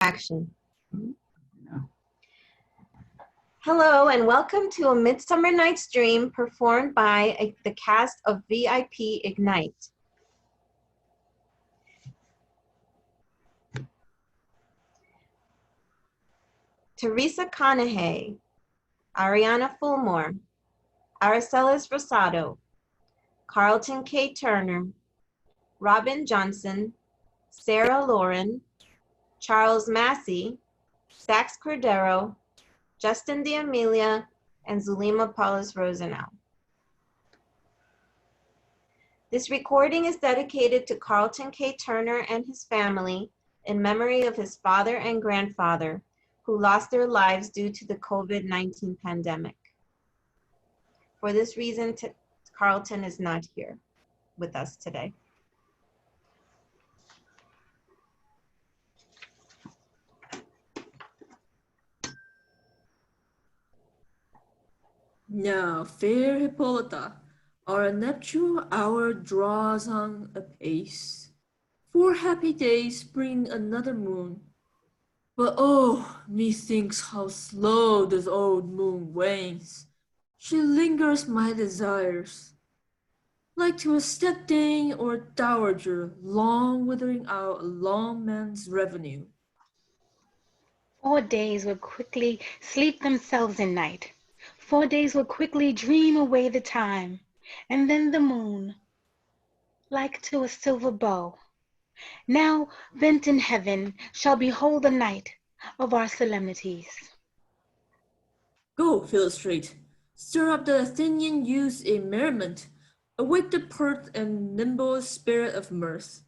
Action. Hello and welcome to A Midsummer Night's Dream performed by the cast of VIP Ignite. Teresa Conahay, Ariana Fulmore, Paulus-Rosenow, Carlton K. Turner, Robin Johnson, Sarah Lauren, Charles Massey, Sax Cordero, Justin D'Amelia, and Zulima Paulus-Rosenow. This recording is dedicated to Carlton K. Turner and his family in memory of his father and grandfather who lost their lives due to the COVID-19 pandemic. For this reason, Carlton is not here with us today. Now, fair Hippolyta, our nuptial hour draws on apace. 4 happy days bring another moon. But oh, methinks how slow this old moon wanes. She lingers my desires, like to a stepdame or a dowager long withering out a long man's revenue. 4 days will quickly sleep themselves in night. 4 days will quickly dream away the time, and then the moon, like to a silver bow, now bent in heaven, shall behold the night of our solemnities. Go, Philostrate, stir up the Athenian youth in merriment, awake the pert and nimble spirit of mirth,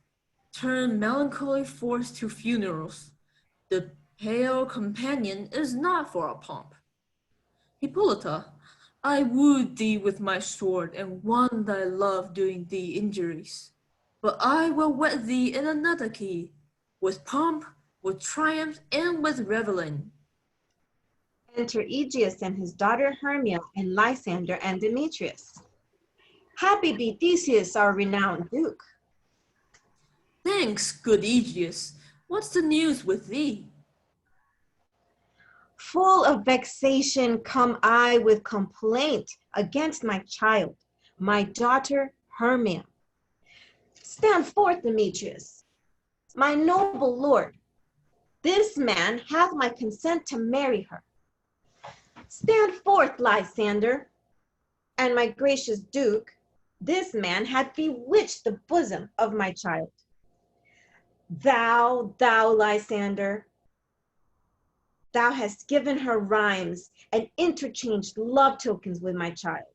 turn melancholy forth to funerals. The pale companion is not for a pomp. Hippolyta, I wooed thee with my sword and won thy love doing thee injuries. But I will wed thee in another key, with pomp, with triumph, and with revelling. Enter Aegeus and his daughter Hermia and Lysander and Demetrius. Happy be Theseus, our renowned duke. Thanks, good Aegeus. What's the news with thee? Full of vexation come I with complaint against my child, my daughter Hermia. Stand forth, Demetrius, my noble lord. This man hath my consent to marry her. Stand forth, Lysander, and my gracious duke. This man hath bewitched the bosom of my child. Thou, Lysander, thou hast given her rhymes and interchanged love tokens with my child.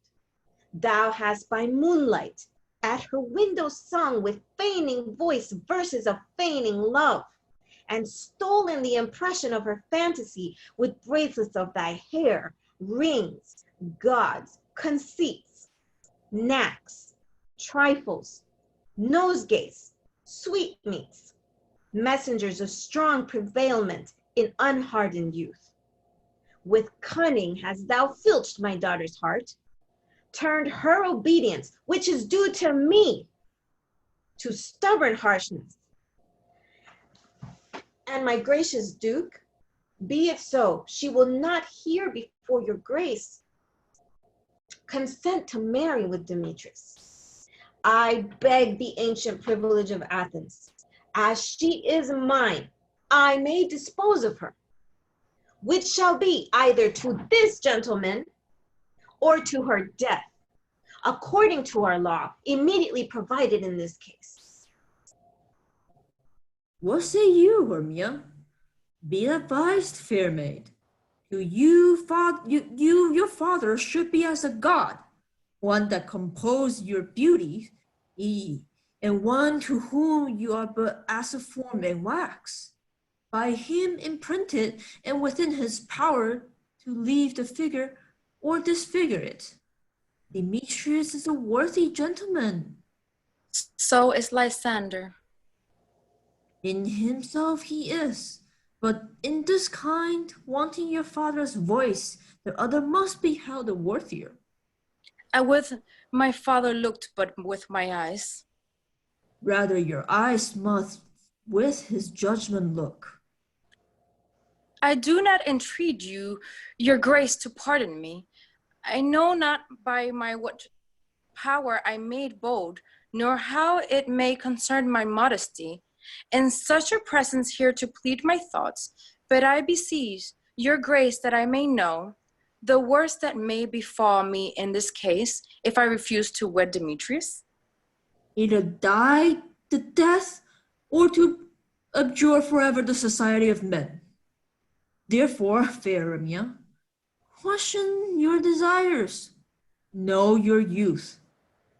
Thou hast by moonlight at her window sung with feigning voice verses of feigning love, and stolen the impression of her fantasy with bracelets of thy hair, rings, gauds, conceits, knacks, trifles, nosegays, sweetmeats, messengers of strong prevailment in unhardened youth. With cunning hast thou filched my daughter's heart, turned her obedience, which is due to me, to stubborn harshness. And my gracious duke, be it so, she will not hear before your grace. Consent to marry with Demetrius. I beg the ancient privilege of Athens. As she is mine, I may dispose of her, which shall be either to this gentleman or to her death, according to our law, immediately provided in this case. What say you, Hermia? Be advised, fair maid. To you, your father should be as a god, one that composed your beauty, and one to whom you are but as a form and wax. By him imprinted and within his power to leave the figure or disfigure it. Demetrius is a worthy gentleman. So is Lysander. In himself he is, but in this kind, wanting your father's voice, the other must be held the worthier. And with my father looked but with my eyes. Rather your eyes must with his judgment look. I do not entreat you, your grace, to pardon me. I know not by my what power I made bold, nor how it may concern my modesty, in such a presence here to plead my thoughts, but I beseech your grace that I may know the worst that may befall me in this case, if I refuse to wed Demetrius. Either die the death, or to abjure forever the society of men. Therefore, fair Hermia, question your desires, know your youth,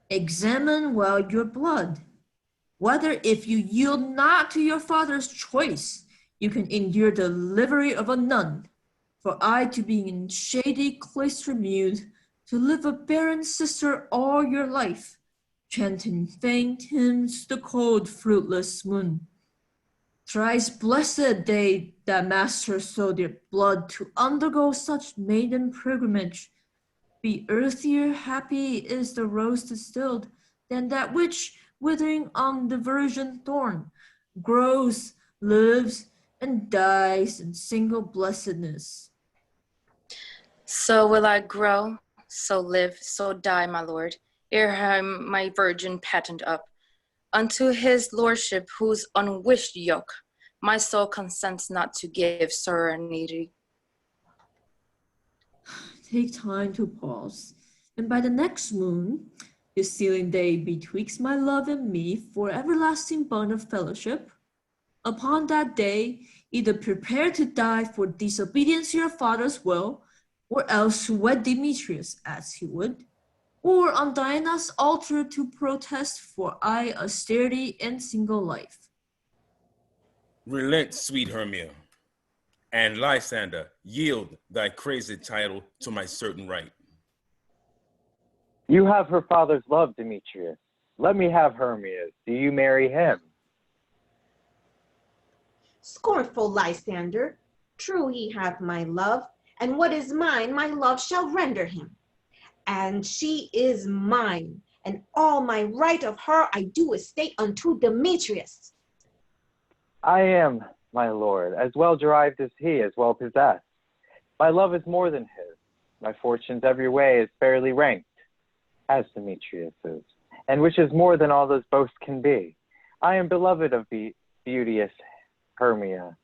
examine well your blood, whether if you yield not to your father's choice, you can endure the livery of a nun, for I to be in shady cloister mute, to live a barren sister all your life, chanting faint hymns to the cold fruitless moon. Thrice blessed they that master so their blood to undergo such maiden pilgrimage. Be earthier happy is the rose distilled than that which, withering on the virgin thorn, grows, lives, and dies in single blessedness. So will I grow, so live, so die, my lord, ere I'm my virgin patent up, unto his lordship whose unwished yoke my soul consents not to give serenity. Take time to pause, and by the next moon, the sealing day betwixt my love and me for everlasting bond of fellowship, upon that day, either prepare to die for disobedience to your father's will, or else to wed Demetrius as he would, or on Diana's altar to protest for austerity and single life. Relent, sweet Hermia, and Lysander, yield thy crazy title to my certain right. You have her father's love, Demetrius. Let me have Hermia's. Do you marry him? Scornful Lysander, true he hath my love, and what is mine, my love shall render him. And she is mine, and all my right of her I do estate unto Demetrius. I am, my lord, as well derived as he, as well possessed. My love is more than his. My fortunes every way is fairly ranked, as Demetrius's, and which is more than all those boasts can be. I am beloved of beauteous Hermia.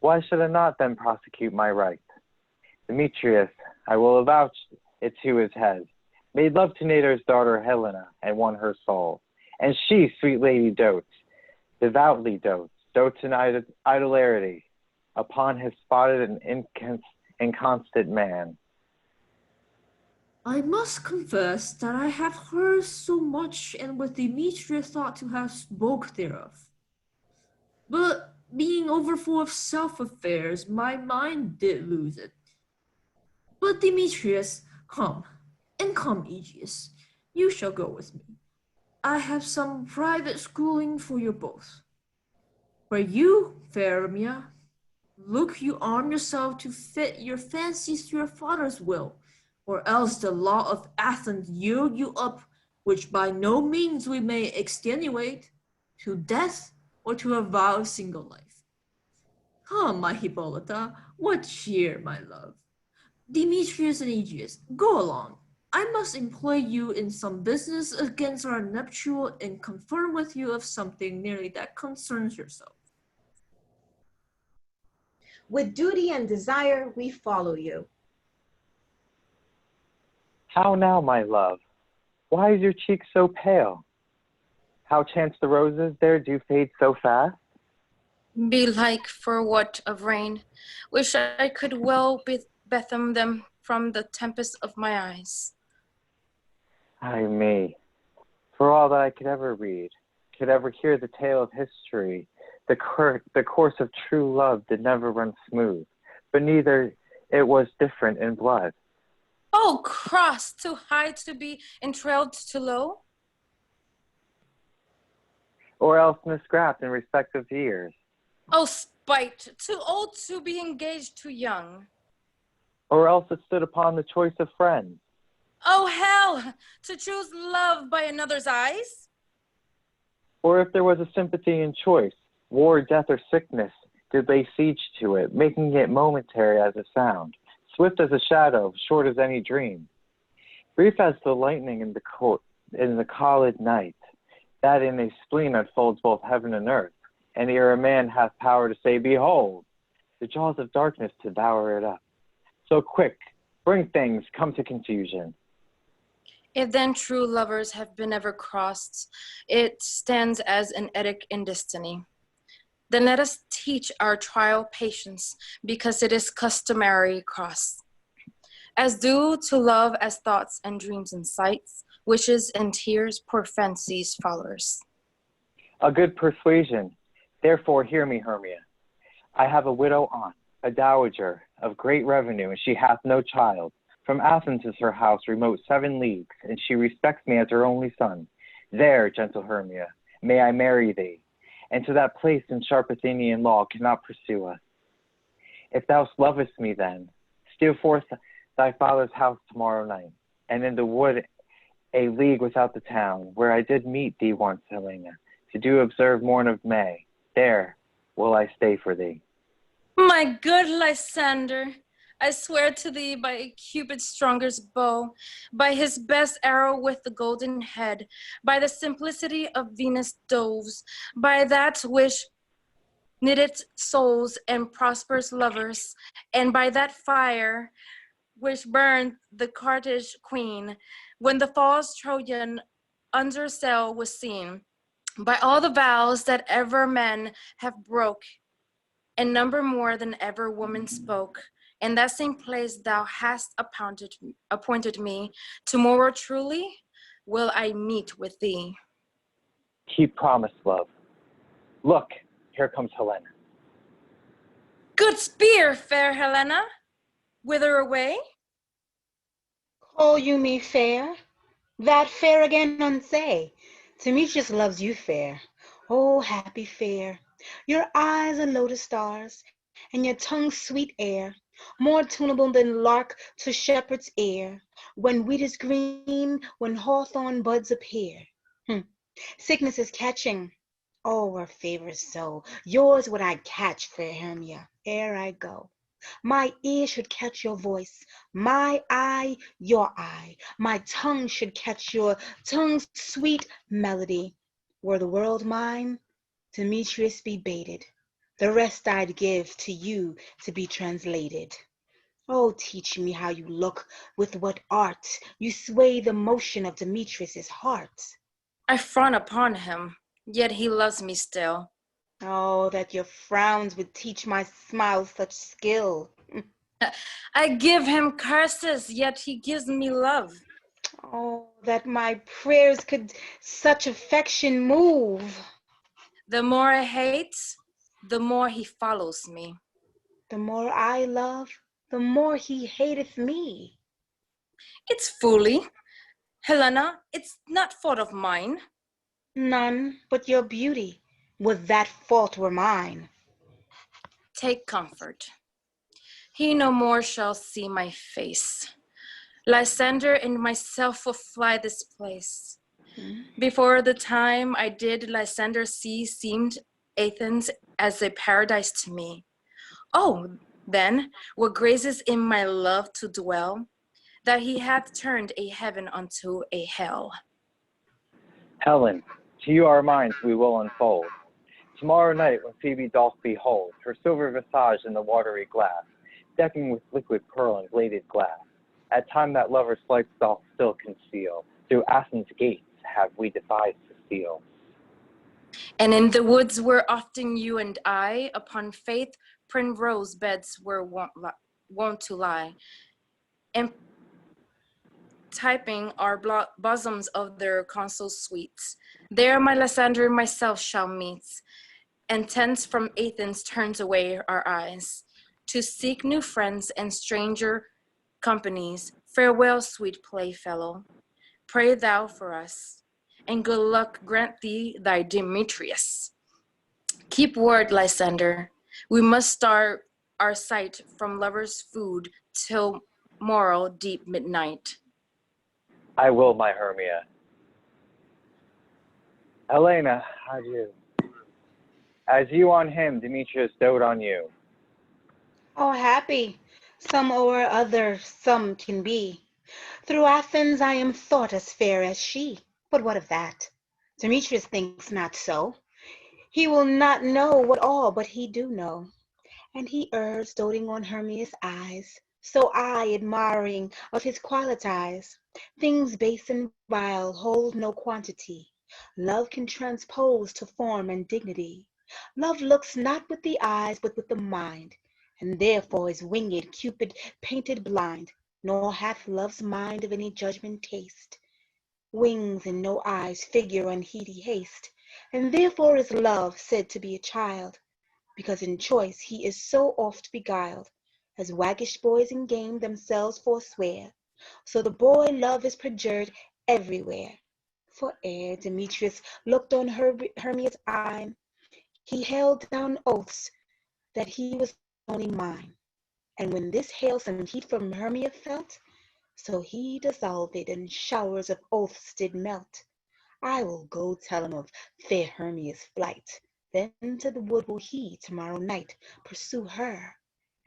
Why should I not then prosecute my right? Demetrius, I will avouch it to his head, made love to Nader's daughter Helena, and won her soul. And she, sweet lady, dotes, devoutly dotes in idolarity upon his spotted and inconstant man. I must confess that I have heard so much, and with Demetrius thought to have spoke thereof. But being overfull of self-affairs, my mind did lose it. But Demetrius, come, and come, Aegeus, you shall go with me. I have some private schooling for you both. For you, fair Hermia, look you arm yourself to fit your fancies to your father's will, or else the law of Athens yield you up, which by no means we may extenuate, to death or to a vow of single life. Come, my Hippolyta, what cheer, my love? Demetrius and Aegeus, go along. I must employ you in some business against our nuptial and confirm with you of something nearly that concerns yourself. With duty and desire we follow you. How now, my love? Why is your cheek so pale? How chance the roses there do fade so fast? Belike for what of rain, wish I could well betham them from the tempest of my eyes. Ay me, for all that I could ever read, could ever hear the tale of history, the course of true love did never run smooth, but neither it was different in blood. Oh, cross, too high to be entrailed too low? Or else misgrasped in respect of years. Oh, spite, too old to be engaged too young. Or else it stood upon the choice of friends. Oh, hell, to choose love by another's eyes? Or if there was a sympathy in choice, war, death, or sickness, did lay siege to it, making it momentary as a sound, swift as a shadow, short as any dream, brief as the lightning in the collid night, that in a spleen unfolds both heaven and earth, and ere a man hath power to say, behold, the jaws of darkness to devour it up. So quick, bring things, come to confusion. If then true lovers have been ever crossed, it stands as an edict in destiny. Then let us teach our trial patience, because it is customary cross. As due to love as thoughts and dreams and sights, wishes and tears, poor fancies followers. A good persuasion. Therefore hear me, Hermia. I have a widow aunt, a dowager of great revenue, and she hath no child. From Athens is her house, remote 7 leagues, and she respects me as her only son. There, gentle Hermia, may I marry thee, and to that place in sharp Athenian law cannot pursue us. If thou lovest me then, steal forth thy father's house tomorrow night, and in the wood a league without the town, where I did meet thee once, Helena, to do observe morn of May. There will I stay for thee. My good Lysander, I swear to thee by Cupid's strongest bow, by his best arrow with the golden head, by the simplicity of Venus' doves, by that which knitted souls and prospers lovers, and by that fire which burned the Carthage queen, when the false Trojan under sail was seen, by all the vows that ever men have broke, and number more than ever woman spoke. In that same place thou hast appointed me. Tomorrow truly will I meet with thee. Keep promise, love. Look, here comes Helena. Good spear, fair Helena. Whither away? Call you me fair? That fair again unsay. Demetrius loves you fair. Oh, happy fair. Your eyes are lotus stars, and your tongue sweet air, more tunable than lark to shepherd's ear, when wheat is green, when hawthorn buds appear. Sickness is catching. Oh, our favors so. Yours would I catch, fair Hermia, ere I go. My ear should catch your voice, my eye, your eye. My tongue should catch your tongue's sweet melody. Were the world mine, Demetrius be baited. The rest I'd give to you to be translated. Oh, teach me how you look, with what art you sway the motion of Demetrius's heart. I frown upon him, yet he loves me still. Oh, that your frowns would teach my smile such skill. I give him curses, yet he gives me love. Oh, that my prayers could such affection move. The more I hate, the more he follows me. The more I love, the more he hateth me. It's folly. Helena, it's not fault of mine. None but your beauty, would that fault were mine. Take comfort. He no more shall see my face. Lysander and myself will fly this place. Before the time I did Lysander see, seemed Athens as a paradise to me. Oh, then, what graces in my love to dwell, that he hath turned a heaven unto a hell. Helen, to you our minds we will unfold. Tomorrow night when Phoebe doth behold her silver visage in the watery glass, decking with liquid pearl and bladed glass, at time that lover's flight doth still conceal, through Athens' gates have we devised to steal. And in the woods where often you and I, upon faith primrose beds were wont to lie, and typing our bosoms of their console sweets. There my Lysander myself shall meet, and thence from Athens turns away our eyes, to seek new friends and stranger companies. Farewell, sweet playfellow. Pray thou for us, and good luck grant thee thy Demetrius. Keep word, Lysander. We must start our sight from lovers' food till morrow deep midnight. I will, my Hermia. Helena, adieu. as you on him, Demetrius dote on you. Oh, happy, some or other some can be. Through Athens I am thought as fair as she. But what of that? Demetrius thinks not so. He will not know what all but he do know. And he errs, doting on Hermias' eyes. So I, admiring of his qualities, things base and vile hold no quantity. Love can transpose to form and dignity. Love looks not with the eyes, but with the mind, and therefore is winged Cupid painted blind, nor hath love's mind of any judgment taste. Wings and no eyes figure unheedy haste, and therefore is love said to be a child, because in choice he is so oft beguiled, as waggish boys in game themselves forswear, so the boy love is perjured everywhere. For ere Demetrius looked on Hermia's eye, he held down oaths that he was only mine. And when this hail some heat from Hermia felt, so he dissolved it, and showers of oaths did melt. I will go tell him of fair Hermia's flight. Then to the wood will he tomorrow night pursue her.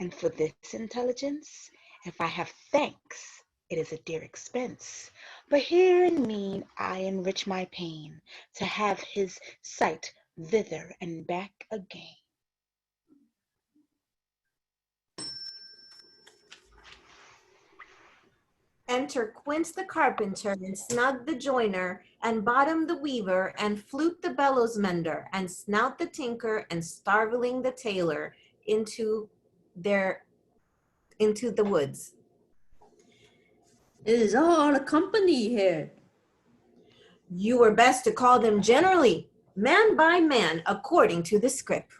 And for this intelligence, if I have thanks, it is a dear expense. But here in mean I enrich my pain, to have his sight thither and back again. Enter Quince the carpenter, and Snug the joiner, and Bottom the weaver, and Flute the bellows mender, and Snout the tinker, and Starveling the tailor into the woods. It is all a company here. You were best to call them generally, man by man, according to the script.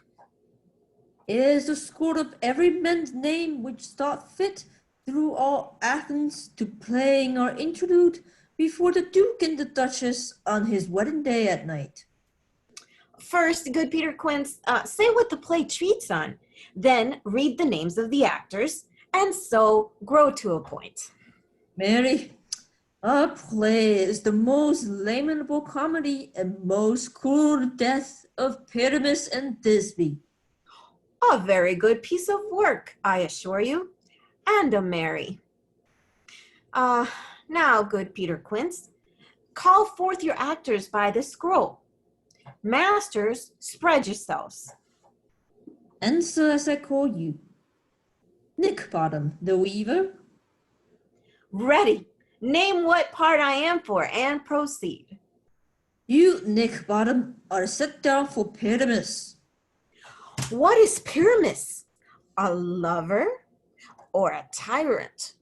It is the score of every man's name which thought fit through all Athens to playing our interlude before the Duke and the Duchess on his wedding day at night. First, good Peter Quince, say what the play treats on, then read the names of the actors, and so grow to a point. Mary, our play is the most lamentable comedy and most cruel death of Pyramus and Thisbe. A very good piece of work, I assure you, and a merry. Now, good Peter Quince, call forth your actors by the scroll. Masters, spread yourselves. Answer as I call you. Nick Bottom, the weaver. Ready. Name what part I am for and proceed. You, Nick Bottom, are set down for Pyramus. What is Pyramus? A lover or a tyrant?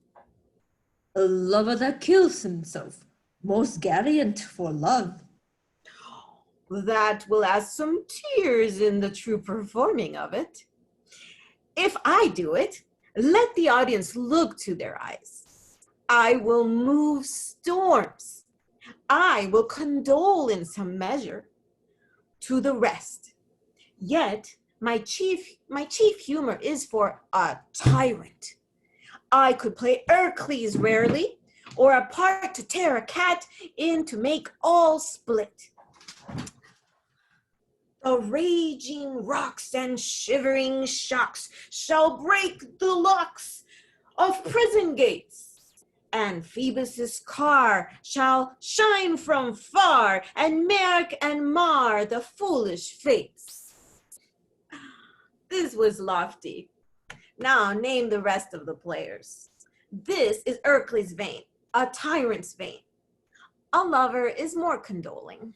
A lover that kills himself, most gallant for love. That will add some tears in the true performing of it. If I do it, let the audience look to their eyes. I will move storms. I will condole in some measure. To the rest. Yet my chief humor is for a tyrant. I could play Hercules rarely, or a part to tear a cat in to make all split. The raging rocks and shivering shocks shall break the locks of prison gates, and Phoebus's car shall shine from far and mark and mar the foolish fates. This was lofty. Now name the rest of the players. This is Hercules' vein, a tyrant's vein. A lover is more condoling.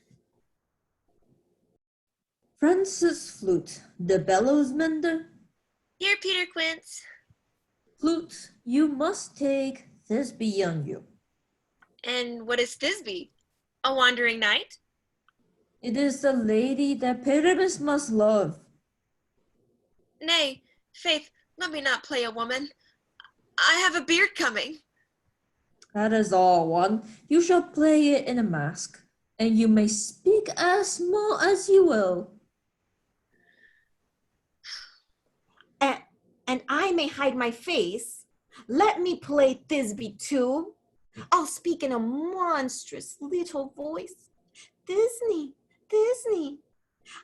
Francis Flute, the bellows mender. Here, Peter Quince. Flute, you must take Thisbe on you. And what is Thisbe? A wandering knight? It is the lady that Pyramus must love. Nay, faith, let me not play a woman. I have a beard coming. That is all one. You shall play it in a mask, and you may speak as small as you will. And I may hide my face. Let me play Thisbe too. I'll speak in a monstrous little voice. Disney, Disney.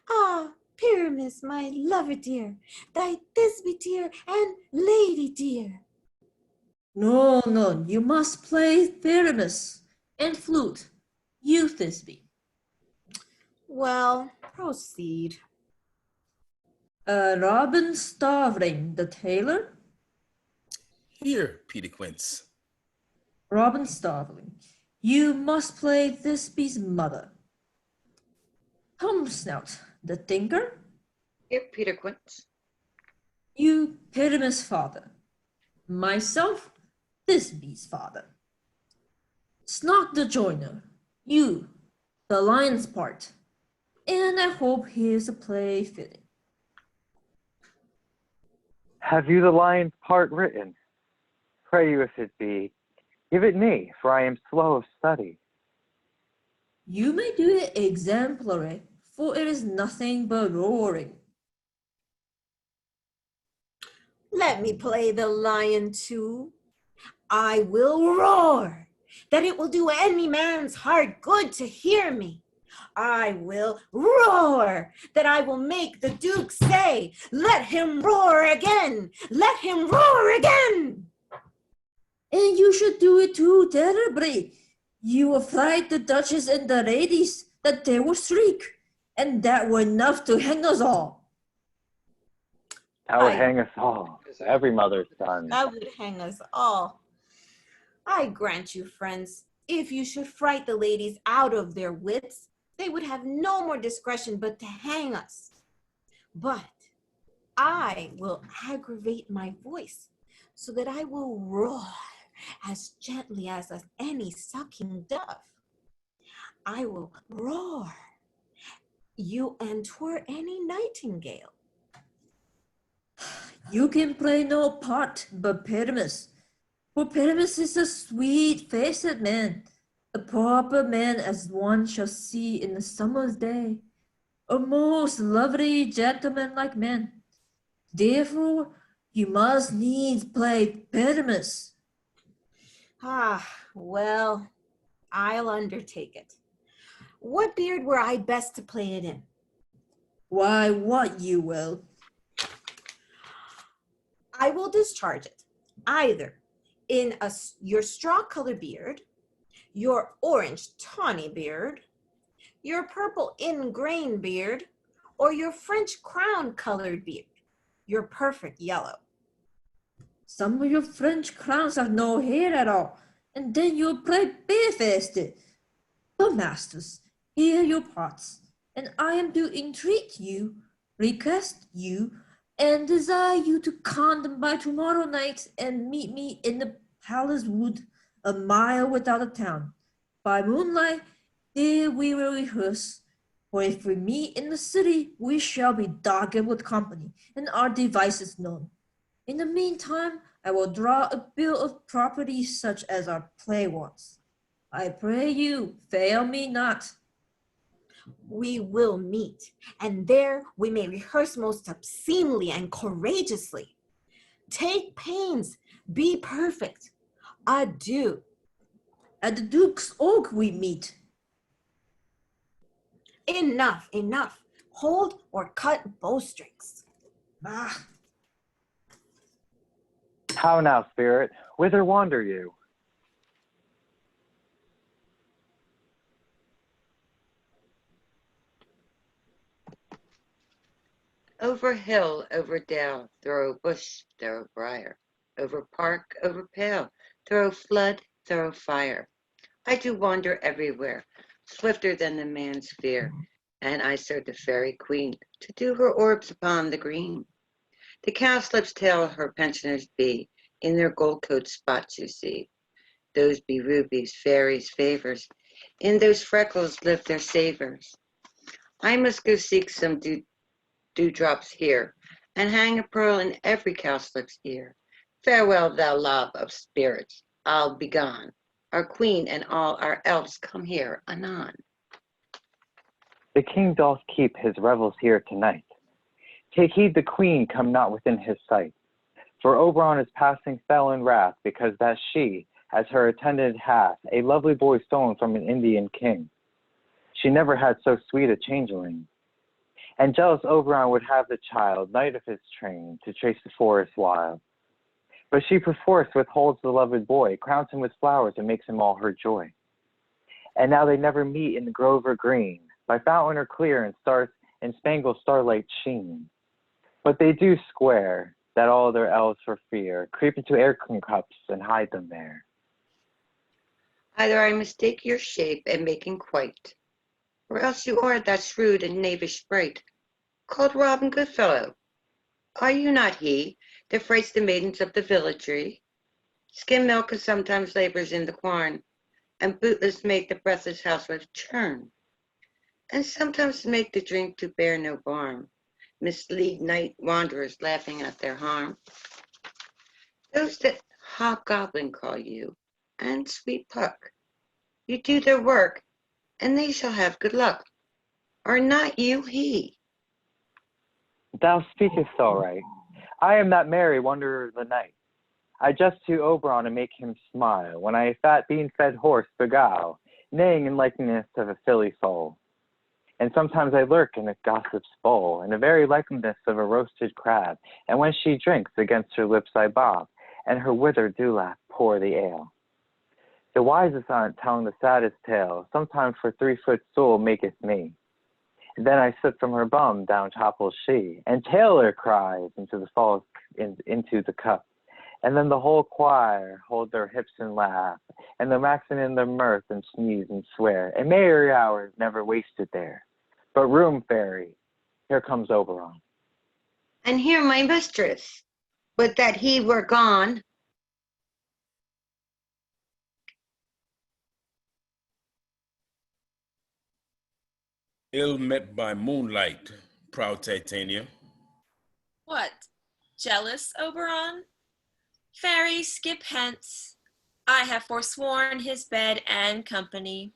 Ah, Pyramus, my lover dear, thy Thisbe dear, and lady dear. No, no, you must play Pyramus and flute, you Thisbe. Well, proceed. Robin Starveling, the tailor. Here, Peter Quince. Robin Starveling, you must play Thisbe's mother. Snout, the tinker. Here, Peter Quince. You, Pyramus' father. Myself, Thisbe's father. Snock the joiner, you, the lion's part. And I hope here's a play fitting. Have you the lion's part written? Pray you, if it be, give it me, for I am slow of study. You may do it exemplary, for it is nothing but roaring. Let me play the lion too. I will roar, that it will do any man's heart good to hear me. I will roar, that I will make the Duke say, let him roar again, let him roar again. And you should do it too terribly. You will fright the Duchess and the ladies, that they will shriek, and that were enough to hang us all. That would hang us all, every mother's son. That would hang us all. I grant you, friends, if you should fright the ladies out of their wits, they would have no more discretion but to hang us. But I will aggravate my voice so that I will roar as gently as any sucking dove. I will roar you and 'twere any nightingale. You can play no part but Pyramus, for Pyramus is a sweet-faced man, a proper man as one shall see in a summer's day, a most lovely gentleman-like man. Therefore, you must needs play Pyramus. Well, I'll undertake it. What beard were I best to play it in? Why, what you will. I will discharge it either in your straw-colored beard, your orange tawny beard, your purple ingrain beard, or your French crown-colored beard, your perfect yellow. Some of your French crowns have no hair at all, and then you'll play barefaced. But masters, hear your parts, and I am to entreat you, request you, and desire you to come by tomorrow night and meet me in the palace wood, a mile without the town. By moonlight, there we will rehearse. For if we meet in the city, we shall be darkened with company, and our devices known. In the meantime, I will draw a bill of property such as our play wants. I pray you, fail me not. We will meet, and there we may rehearse most obscenely and courageously. Take pains, be perfect. Adieu. At the Duke's Oak we meet. Enough, enough. Hold or cut bowstrings. How now, spirit? Whither wander you? Over hill, over dale, through bush, through briar, over park, over pale, through flood, through fire. I do wander everywhere, swifter than the man's fear, and I serve the fairy queen to do her orbs upon the green. The cowslips tell her pensioners be, in their gold coat spots you see. Those be rubies, fairies' favors, in those freckles live their savors. I must go seek some dewdrops here, and hang a pearl in every cowslip's ear. Farewell, thou love of spirits, I'll be gone. Our queen and all our elves come here anon. The king doth keep his revels here tonight. Take heed the queen come not within his sight. For Oberon is passing fell in wrath, because that she, as her attendant hath, a lovely boy stolen from an Indian king. She never had so sweet a changeling. And jealous Oberon would have the child, knight of his train, to trace the forest wild. But she perforce withholds the loved boy, crowns him with flowers, and makes him all her joy. And now they never meet in the grove or green, by fountain or clear in stars and spangled starlight sheen. But they do square, that all their elves for fear creep into acorn cups and hide them there. Either I mistake your shape and making quite, or else you are that shrewd and knavish sprite, called Robin Goodfellow. Are you not he that frights the maidens of the villagery? Skim milk and sometimes labors in the quarn, and bootless make the breathless housewife churn, and sometimes make the drink to bear no barm, mislead night wanderers laughing at their harm. Those that hobgoblin call you, and sweet Puck, you do their work, and they shall have good luck. Are not you he? Thou speakest all right. I am that merry wanderer of the night. I jest to Oberon and make him smile, when I a fat bean-fed horse beguile, neighing in likeness of a filly foal. And sometimes I lurk in a gossip's bowl, in the very likeness of a roasted crab, and when she drinks, against her lips I bob, and her withered dewlap pour the ale. The wisest aunt telling the saddest tale, sometimes for 3-foot stool maketh me. And then I slip from her bum, down topples she, and Taylor cries into the cup. And then the whole choir hold their hips and laugh, and the maxim in their mirth and sneeze and swear, and merry hours never wasted there. But room, fairy, here comes Oberon. And here my mistress, would that he were gone. Ill met by moonlight, proud Titania. What, jealous, Oberon? Fairy, skip hence. I have forsworn his bed and company.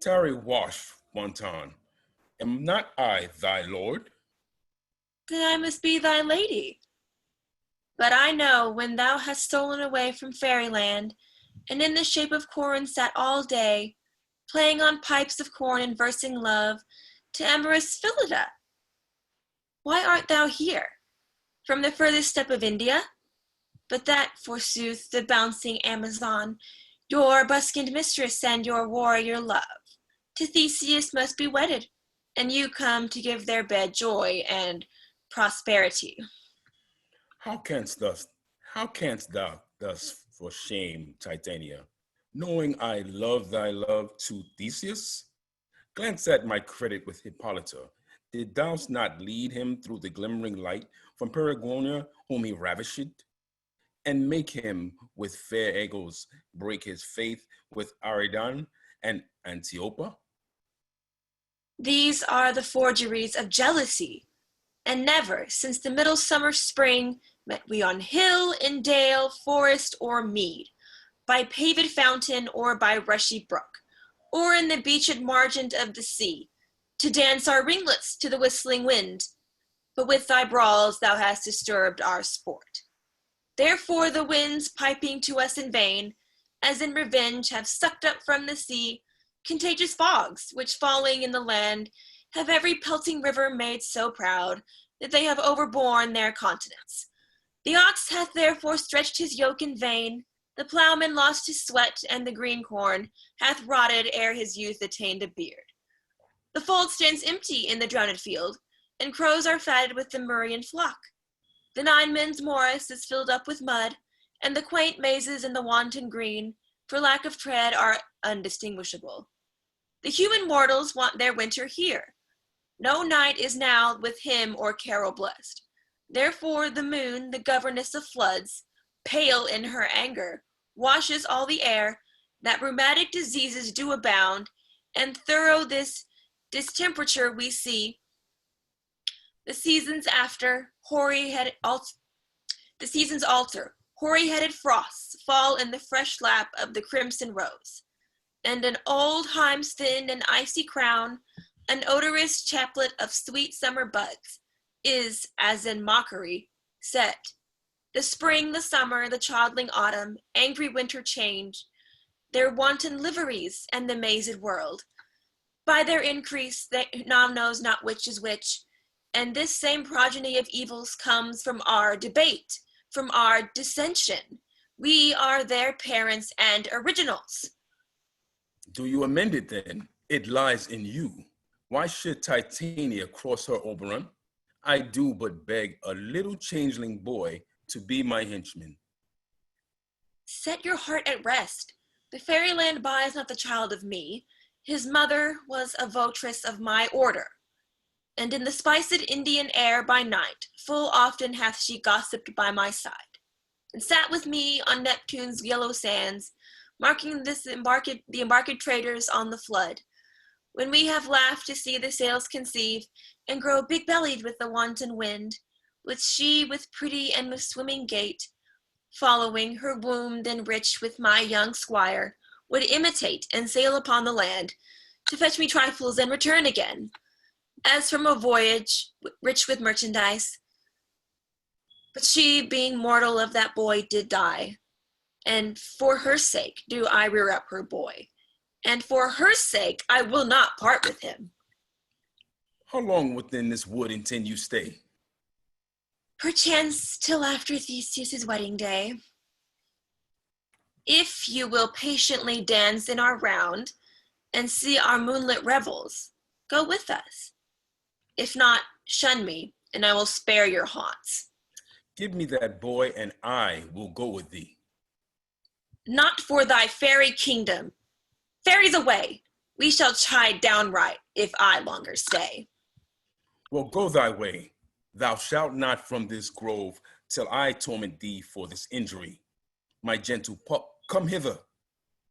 Tarry wash, wanton. Am not I thy lord? Then I must be thy lady. But I know when thou hast stolen away from fairyland, and in the shape of Corin sat all day, playing on pipes of corn and versing love to amorous Phillida. Why art thou here? From the furthest step of India? But that, forsooth, the bouncing Amazon, your buskined mistress and your warrior love, to Theseus must be wedded, and you come to give their bed joy and prosperity. How canst thou thus for shame, Titania, knowing I love thy love to Theseus? Glance at my credit with Hippolyta. Did thou not lead him through the glimmering light from Perigonia, whom he ravished, and make him with fair Agos break his faith with Aridon and Antiopa? These are the forgeries of jealousy, and never since the middle summer spring met we on hill, in dale, forest, or mead, by paved fountain or by rushy brook, or in the beached margent of the sea, to dance our ringlets to the whistling wind. But with thy brawls thou hast disturbed our sport. Therefore the winds, piping to us in vain, as in revenge have sucked up from the sea contagious fogs, which falling in the land have every pelting river made so proud that they have overborne their continents. The ox hath therefore stretched his yoke in vain, the ploughman lost his sweat, and the green corn hath rotted ere his youth attained a beard. The fold stands empty in the drowned field, and crows are fatted with the murrian flock. The nine men's morris is filled up with mud, and the quaint mazes in the wanton green, for lack of tread, are undistinguishable. The human mortals want their winter here. No night is now with hymn or carol blessed. Therefore the moon, the governess of floods, pale in her anger, washes all the air, that rheumatic diseases do abound, and thorough this distemperature we see. The seasons alter, hoary-headed frosts fall in the fresh lap of the crimson rose, and an old hime's thin and icy crown, an odorous chaplet of sweet summer buds, is, as in mockery, set. The spring, the summer, the childling autumn, angry winter change their wanton liveries and the mazed world. By their increase, they now knows not which is which, and this same progeny of evils comes from our debate, from our dissension. We are their parents and originals. Do you amend it then? It lies in you. Why should Titania cross her Oberon? I do but beg a little changeling boy to be my henchman. Set your heart at rest. The fairyland by is not the child of me. His mother was a votress of my order. And in the spiced Indian air by night, full often hath she gossiped by my side, and sat with me on Neptune's yellow sands, marking the embarked traders on the flood, when we have laughed to see the sails conceive, and grow big-bellied with the wanton wind, with she with pretty and with swimming gait, following her wombed and rich with my young squire, would imitate and sail upon the land, to fetch me trifles and return again, as from a voyage rich with merchandise. But she, being mortal of that boy, did die, and for her sake do I rear up her boy, and for her sake I will not part with him. How long within this wood intend you stay? Perchance till after Theseus' wedding day. If you will patiently dance in our round and see our moonlit revels, go with us. If not, shun me, and I will spare your haunts. Give me that boy, and I will go with thee. Not for thy fairy kingdom. Fairies away! We shall chide downright if I longer stay. Well, go thy way. Thou shalt not from this grove till I torment thee for this injury. My gentle pup, come hither.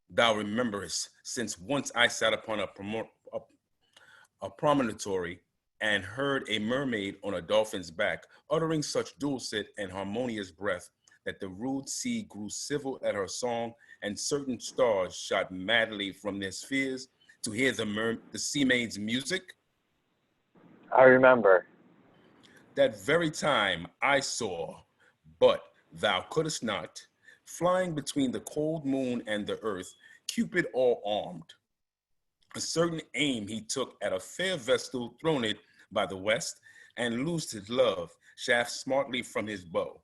Thou rememberest, since once I sat upon a promontory and heard a mermaid on a dolphin's back, uttering such dulcet and harmonious breath that the rude sea grew civil at her song, and certain stars shot madly from their spheres to hear the sea maid's music. I remember. That very time I saw, but thou couldst not, flying between the cold moon and the earth, Cupid all armed. A certain aim he took at a fair vestal throned by the west, and loosed his love shaft smartly from his bow,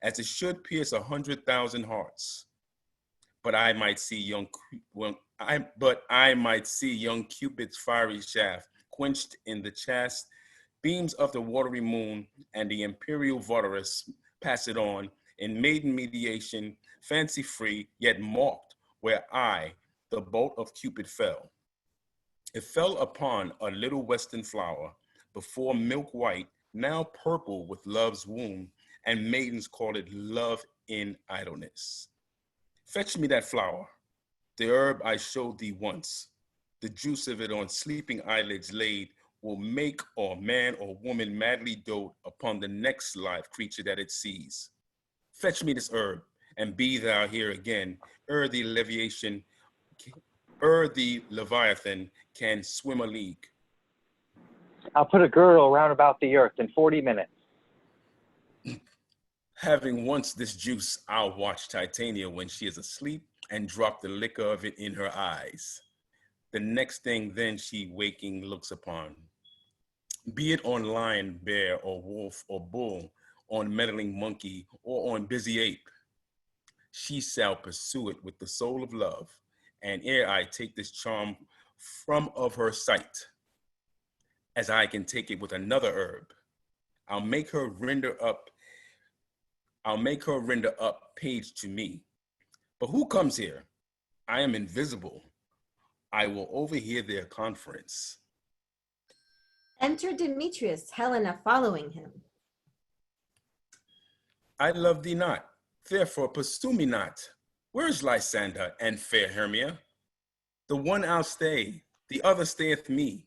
as it should pierce 100,000 hearts. But I might see young Cupid's fiery shaft quenched in the chaste beams of the watery moon, and the imperial votaress pass it on in maiden mediation, fancy free, yet marked where I, the bolt of Cupid, fell. It fell upon a little western flower, before milk white, now purple with love's womb, and maidens call it love in idleness. Fetch me that flower, the herb I showed thee once. The juice of it on sleeping eyelids laid will make or man or woman madly dote upon the next live creature that it sees. Fetch me this herb, and be thou here again, ere the Leviathan can swim a league. I'll put a girdle round about the earth in 40 minutes. Having once this juice, I'll watch Titania when she is asleep and drop the liquor of it in her eyes. The next thing then she waking looks upon, be it on lion, bear, or wolf, or bull, on meddling monkey, or on busy ape, she shall pursue it with the soul of love, and ere I take this charm from of her sight, as I can take it with another herb, I'll make her render up page to me. But who comes here? I am invisible. I will overhear their conference. Enter Demetrius, Helena following him. I love thee not, therefore pursue me not. Where is Lysander and fair Hermia? The one I'll stay, the other stayeth me.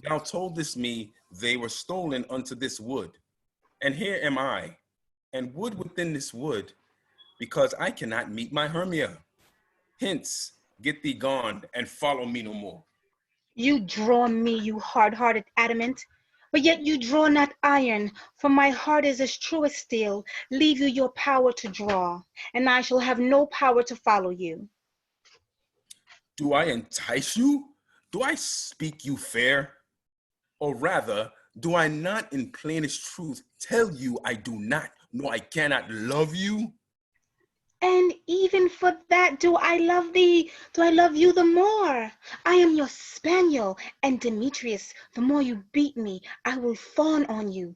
Thou toldest me they were stolen unto this wood, and here am I, and wood within this wood, because I cannot meet my Hermia. Hence, get thee gone, and follow me no more. You draw me, you hard-hearted adamant, but yet you draw not iron, for my heart is as true as steel. Leave you your power to draw, and I shall have no power to follow you. Do I entice you? Do I speak you fair? Or rather, do I not in plainest truth tell you I do not, nor I cannot love you? And even for that do I love thee, do I love you the more. I am your spaniel, and Demetrius, the more you beat me, I will fawn on you.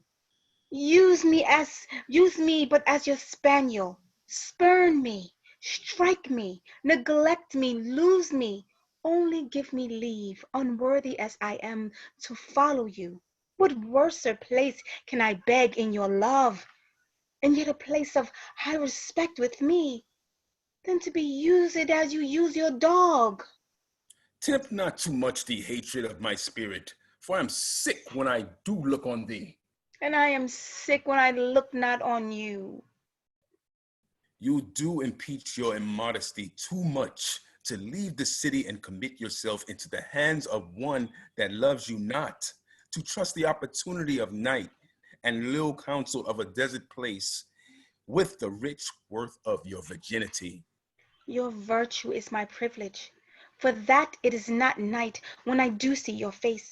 Use me but as your spaniel. Spurn me, strike me, neglect me, lose me. Only give me leave, unworthy as I am, to follow you. What worser place can I beg in your love, and yet a place of high respect with me, than to be used as you use your dog? Tempt not too much the hatred of my spirit, for I am sick when I do look on thee. And I am sick when I look not on you. You do impeach your immodesty too much to leave the city and commit yourself into the hands of one that loves you not, to trust the opportunity of night and little counsel of a desert place with the rich worth of your virginity. Your virtue is my privilege, for that it is not night when I do see your face.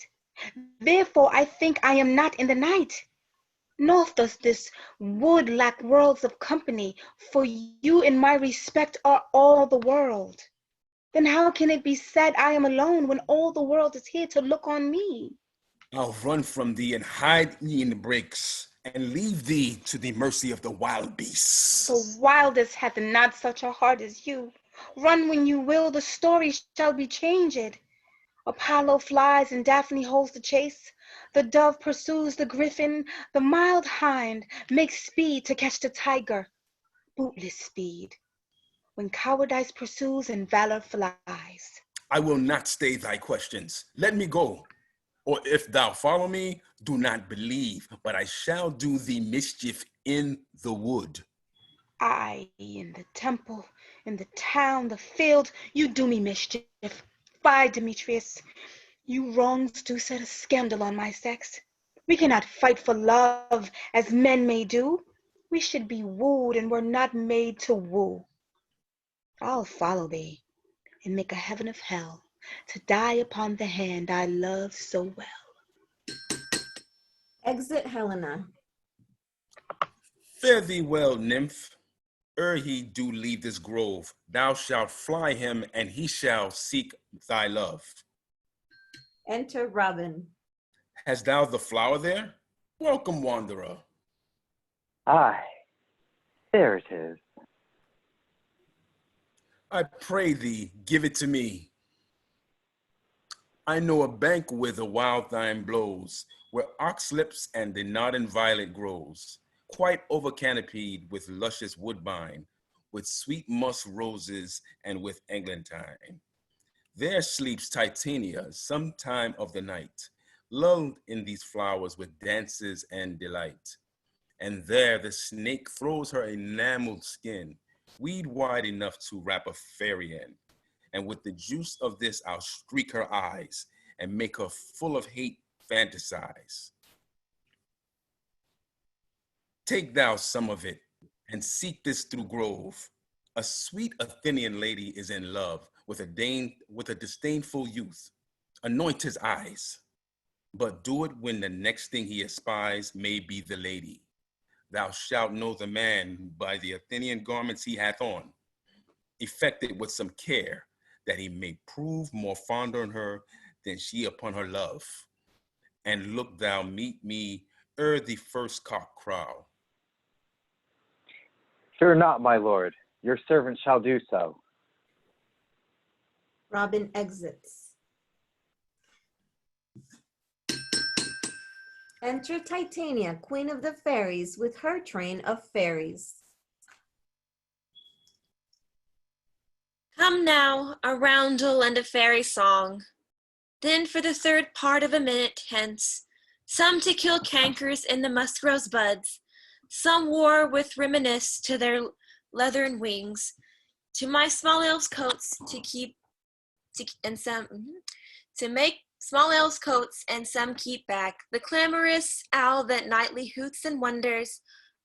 Therefore I think I am not in the night. Nor does this wood lack worlds of company, for you in my respect are all the world. Then how can it be said I am alone when all the world is here to look on me? I'll run from thee and hide me in the breaks and leave thee to the mercy of the wild beasts. The wildest hath not such a heart as you. Run when you will, the story shall be changed. Apollo flies and Daphne holds the chase. The dove pursues the griffin. The mild hind makes speed to catch the tiger. Bootless speed, when cowardice pursues and valor flies. I will not stay thy questions. Let me go. Or if thou follow me, do not believe, but I shall do thee mischief in the wood. I, in the temple, in the town, the field, you do me mischief. Fie, Demetrius, you wrongs do set a scandal on my sex. We cannot fight for love as men may do. We should be wooed and were not made to woo. I'll follow thee and make a heaven of hell to die upon the hand I love so well. Exit Helena. Fare thee well, nymph. Ere he do leave this grove, thou shalt fly him, and he shall seek thy love. Enter Robin. Hast thou the flower there? Welcome, wanderer. Aye, there it is. I pray thee, give it to me. I know a bank where the wild thyme blows, where oxlips and the nodding violet grows, quite over canopied with luscious woodbine, with sweet musk roses and with eglantine. There sleeps Titania some time of the night, lulled in these flowers with dances and delight. And there the snake throws her enameled skin, weed wide enough to wrap a fairy in. And with the juice of this, I'll streak her eyes and make her full of hate fantasize. Take thou some of it and seek this through grove. A sweet Athenian lady is in love with a disdainful youth. Anoint his eyes, but do it when the next thing he espies may be the lady. Thou shalt know the man by the Athenian garments he hath on. Effect it with some care, that he may prove more fond on her than she upon her love. And look thou meet me ere the first cock crow. Fear not, my lord, your servant shall do so. Robin exits. Enter Titania, queen of the fairies, with her train of fairies. Come now, a roundel and a fairy song. Then for the third part of a minute hence, some to kill cankers in the musk rose buds, some war with reminisce to their leathern wings, to my small elves' coats to make small elves' coats and some keep back the clamorous owl that nightly hoots and wonders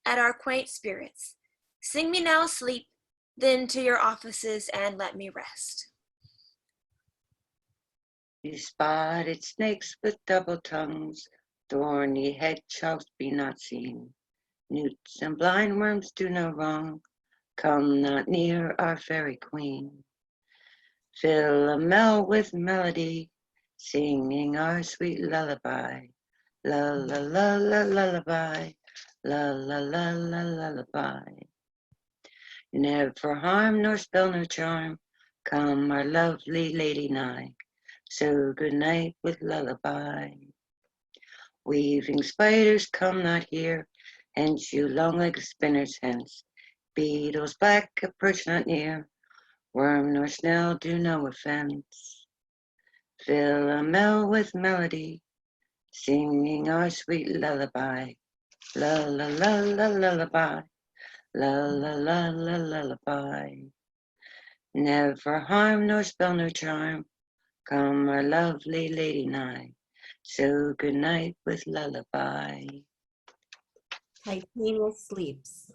at our quaint spirits. Sing me now asleep, then to your offices and let me rest. You spotted snakes with double tongues, thorny hedgehogs be not seen. Newts and blind worms do no wrong, come not near our fairy queen. Philomel with melody, singing our sweet lullaby. La la la la lullaby, la la la la lullaby. Never harm nor spell nor charm, come our lovely lady nigh. So good night with lullaby. Weaving spiders come not here, hence you long-legged spinners hence. Beetles black approach not near, worm nor snail do no offense. Philomel with melody, singing our sweet lullaby. La la la la lullaby, la la la la lullaby. Never harm nor spell nor charm, come our lovely lady nigh. So good night with lullaby. Titania sleeps.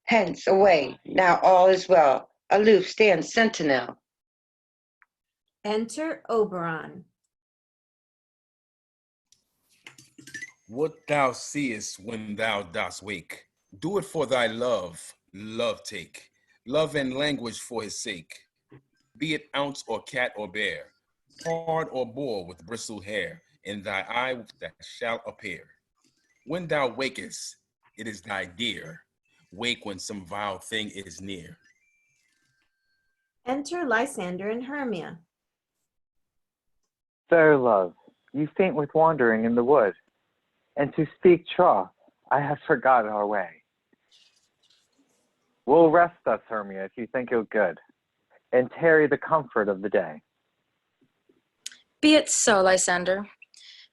Hence, away, now all is well. Aloof stands sentinel. Enter Oberon. What thou seest when thou dost wake, do it for thy love, love take. Love and language for his sake. Be it ounce or cat or bear, pard or boar with bristled hair, in thy eye that shall appear. When thou wakest, it is thy dear. Wake when some vile thing is near. Enter Lysander and Hermia. Fair love, you faint with wandering in the wood, and to speak troth, I have forgot our way. We'll rest thus, Hermia, if you think it good, and tarry the comfort of the day. Be it so, Lysander.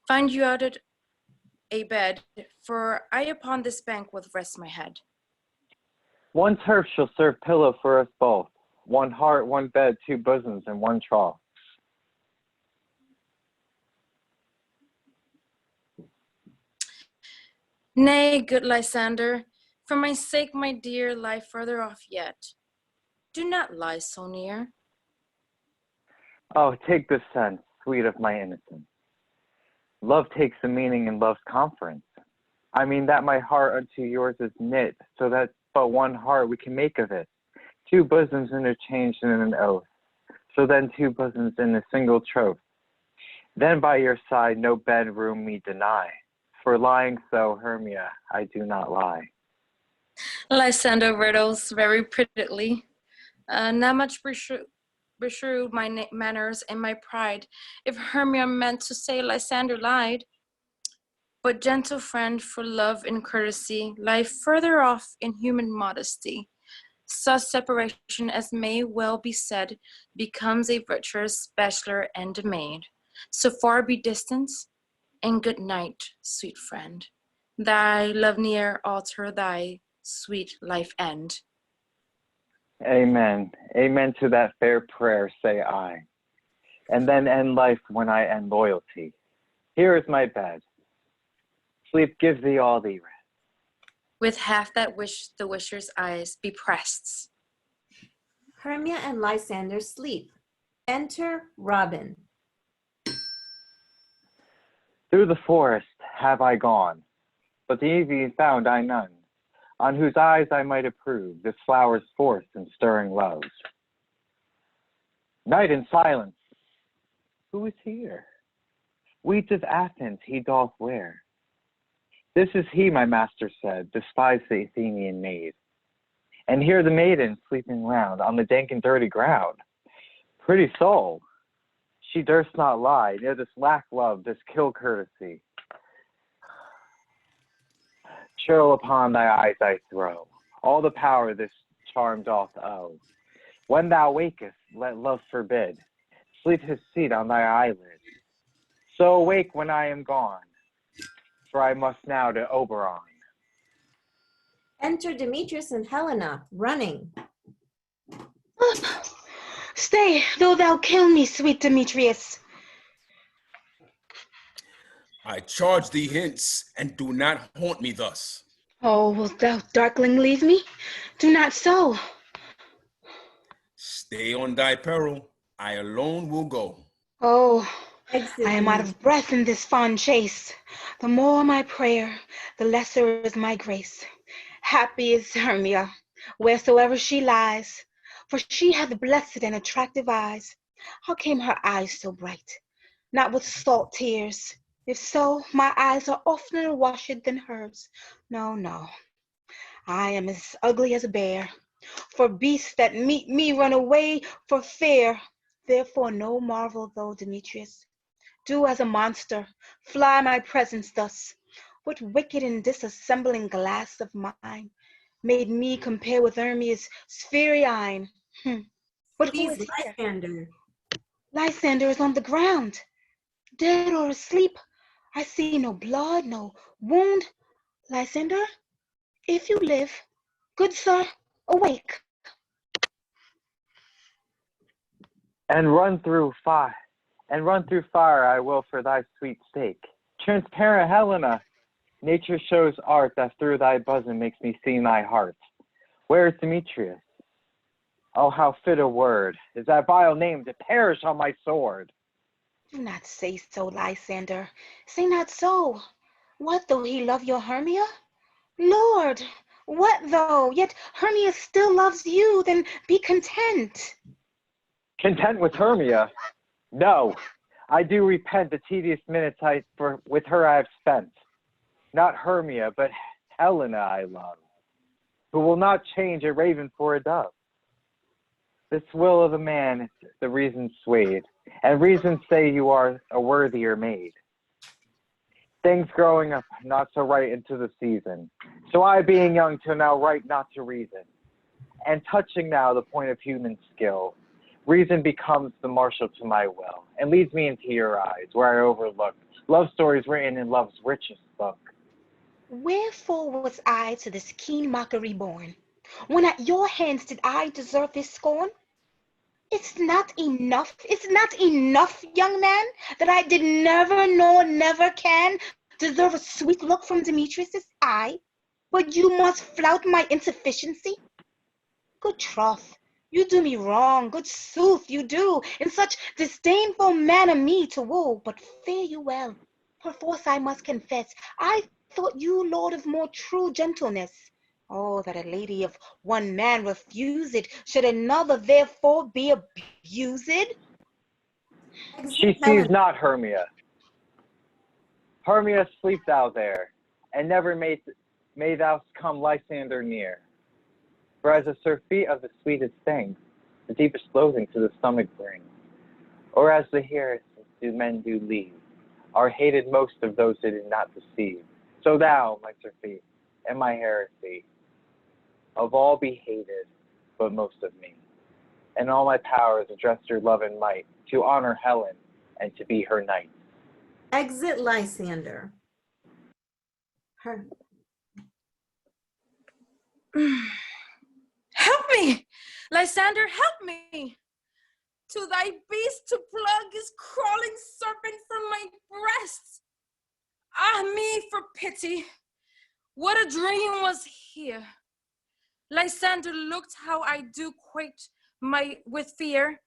Find you out at a bed, for I upon this bank will rest my head. One turf shall serve pillow for us both, one heart, one bed, two bosoms, and one trough. Nay, good Lysander, for my sake, my dear, lie further off yet. Do not lie so near. Oh, take this sense, sweet of my innocence. Love takes the meaning in love's conference. I mean that my heart unto yours is knit, so that but one heart we can make of it. Two bosoms interchanged in an oath, so then two bosoms in a single troth. Then by your side no bedroom me deny, for lying so, Hermia, I do not lie. Lysander riddles very prettily. Not much beshrew my manners and my pride, if Hermia meant to say Lysander lied. But gentle friend, for love and courtesy lie further off in human modesty. Such separation, as may well be said, becomes a virtuous bachelor and a maid. So far be distance, and good night, sweet friend. Thy love near alter thy sweet life end. Amen. Amen to that fair prayer, say I. And then end life when I end loyalty. Here is my bed. Sleep gives thee all thee rest. With half that wish the wisher's eyes be pressed. Hermia and Lysander sleep. Enter Robin. Through the forest have I gone, but the evening found I none, on whose eyes I might approve this flower's force and stirring love. Night and silence, who is here? Weeds of Athens he doth wear. This is he, my master said, despised the Athenian maid. And here the maiden sleeping round on the dank and dirty ground. Pretty soul, she durst not lie near this lack love, this kill courtesy. Chill upon thy eyes I throw, all the power this charm doth owe. When thou wakest, let love forbid, sleep his seat on thy eyelid. So awake when I am gone, for I must now to Oberon. Enter Demetrius and Helena, running. Stay, though thou kill me, sweet Demetrius. I charge thee hence, and do not haunt me thus. Oh, wilt thou, darkling, leave me? Do not so. Stay on thy peril, I alone will go. Oh, Exit I am out Demetrius. of breath in this fond chase. The more my prayer, the lesser is my grace. Happy is Hermia, wheresoever she lies, for she hath blessed and attractive eyes. How came her eyes so bright? Not with salt tears. If so, my eyes are oftener washed than hers. No, no, I am as ugly as a bear. For beasts that meet me run away for fear. Therefore no marvel though, Demetrius, do as a monster, fly my presence thus. What wicked and disassembling glass of mine made me compare with Hermia's sphery eyne? But who Sees is here? Lysander. Lysander is on the ground, dead or asleep. I see no blood, no wound. Lysander, if you live, good sir, awake. And run through fire, I will for thy sweet sake. Transparent Helena, nature shows art that through thy bosom makes me see thy heart. Where is Demetrius? Oh, how fit a word is that vile name to perish on my sword. Do not say so, Lysander. Say not so. What though he love your Hermia? Lord, what though? Yet Hermia still loves you, then be content. Content with Hermia? No, I do repent the tedious minutes with her I have spent. Not Hermia, but Helena I love, who will not change a raven for a dove. This will of a man is the reason swayed, and reasons say you are a worthier maid. Things growing up not so right into the season, so I being young till now right not to reason, and touching now the point of human skill, reason becomes the marshal to my will, and leads me into your eyes, where I overlook love stories written in love's richest book. Wherefore was I to this keen mockery born, when at your hands did I deserve this scorn? It's not enough, young man, that I did never nor never can deserve a sweet look from Demetrius' eye, but you must flout my insufficiency? Good troth, you do me wrong, good sooth you do, in such disdainful manner me to woo, but fare you well, perforce I must confess, I thought you lord of more true gentleness. Oh, that a lady of one man refuse it, should another therefore be abused? She sees not Hermia. Hermia, sleep thou there, and never may thou come Lysander near. For as a surfeit of the sweetest things, the deepest loathing to the stomach brings, or as the hearest do men do leave, are hated most of those that did not deceive. So thou, my surfeit, and my heresy, of all be hated, but most of me. And all my powers address your love and might, to honor Helen, and to be her knight. Exit Lysander. Her. Help me! Lysander, help me! To thy beast to plug his crawling serpent from my breast. Ah me, for pity! What a dream was here! Lysander, looked how I do quake with fear.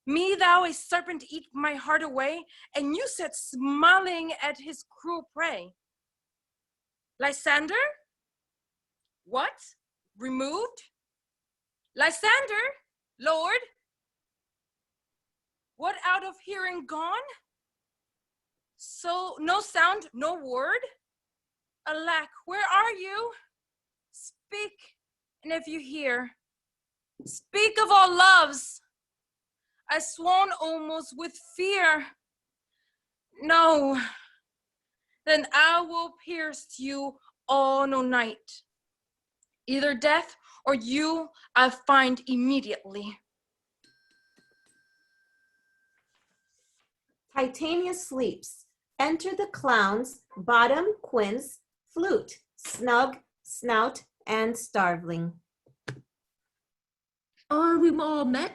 Me thou a serpent eat my heart away, and you sat smiling at his cruel prey. Lysander? What? Removed? Lysander, Lord? What, out of hearing gone? So no sound, no word? Alack, where are you? Speak, and if you hear, speak of all loves. I swoon almost with fear. No, then I will pierce you all no night. Either death or you I'll find immediately. Titania sleeps. Enter the clowns, Bottom, Quince, Flute, Snug, Snout, and Starveling. Are we all met?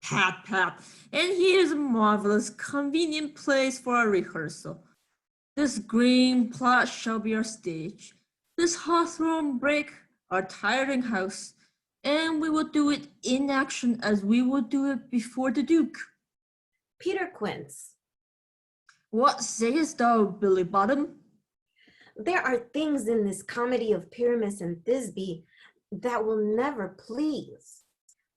Pat, pat, and here's a marvelous, convenient place for our rehearsal. This green plot shall be our stage. This hawthorn brake, our tiring house. and we will do it in action as we would do it before the Duke. Peter Quince, What sayest thou, Billy Bottom? there are things in this comedy of Pyramus and Thisbe that will never please.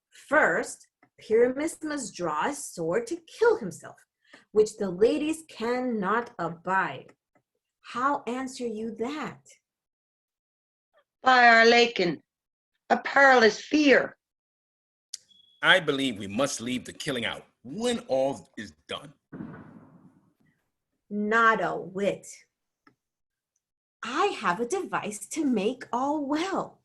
First, Pyramus must draw a sword to kill himself, which the ladies cannot abide. How answer you that? By our Lakin, a perilous fear. I believe we must leave the killing out when all is done. Not a whit. I have a device to make all well.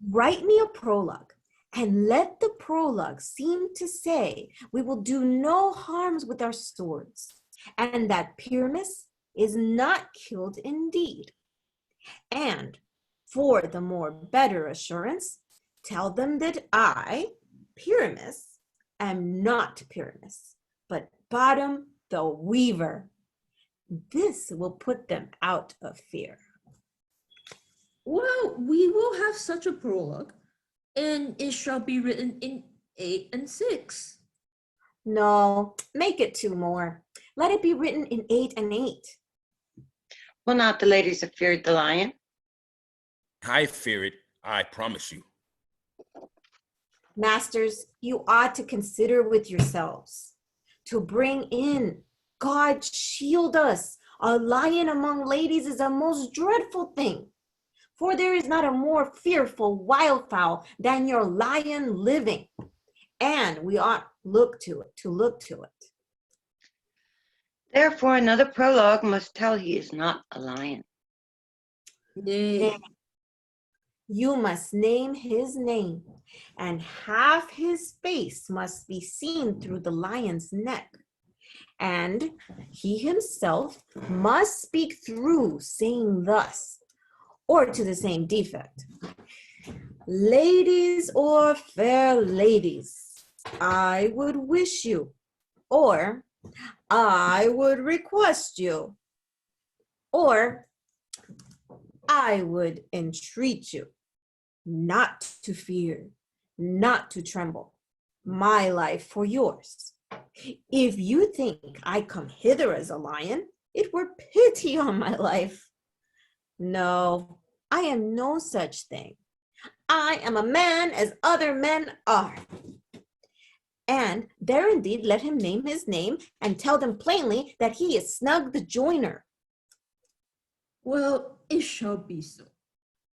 Write me a prologue, and let the prologue seem to say we will do no harms with our swords, and that Pyramus is not killed indeed. And for the more better assurance, tell them that I, Pyramus, am not Pyramus, but Bottom the Weaver. This will put them out of fear. Well, we will have such a prologue, and it shall be written in 8 and 6. No, make it 2 more. Let it be written in 8 and 8. Will not the ladies have feared the lion? I fear it, I promise you. Masters, you ought to consider with yourselves to bring in, God shield us, a lion among ladies is a most dreadful thing. For there is not a more fearful wildfowl than your lion living. And we ought to look to it. Therefore, another prologue must tell he is not a lion. Nay, You must name his name, and half his face must be seen through the lion's neck. And he himself must speak through, saying thus, or to the same defect. Ladies or fair ladies, I would wish you, or I would request you, or I would entreat you not to fear, not to tremble, my life for yours. If you think I come hither as a lion, it were pity on my life. No, I am no such thing. I am a man as other men are. And there indeed let him name his name and tell them plainly that he is Snug the Joiner. well, it shall be so.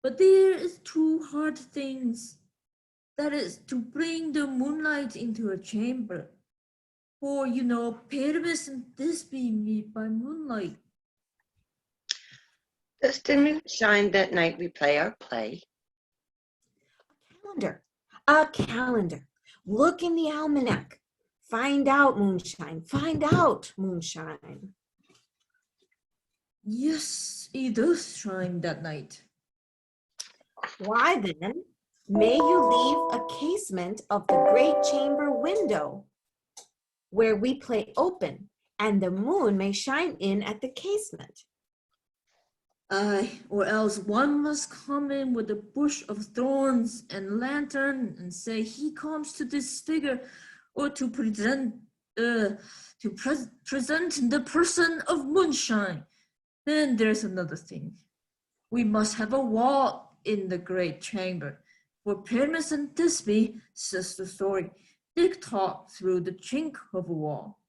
But there is 2 hard things. That is, to bring the moonlight into a chamber. For, you know, Pyramus and Thisbe meet by moonlight. Does the moon shine that night we play our play? A calendar. Look in the almanac. Find out moonshine. Find out moonshine. Yes, it does shine that night. Why then, may you leave a casement of the great chamber window where we play open, and the moon may shine in at the casement. Aye, or else one must come in with a bush of thorns and lantern and say he comes to disfigure or to present the person of moonshine. Then there's another thing. We must have a wall in the great chamber. For Pyramus and Thisbe, says the story, dig talk through the chink of a wall.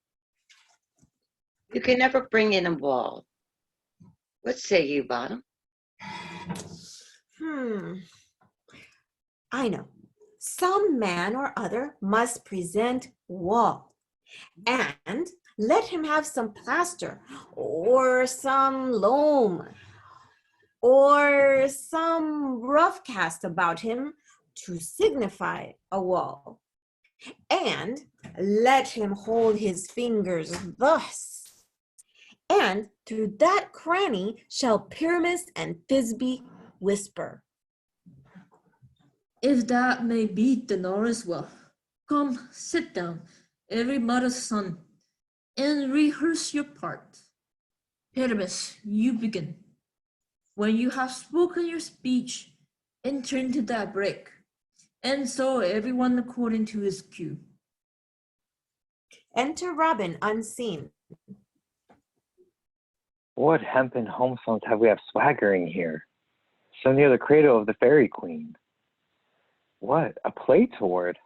You can never bring in a wall. What say you, Bottom? I know. Some man or other must present wall, and let him have some plaster or some loam or some rough cast about him to signify a wall, and let him hold his fingers thus, and through that cranny shall Pyramus and Thisbe whisper. If that may be, then all is well. Come, sit down, every mother's son, and rehearse your part. Pyramus, you begin. When you have spoken your speech, enter into that break. and so everyone according to his cue. Enter Robin unseen. What hempen homespuns have we have swaggering here? So near the cradle of the fairy queen. What, a play toward?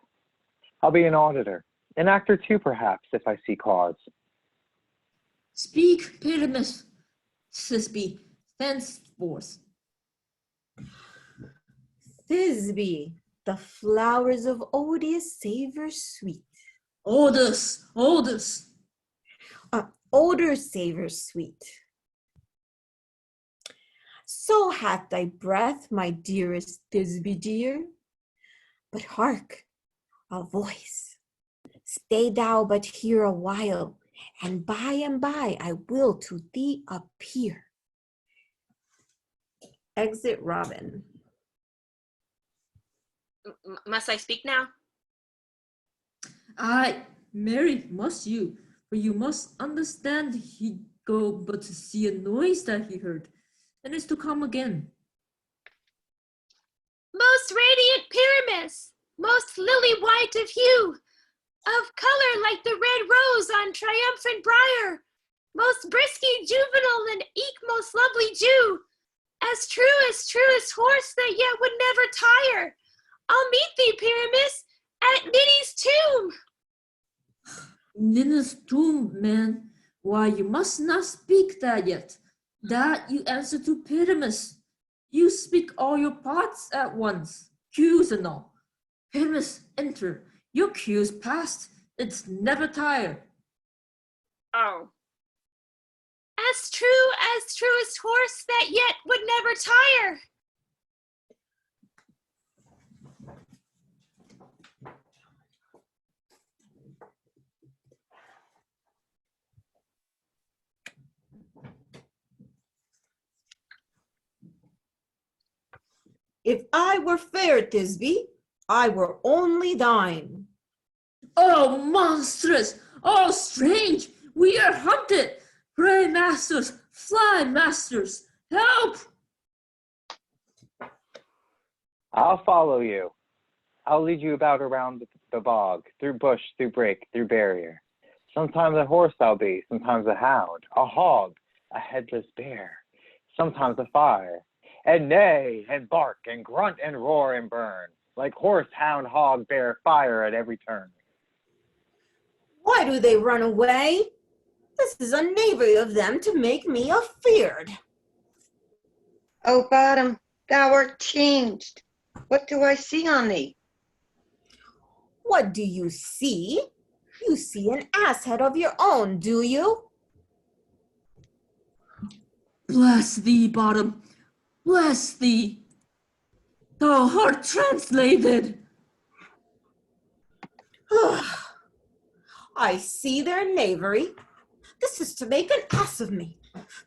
I'll be an auditor, an actor too perhaps, if I see cause. Speak, Pyramus, Thisbe, thenceforth. Thisbe, the flowers of odious savor sweet. Odors, odors. Odor savor sweet. So hath thy breath, my dearest Thisbe dear. But hark, a voice. Stay thou but here a while, and by I will to thee appear. Exit Robin. Must I speak now? Aye, marry must you, for you must understand he go but to see a noise that he heard, and is to come again. Most radiant Pyramus, most lily white of hue, of color like the red rose on triumphant briar, most brisky juvenile and eke most lovely Jew, as truest horse that yet would never tire. I'll meet thee, Pyramus, at Ninny's tomb. Ninny's tomb, man. Why, you must not speak that yet. That you answer to Pyramus. You speak all your parts at once, cues and all. Pyramus, enter. Your cue's past. It's never tired. Oh. As truest horse that yet would never tire. If I were fair, Thisbe, I were only thine. Oh, monstrous! Oh, strange! We are hunted! Pray, masters, fly, masters, help! I'll follow you. I'll lead you about around the bog, through bush, through brake, through barrier. Sometimes a horse I'll be, sometimes a hound, a hog, a headless bear, sometimes a fire, and neigh, and bark, and grunt, and roar, and burn, like horse, hound, hog, bear, fire at every turn. Why do they run away? This is unknavy of them to make me afeard. O bottom, thou art changed. What do I see on thee? What do you see? You see an ass head of your own, do you? Bless thee, bottom, bless thee. Thou art translated. I see their knavery. This is to make an ass of me,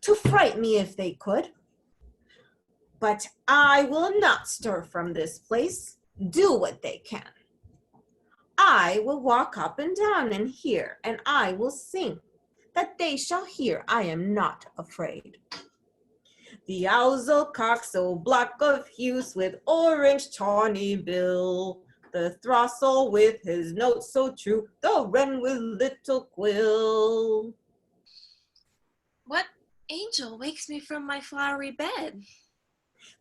to fright me if they could. But I will not stir from this place, do what they can. I will walk up and down and hear, and I will sing, that they shall hear I am not afraid. The ousel cock so black of hues with orange tawny bill, the throstle with his notes so true, the wren with little quill. What angel wakes me from my flowery bed?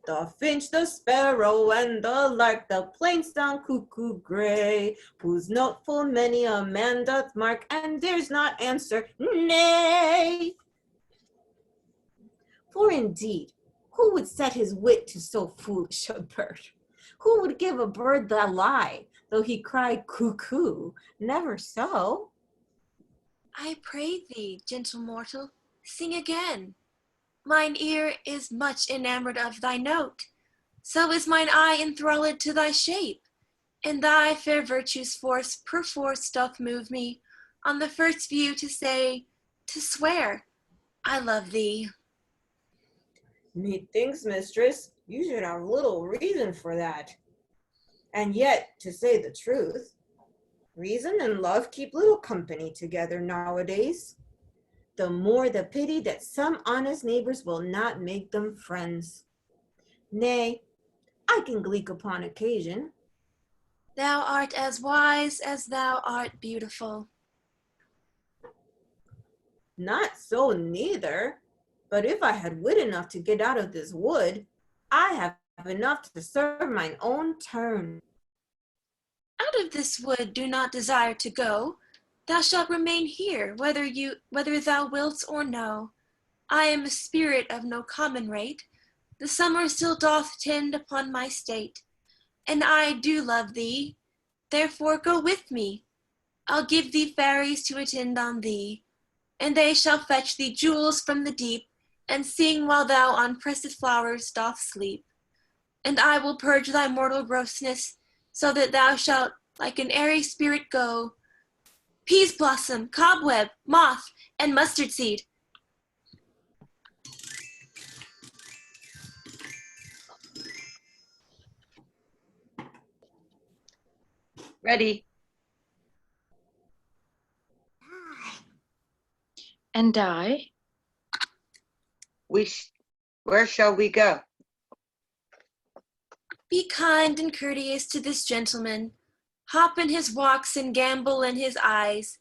The finch, the sparrow, and the lark, the plain sound cuckoo gray, whose note full many a man doth mark, and dares not answer nay. For indeed, who would set his wit to so foolish a bird? Who would give a bird the lie, though he cried cuckoo? Never so. I pray thee, gentle mortal, sing again. Mine ear is much enamored of thy note, so is mine eye enthralled to thy shape, and thy fair virtue's force perforce doth move me, on the first view to say, to swear, I love thee. Methinks, mistress, you should have little reason for that. And yet, to say the truth, reason and love keep little company together nowadays. The more the pity that some honest neighbors will not make them friends. Nay, I can gleek upon occasion. Thou art as wise as thou art beautiful. Not so neither, but if I had wit enough to get out of this wood, I have enough to serve mine own turn. Out of this wood do not desire to go. Thou shalt remain here, whether thou wilt or no. I am a spirit of no common rate. The summer still doth tend upon my state, and I do love thee. Therefore go with me. I'll give thee fairies to attend on thee, and they shall fetch thee jewels from the deep, and sing while thou on pressed flowers doth sleep. And I will purge thy mortal grossness, so that thou shalt like an airy spirit go. Peas blossom, cobweb, moth, and mustard seed. Ready. And I? Where shall we go? Be kind and courteous to this gentleman. Hop in his walks and gambol in his eyes.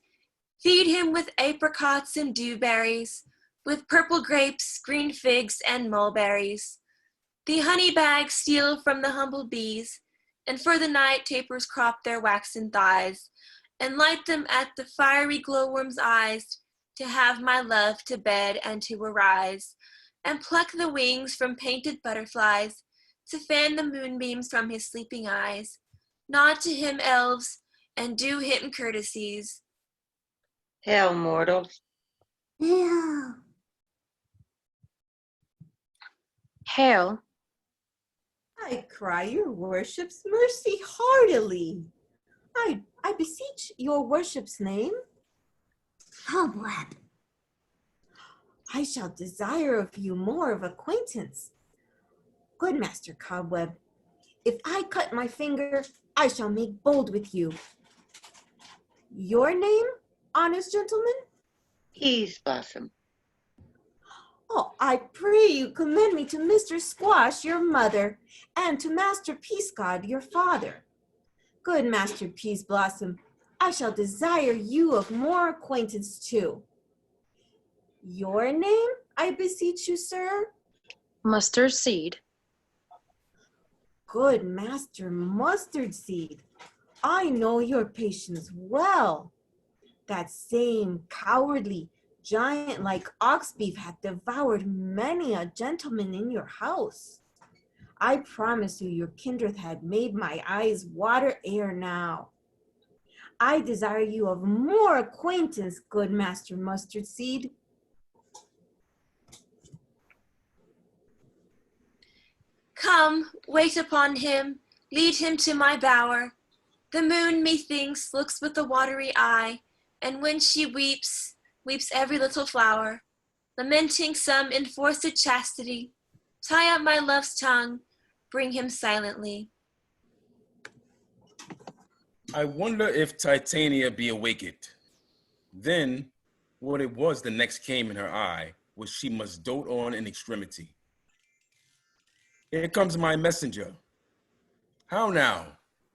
Feed him with apricots and dewberries, with purple grapes, green figs, and mulberries. The honey bags steal from the humble bees, and for the night tapers crop their waxen thighs, and light them at the fiery glowworm's eyes, to have my love to bed and to arise, and pluck the wings from painted butterflies, to fan the moonbeams from his sleeping eyes. Nod to him, elves, and do him courtesies. Hail, mortals. Hail. Hail. I cry your worship's mercy heartily. I beseech your worship's name. Cobweb. I shall desire of you more of acquaintance. Good Master Cobweb, if I cut my finger, I shall make bold with you. Your name, honest gentleman? Peas blossom. Oh, I pray you commend me to Mr. Squash, your mother, and to Master Peace God, your father. Good Master Peace Blossom, I shall desire you of more acquaintance too. Your name, I beseech you, sir? Mustard seed. Good Master Mustard Seed, I know your patience well. That same cowardly, giant-like ox beef hath devoured many a gentleman in your house. I promise you your kindred had made my eyes water ere now. I desire you of more acquaintance, good Master Mustard Seed. Come, wait upon him, lead him to my bower. The moon, methinks, looks with a watery eye, and when she weeps, weeps every little flower, lamenting some enforced chastity. Tie up my love's tongue, bring him silently. I wonder if Titania be awaked. Then what it was the next came in her eye was she must dote on in extremity. Here comes my messenger. How now,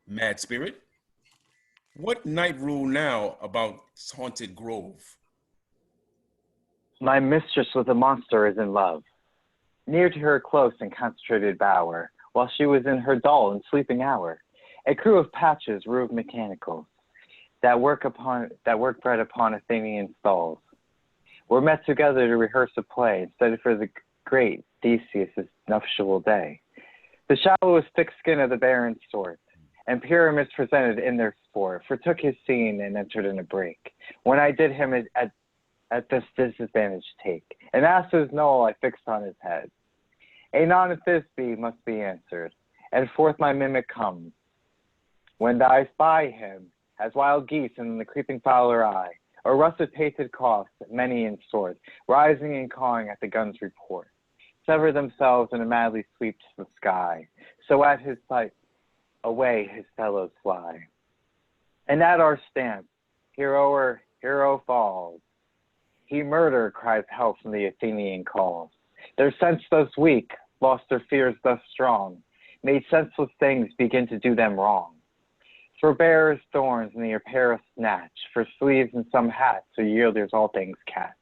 mad spirit? What night rule now about haunted grove? My mistress with a monster is in love. Near to her close and concentrated bower, while she was in her dull and sleeping hour, a crew of patches, rove mechanicals, that work bred upon Athenian stalls, were met together to rehearse a play, instead for the great Theseus' nuptial day. The shallowest thick skin of the barren sort, and Pyramus presented in their sport, fortook his scene and entered in a break, when I did him at this disadvantage take, and Asso's knoll I fixed on his head. Anon if this be must be answered, and forth my mimic comes. When I spy him, as wild geese in the creeping fowler eye, or russet-pated coughs, many in sort, rising and cawing at the gun's report, sever themselves and madly sweep to the sky, so at his sight away his fellows fly. And at our stamp, hero falls. He murder, cries hell from the Athenian calls. Their sense thus weak, lost their fears thus strong, made senseless things begin to do them wrong. For bearers' thorns and the apparel snatch, for sleeves and some hats, so yielders all things catch.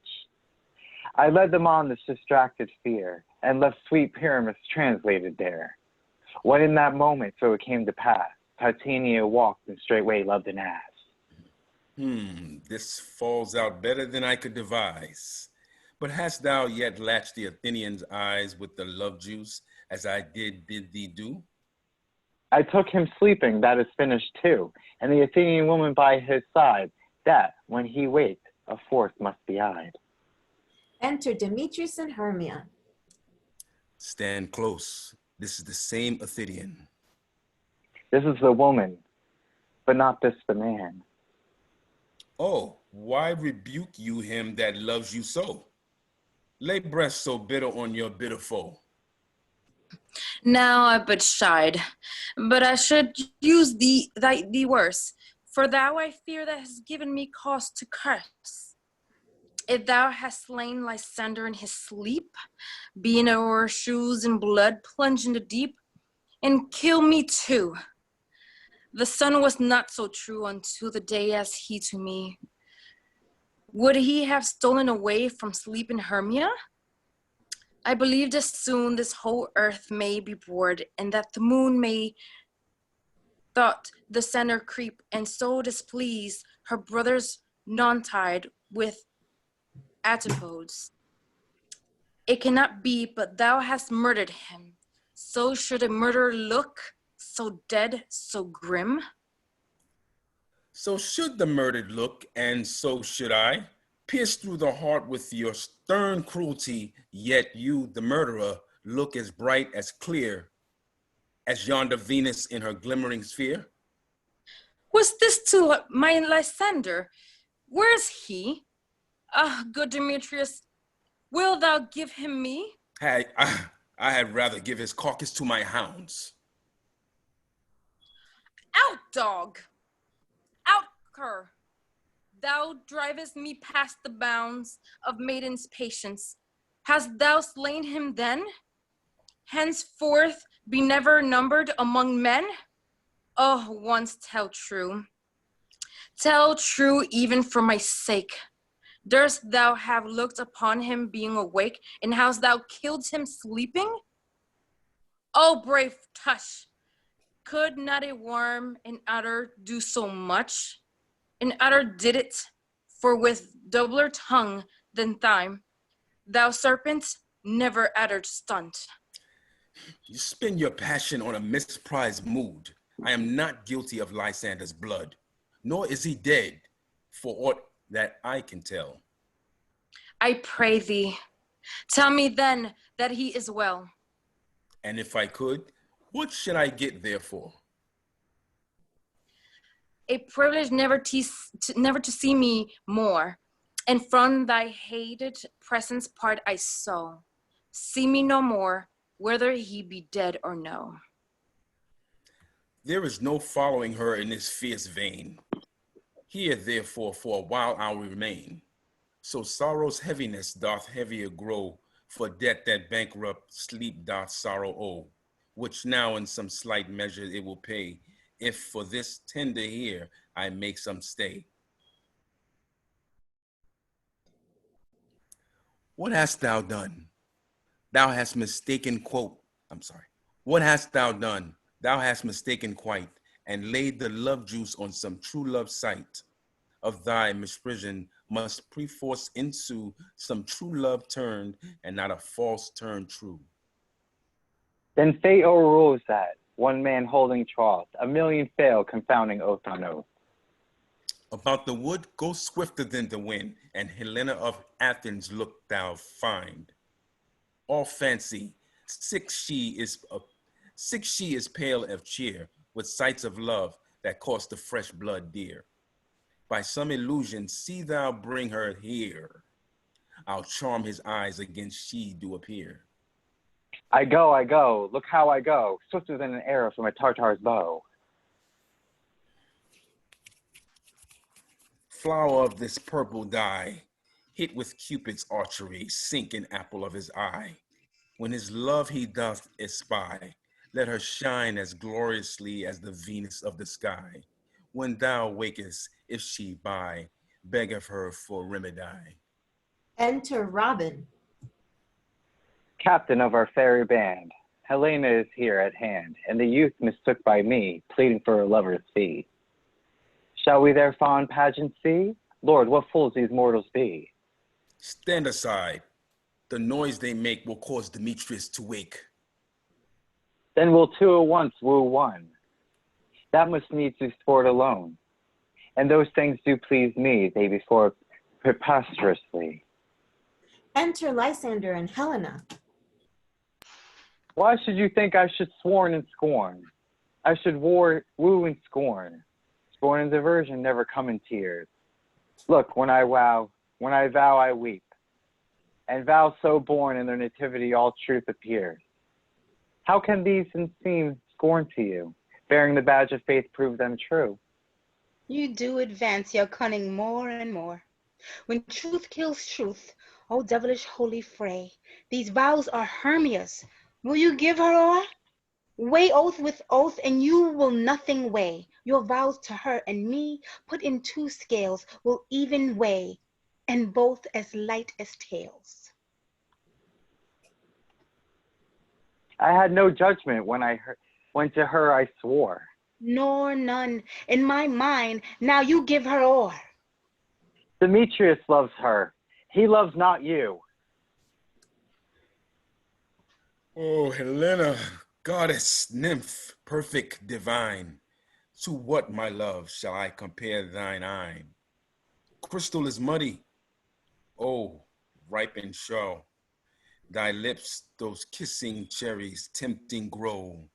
I led them on this distracted fear, and left sweet Pyramus translated there. When in that moment so it came to pass, Titania walked and straightway loved an ass. This falls out better than I could devise. But hast thou yet latched the Athenian's eyes with the love juice, as I did bid thee do? I took him sleeping, that is finished too, and the Athenian woman by his side, that, when he waked, a fourth must be eyed. Enter Demetrius and Hermia. Stand close. This is the same Athenian. This is the woman, but not this the man. Oh, why rebuke you him that loves you so? Lay breath so bitter on your bitter foe. Now I but shied, but I should use thee worse, for thou I fear that hast given me cause to curse. If thou hast slain Lysander in his sleep, being o'er shoes in blood, plunge in the deep, and kill me too. The sun was not so true unto the day as he to me. Would he have stolen away from sleep in Hermia? I believe that soon this whole earth may be bored, and that the moon may thought the center creep, and so displease her brothers non-tied with antipodes. It cannot be, but thou hast murdered him. So should a murderer look, so dead, so grim? So should the murdered look, and so should I, pierce through the heart with your stern cruelty, yet you, the murderer, look as bright, as clear, as yonder Venus in her glimmering sphere. Was this to my Lysander? Where is he? Ah, good Demetrius, will thou give him me? I had rather give his carcass to my hounds. Out, dog! Out, cur! Thou drivest me past the bounds of maiden's patience. Hast thou slain him then? Henceforth be never numbered among men? Oh, once tell true. Tell true even for my sake. Durst thou have looked upon him being awake, and hast thou killed him sleeping? Oh, brave tush! Could not a worm in udder do so much? An udder did it, for with doubler tongue than thine, thou serpent never uttered stunt. You spend your passion on a misprized mood. I am not guilty of Lysander's blood, nor is he dead, for aught that I can tell. I pray thee, tell me then that he is well. And if I could, what should I get therefore? A privilege never to see me more, and from thy hated presence part I so. See me no more, whether he be dead or no. There is no following her in this fierce vein. Here, therefore, for a while I'll remain. So sorrow's heaviness doth heavier grow, for debt that bankrupt sleep doth sorrow owe, which now in some slight measure it will pay, if for this tender here I make some stay. What hast thou done? Thou hast mistaken What hast thou done? Thou hast mistaken quite, and laid the love juice on some true love sight. Of thy misprision must perforce ensue some true love turned, and not a false turn true. Then fate overrules that, one man holding troth, a million fail, confounding oath on oath. About the wood, go swifter than the wind, and Helena of Athens look thou find. All fancy, sick she is pale of cheer, with sights of love that cost the fresh blood dear. By some illusion, see thou bring her here. I'll charm his eyes against she do appear. I go, look how I go, swifter than an arrow from a Tartar's bow. Flower of this purple dye, hit with Cupid's archery, sink in apple of his eye. When his love he doth espy, let her shine as gloriously as the Venus of the sky. when thou wakest, if she by, beg of her for remedy. Enter Robin. Captain of our fairy band, Helena is here at hand, and the youth mistook by me, pleading for a lover's fee. Shall we their fond pageant see? Lord, what fools these mortals be! Stand aside. The noise they make will cause Demetrius to wake. Then will two at once woo one. That must needs do sport alone. And those things do please me, they before preposterously. Enter Lysander and Helena. Why should you think I should sworn and scorn? I should woo and scorn. Scorn and diversion never come in tears. Look, when I vow, I weep. And vows so born in their nativity all truth appears. How can these seem scorn to you? Bearing the badge of faith prove them true. You do advance your cunning more and more. When truth kills truth, O devilish holy fray, these vows are Hermia's. Will you give her o'er? Weigh oath with oath, and you will nothing weigh. Your vows to her and me, put in two scales, will even weigh, and both as light as tails. I had no judgment when to her I swore. Nor none. In my mind, now you give her o'er. Demetrius loves her. He loves not you. Oh, Helena, goddess, nymph, perfect, divine, to what, my love, shall I compare thine eye? Crystal is muddy. Oh, ripened show. Thy lips, those kissing cherries, tempting grow.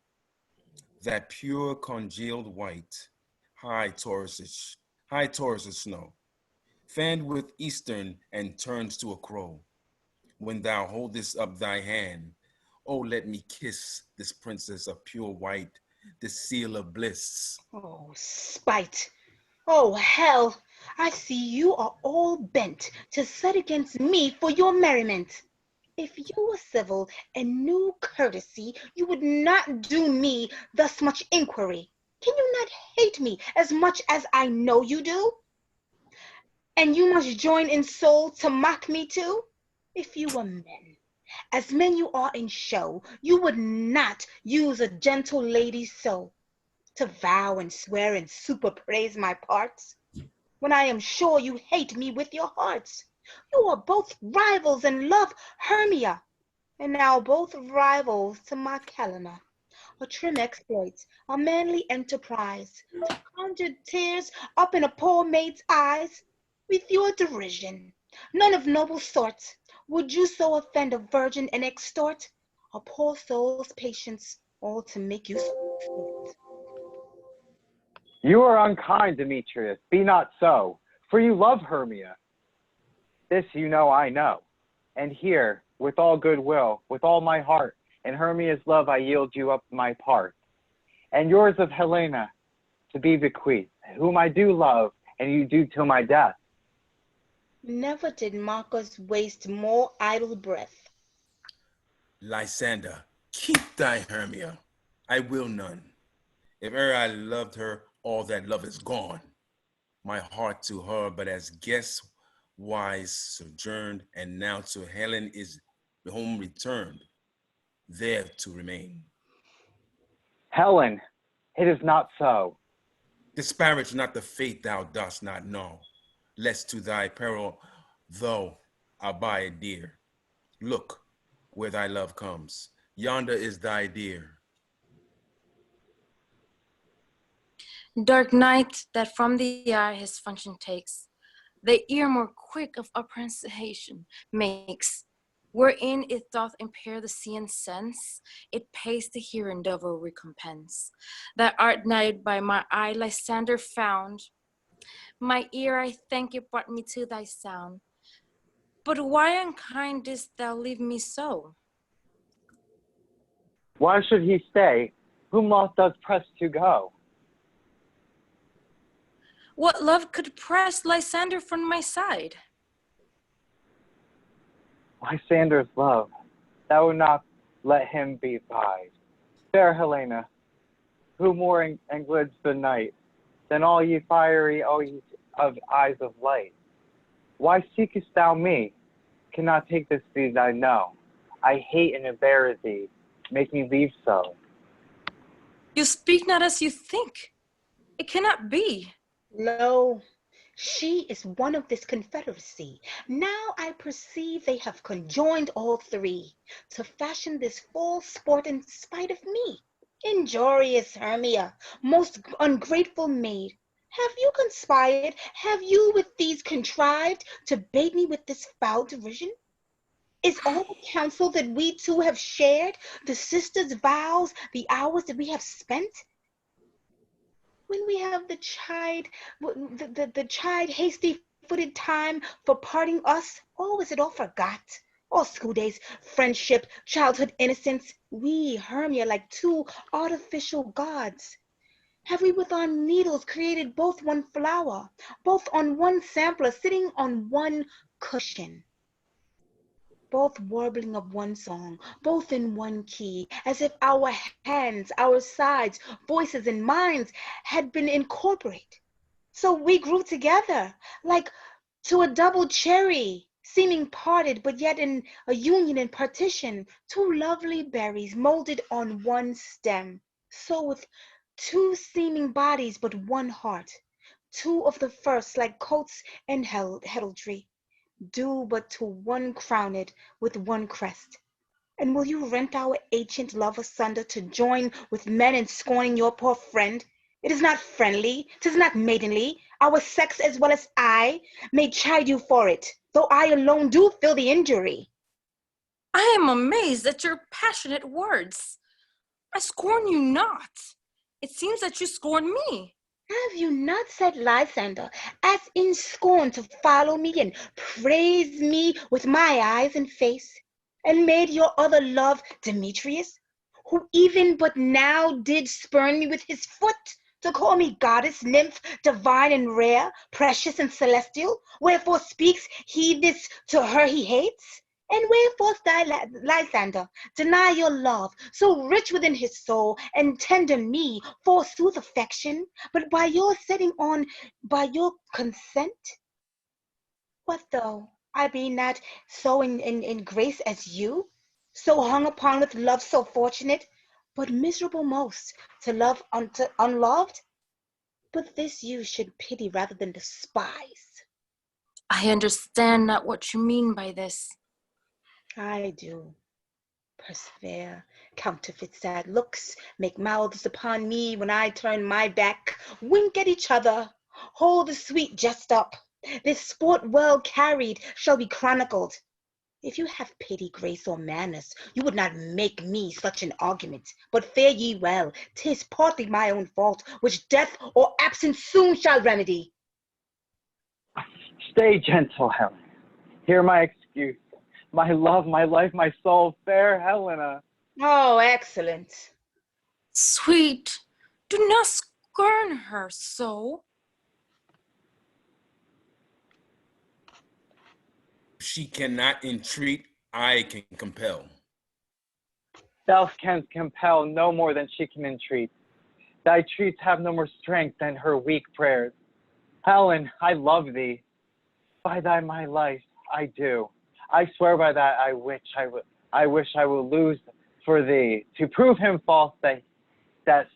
That pure congealed white, high Taurus' snow, fanned with eastern and turns to a crow. When thou holdest up thy hand, oh, let me kiss this princess of pure white, this seal of bliss. Oh, spite. Oh, hell. I see you are all bent to set against me for your merriment. If you were civil and knew courtesy, you would not do me thus much inquiry. Can you not hate me as much as I know you do? And you must join in soul to mock me too? If you were men, as men you are in show, you would not use a gentle lady so, to vow and swear and superpraise my parts, when I am sure you hate me with your hearts. You are both rivals and love Hermia, and now both rivals to my Helena. A trim exploit, a manly enterprise, to conjure tears up in a poor maid's eyes, with your derision. None of noble sort would you so offend a virgin and extort a poor soul's patience, all to make you sport. You are unkind, Demetrius. Be not so, for you love Hermia. This you know I know. And here, with all goodwill, with all my heart, in Hermia's love I yield you up my part. And yours of Helena to be bequeathed, whom I do love, and you do till my death. Never did Marcus waste more idle breath. Lysander, keep thy Hermia. I will none. If e'er I loved her, all that love is gone. My heart to her but as guest wise sojourned, and now to Helen is home returned, there to remain. Helen, it is not so. Disparage not the fate thou dost not know, lest to thy peril, though abide dear. Look where thy love comes. Yonder is thy dear. Dark night that from the eye his function takes, the ear more quick of apprehension makes, wherein it doth impair the seeing sense, it pays the hearing double recompense. That art night by my eye Lysander found, my ear I thank it brought me to thy sound. But why unkind didst thou leave me so? Why should he stay, whom loss does press to go? What love could press Lysander from my side? Lysander's love, thou would not let him be bide. Fair Helena, who more englids the night than all ye fiery, all ye of eyes of light. Why seekest thou me? Cannot take this deed I know. I hate and embarrass thee. Make me leave so. You speak not as you think. It cannot be. Lo, she is one of this confederacy. Now I perceive they have conjoined all three to fashion this false sport in spite of me. Injurious Hermia, most ungrateful maid, have you conspired? Have you with these contrived to bait me with this foul derision? Is all the counsel that we two have shared, the sisters' vows, the hours that we have spent? When we have the chide hasty-footed time for parting us, is it all forgot? All school days, friendship, childhood innocence, we, Hermia, like two artificial gods. Have we with our needles created both one flower, both on one sampler, sitting on one cushion? Both warbling of one song, both in one key, as if our hands, our sides, voices, and minds had been incorporate. So we grew together, like to a double cherry, seeming parted, but yet in a union and partition, two lovely berries molded on one stem. So with two seeming bodies, but one heart, two of the first, like coats and heraldry, due but to one crowned with one crest. And will you rent our ancient love asunder to join with men in scorning your poor friend? It is not friendly, 'tis not maidenly. Our sex as well as I may chide you for it, though I alone do feel the injury. I am amazed at your passionate words. I scorn you not. It seems that you scorn me. Have you not said, Lysander, as in scorn to follow me and praise me with my eyes and face, and made your other love Demetrius, who even but now did spurn me with his foot to call me goddess, nymph, divine and rare, precious and celestial? Wherefore speaks he this to her he hates? And wherefore thy Lysander deny your love, so rich within his soul, and tender me, forsooth affection, but by your setting on, by your consent? What though I be not so in grace as you, so hung upon with love so fortunate, but miserable most to love unloved? But this you should pity rather than despise. I understand not what you mean by this. I do. Persevere, counterfeit sad looks, make mouths upon me when I turn my back, wink at each other, hold the sweet jest up. This sport well carried shall be chronicled. If you have pity, grace, or manners, you would not make me such an argument. But fare ye well, 'tis partly my own fault, which death or absence soon shall remedy. Stay gentle, Helen. Hear my excuse. My love, my life, my soul, fair Helena. Oh, excellent. Sweet, do not scorn her so. She cannot entreat, I can compel. Thou canst compel no more than she can entreat. Thy treats have no more strength than her weak prayers. Helen, I love thee. By thy my life, I do. I swear by that I wish I will lose for thee, to prove him false that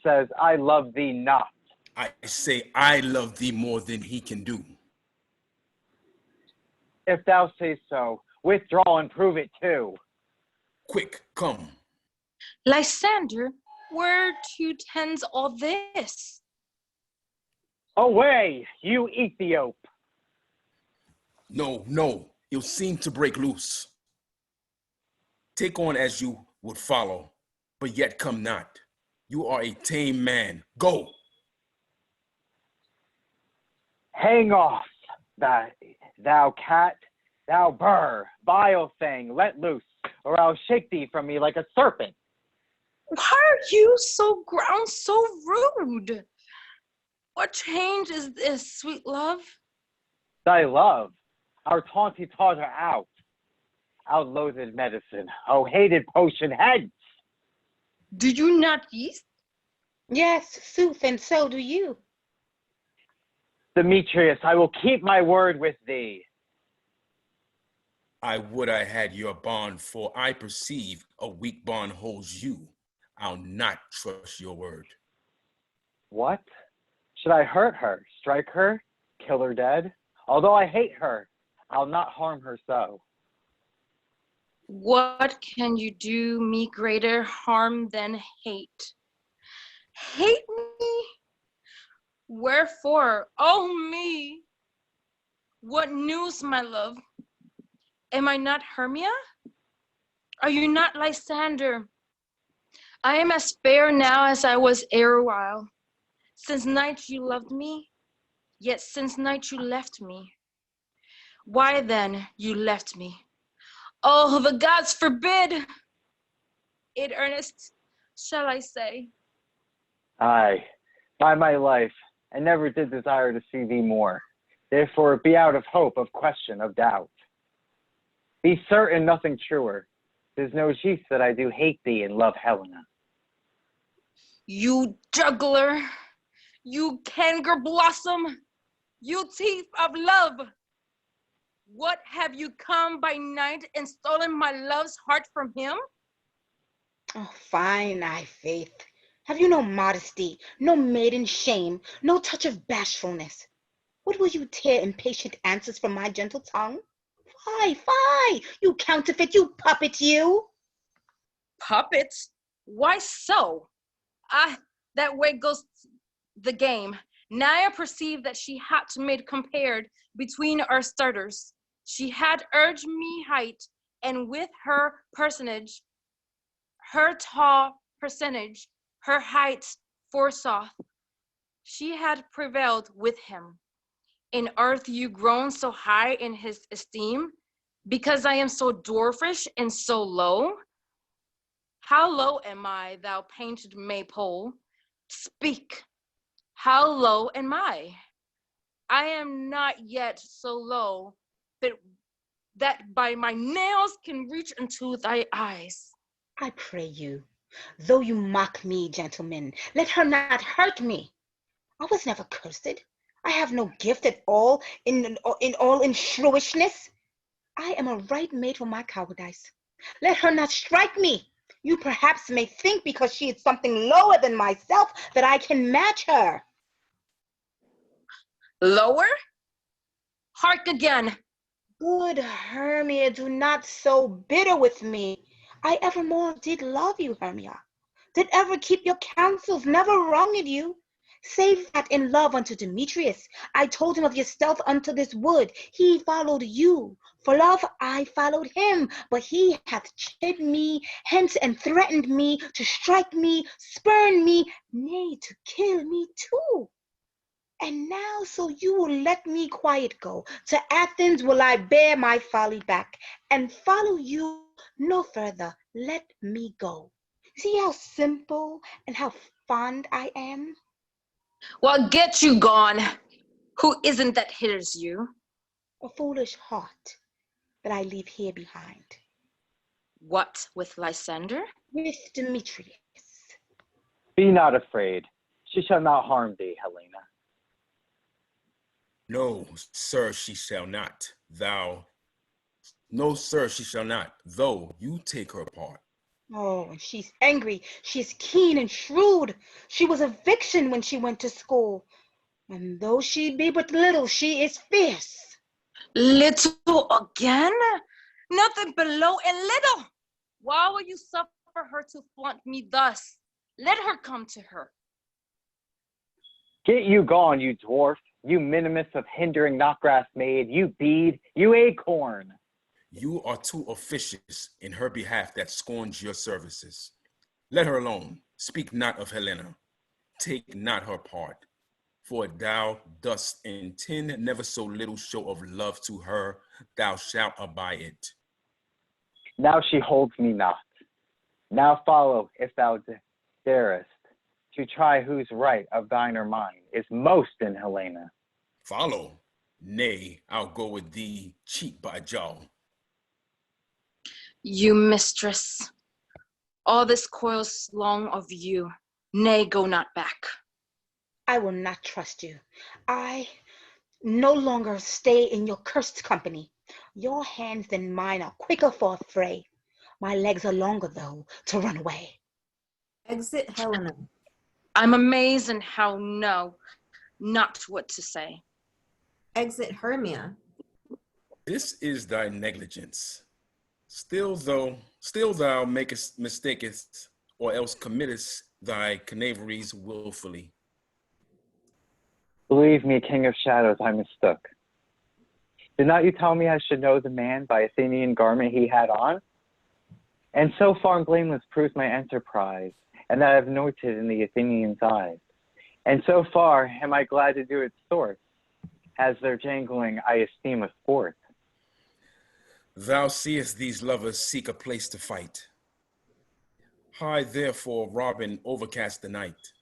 says I love thee not. I say I love thee more than he can do. If thou say so, withdraw and prove it too. Quick, come. Lysander, where to tends all this? Away, you Ethiop! No, you'll seem to break loose. Take on as you would follow, but yet come not. You are a tame man. Go. Hang off, thou cat, thou burr, vile thing, let loose, or I'll shake thee from me like a serpent. Why are you so grown, so rude? What change is this, sweet love? Thy love, our taunty taught her out loathed medicine, oh hated potion heads. Do you not yeast? Yes, sooth, and so do you. Demetrius, I will keep my word with thee. I would I had your bond, for I perceive a weak bond holds you. I'll not trust your word. What? Should I hurt her, strike her, kill her dead? Although I hate her, I'll not harm her so. What can you do me greater harm than hate? Hate me? Wherefore? Oh me! What news, my love? Am I not Hermia? Are you not Lysander? I am as fair now as I was erewhile. Since night you loved me, yet since night you left me. Why then you left me? Oh, the gods forbid! In earnest, shall I say? Aye, by my life, I never did desire to see thee more. Therefore be out of hope, of question, of doubt. Be certain nothing truer. 'Tis no jees that I do hate thee and love Helena. You juggler, you canker blossom, you thief of love. What, have you come by night and stolen my love's heart from him? Oh, fine, I faith. Have you no modesty, no maiden shame, no touch of bashfulness? What will you tear impatient answers from my gentle tongue? Fie, you counterfeit, you puppet, you! Puppets? Why so? Ah, that way goes the game. Now I perceive that she had made compared between our starters. She had urged me height, and with her personage, her tall percentage, her height forsoth, she had prevailed with him. In earth you grown so high in his esteem, because I am so dwarfish and so low? How low am I, thou painted maypole? Speak, how low am I? I am not yet so low that by my nails can reach into thy eyes. I pray you, though you mock me, gentlemen, let her not hurt me. I was never cursed. I have no gift at all in shrewishness. I am a right mate for my cowardice. Let her not strike me. You perhaps may think because she is something lower than myself that I can match her. Lower? Hark again. Good Hermia, do not so bitter with me. I evermore did love you, Hermia. Did ever keep your counsels, never wronged you. Save that in love unto Demetrius, I told him of your stealth unto this wood. He followed you. For love I followed him, but he hath chid me hence and threatened me to strike me, spurn me, nay, to kill me too. And now, so you will let me quiet go, to Athens will I bear my folly back, and follow you no further. Let me go. See how simple and how fond I am? Well, get you gone. Who isn't that hinders you? A foolish heart that I leave here behind. What, with Lysander? With Demetrius. Be not afraid. She shall not harm thee, Helena. No, sir, she shall not. No, sir, she shall not, though you take her part. Oh, and she's angry. She's keen and shrewd. She was a vixen when she went to school. And though she be but little, she is fierce. Little again? Nothing below and little. Why will you suffer her to flaunt me thus? Let her come to her. Get you gone, you dwarf, you minimus of hindering knotgrass maid, you bead, you acorn. You are too officious in her behalf that scorns your services. Let her alone. Speak not of Helena. Take not her part. For thou dost intend never so little show of love to her, thou shalt abide it. Now she holds me not. Now follow, if thou darest, to try whose right of thine or mine is most in Helena. Follow? Nay, I'll go with thee cheek by jowl. You mistress, all this coils long of you. Nay, go not back. I will not trust you. I, No longer stay in your cursed company. Your hands than mine are quicker for a fray. My legs are longer, though, to run away. Exit Helena. I'm amazed and how know not what to say. Exit Hermia. This is thy negligence. Still thou makest mistakest, or else committest thy knaveries willfully. Believe me, King of Shadows, I mistook. Did not you tell me I should know the man by Athenian garment he had on? And so far blameless proves my enterprise, and that I have noted in the Athenians' eyes. And so far am I glad to do its source, as their jangling I esteem a sport. Thou seest these lovers seek a place to fight. Hide therefore, Robin, overcast the night.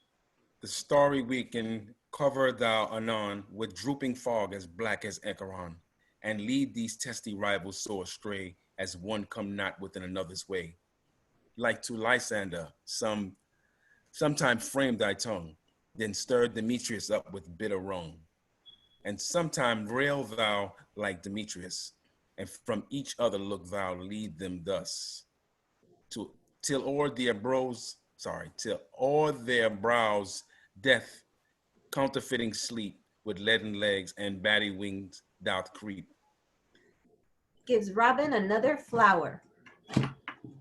The starry weekend cover thou anon with drooping fog as black as Acheron, and lead these testy rivals so astray as one come not within another's way. Like to Lysander, sometime frame thy tongue, then stir Demetrius up with bitter wrong. And sometime rail thou like Demetrius, and from each other look thou lead them thus, till o'er their brows death, counterfeiting sleep, with leaden legs and batty wings doth creep. Gives Robin another flower.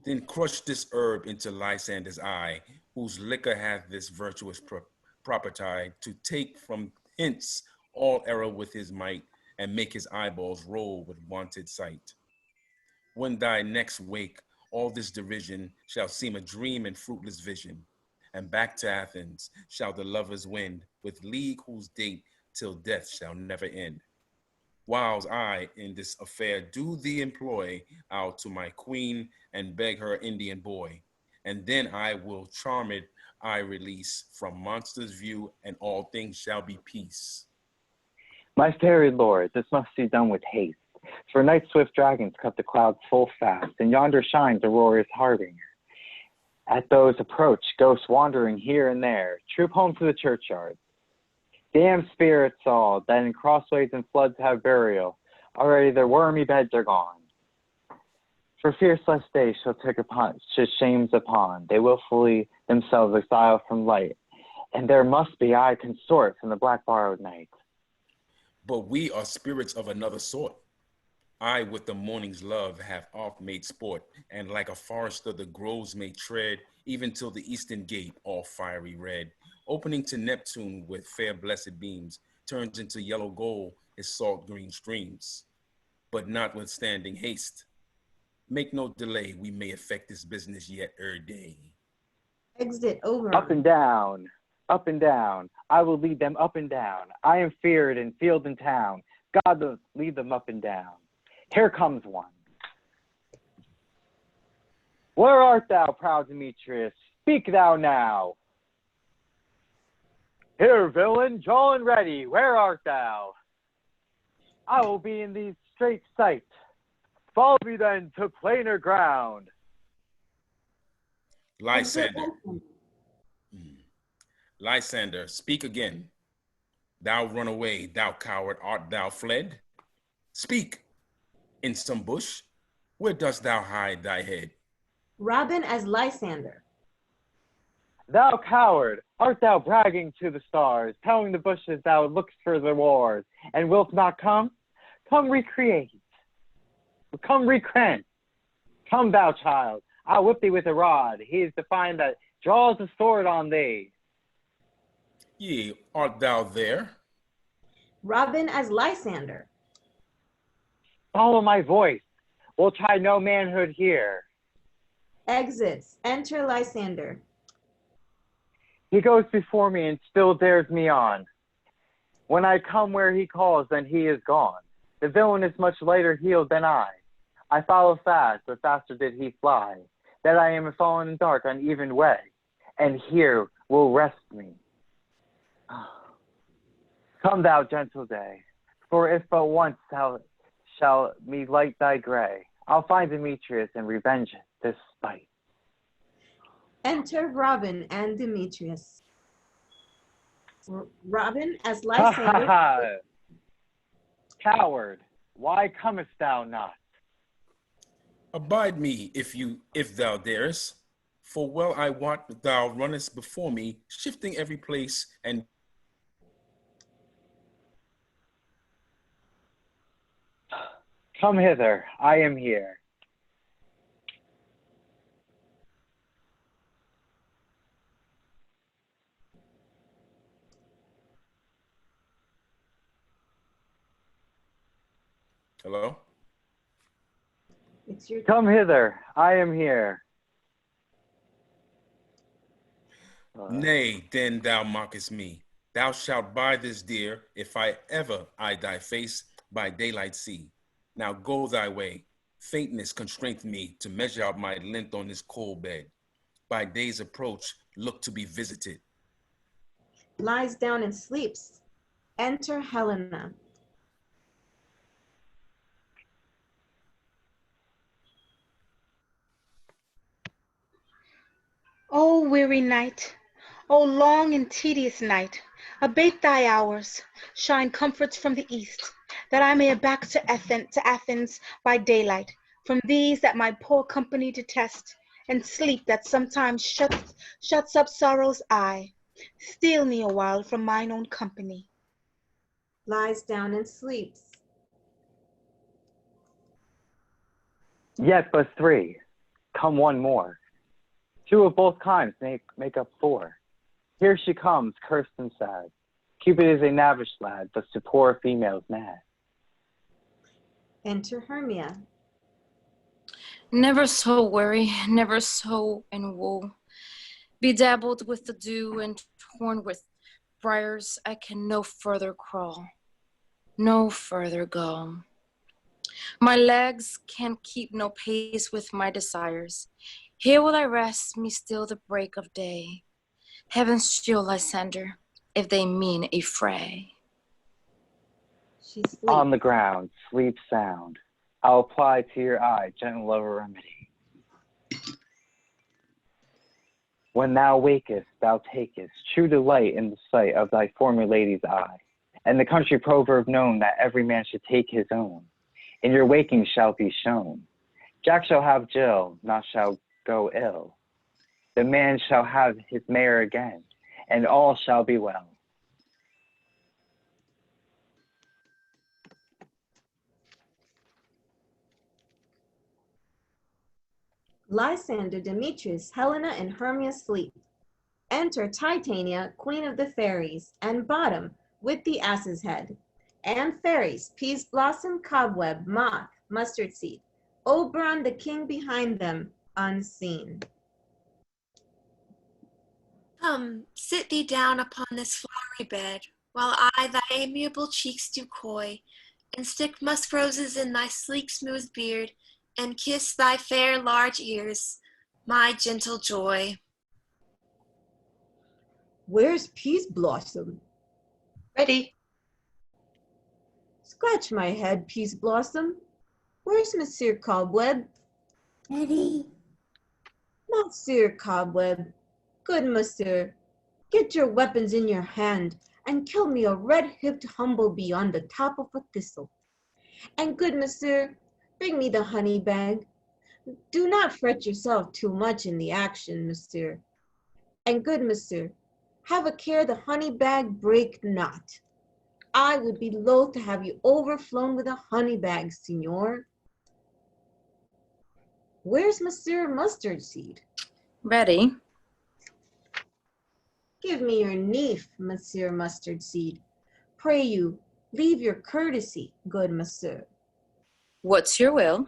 Then crush this herb into Lysander's eye, whose liquor hath this virtuous property to take from hence all error with his might, and make his eyeballs roll with wonted sight. When thy next wake, all this derision shall seem a dream and fruitless vision, and back to Athens shall the lovers wend, with league whose date till death shall never end. Whiles I in this affair do thee employ out to my queen and beg her Indian boy, and then I will charmed I release from monsters' view, and all things shall be peace. My fairy lord, this must be done with haste, for night's swift dragons cut the clouds full fast, and yonder shines Aurora's harbinger. At those approach, ghosts wandering here and there, troop home to the churchyard. Damned spirits all, that in crossways and floods have burial, already their wormy beds are gone. For fierce lest they shall take upon, shames upon, they willfully themselves exile from light, and there must be I consort from the black borrowed night. But we are spirits of another sort. I with the morning's love have oft made sport, and like a forester the groves may tread, even till the eastern gate, all fiery red, opening to Neptune with fair blessed beams, turns into yellow gold his salt green streams. But notwithstanding haste, make no delay, we may effect this business yet ere day. Exit Oberon. Up and down, up and down, I will lead them up and down. I am feared in field and town. God will lead them up and down. Here comes one. Where art thou, proud Demetrius? Speak thou now. Here, villain, jaw and ready, where art thou? I will be in thee straight sight. Follow me then to plainer ground. Lysander. Lysander, speak again. Thou run away, thou coward, art thou fled? Speak. In some bush? Where dost thou hide thy head? Robin as Lysander. Thou coward, art thou bragging to the stars, telling the bushes thou look'st for the wars, and wilt not come? Come recreate. Come recant. Come, thou child, I'll whip thee with a rod. He is defined that draws a sword on thee. Yea, art thou there? Robin as Lysander. Follow my voice. We'll try no manhood here. Exits. Enter Lysander. He goes before me and still dares me on. When I come where he calls, then he is gone. The villain is much lighter heeled than I. I follow fast, but faster did he fly. That I am fallen in dark, uneven way, and here will rest me. Come thou gentle day, for if but once thou shall me light thy gray, I'll find Demetrius and revenge this spite. Enter Robin and Demetrius. Robin as Lysander. Coward, why comest thou not? Abide me, if thou darest, for well I wot thou runnest before me, shifting every place and Come hither, I am here. hello? It's your Come hither, I am here. Nay, then thou mockest me. Thou shalt buy this dear, if I ever thy face by daylight see. Now go thy way. Faintness constraineth me to measure out my length on this cold bed. By day's approach, look to be visited. lies down and sleeps. Enter Helena. O weary night, O long and tedious night, abate thy hours, shine comforts from the east, that I may aback to Athens by daylight, from these that my poor company detest, and sleep that sometimes shuts up sorrow's eye. Steal me a while from mine own company. Lies down and sleeps. Yet but three, come one more. Two of both kinds make up four. Here she comes, cursed and sad. Cupid is a knavish lad, but to poor females mad. Enter Hermia. Never so weary, never so in woe. Bedabbled with the dew and torn with briars, I can no further crawl, no further go. My legs can keep no pace with my desires. Here will I rest me still the break of day. Heaven's shield I sender, if they mean a fray. She sleeps. On the ground, sleep sound. I'll apply to your eye gentle lover remedy. When thou wakest, thou takest true delight in the sight of thy former lady's eye, and the country proverb known that every man should take his own. In your waking shall be shown. Jack shall have Jill, not shall go ill. The man shall have his mare again, and all shall be well. Lysander, Demetrius, Helena, and Hermia sleep. Enter Titania, queen of the fairies, and Bottom, with the ass's head. And fairies, peas blossom, cobweb, moth, mustard seed. Oberon, the king behind them, unseen. Come, sit thee down upon this flowery bed, while I thy amiable cheeks do coy, and stick musk roses in thy sleek smooth beard, and kiss thy fair large ears, my gentle joy. Where's Peas Blossom? Ready? Scratch my head, Peas Blossom. Where's Monsieur Cobweb? Ready. Monsieur Cobweb, good monsieur, get your weapons in your hand and kill me a red-hipped humblebee on the top of a thistle. And good monsieur, bring me the honey bag. Do not fret yourself too much in the action, monsieur. And good monsieur, have a care the honey bag break not. I would be loath to have you overflown with a honey bag, signor. Where's Monsieur Mustard Seed? Ready? Give me your nief, Monsieur Mustard Seed. Pray you, leave your courtesy, good monsieur. What's your will?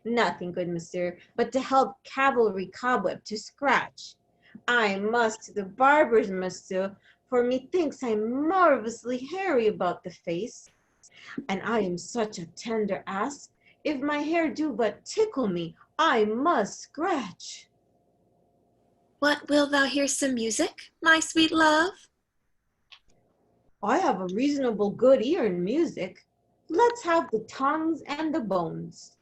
Nothing, good monsieur, but to help cavalry Cobweb to scratch. I must to the barber's, monsieur, for methinks I'm marvelously hairy about the face. And I am such a tender ass, if my hair do but tickle me, I must scratch. What, wilt thou hear some music, my sweet love? I have a reasonable good ear in music. Let's have the tongues and the bones.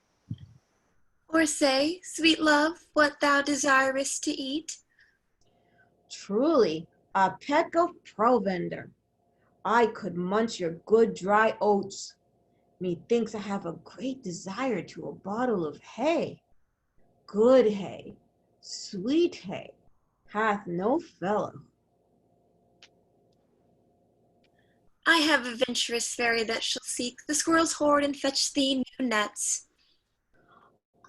Or say, sweet love, what thou desirest to eat? Truly, a peck of provender. I could munch your good dry oats. Methinks I have a great desire to a bottle of hay. Good hay, sweet hay, hath no fellow. I have a venturous fairy that shall seek the squirrel's hoard and fetch thee new nets.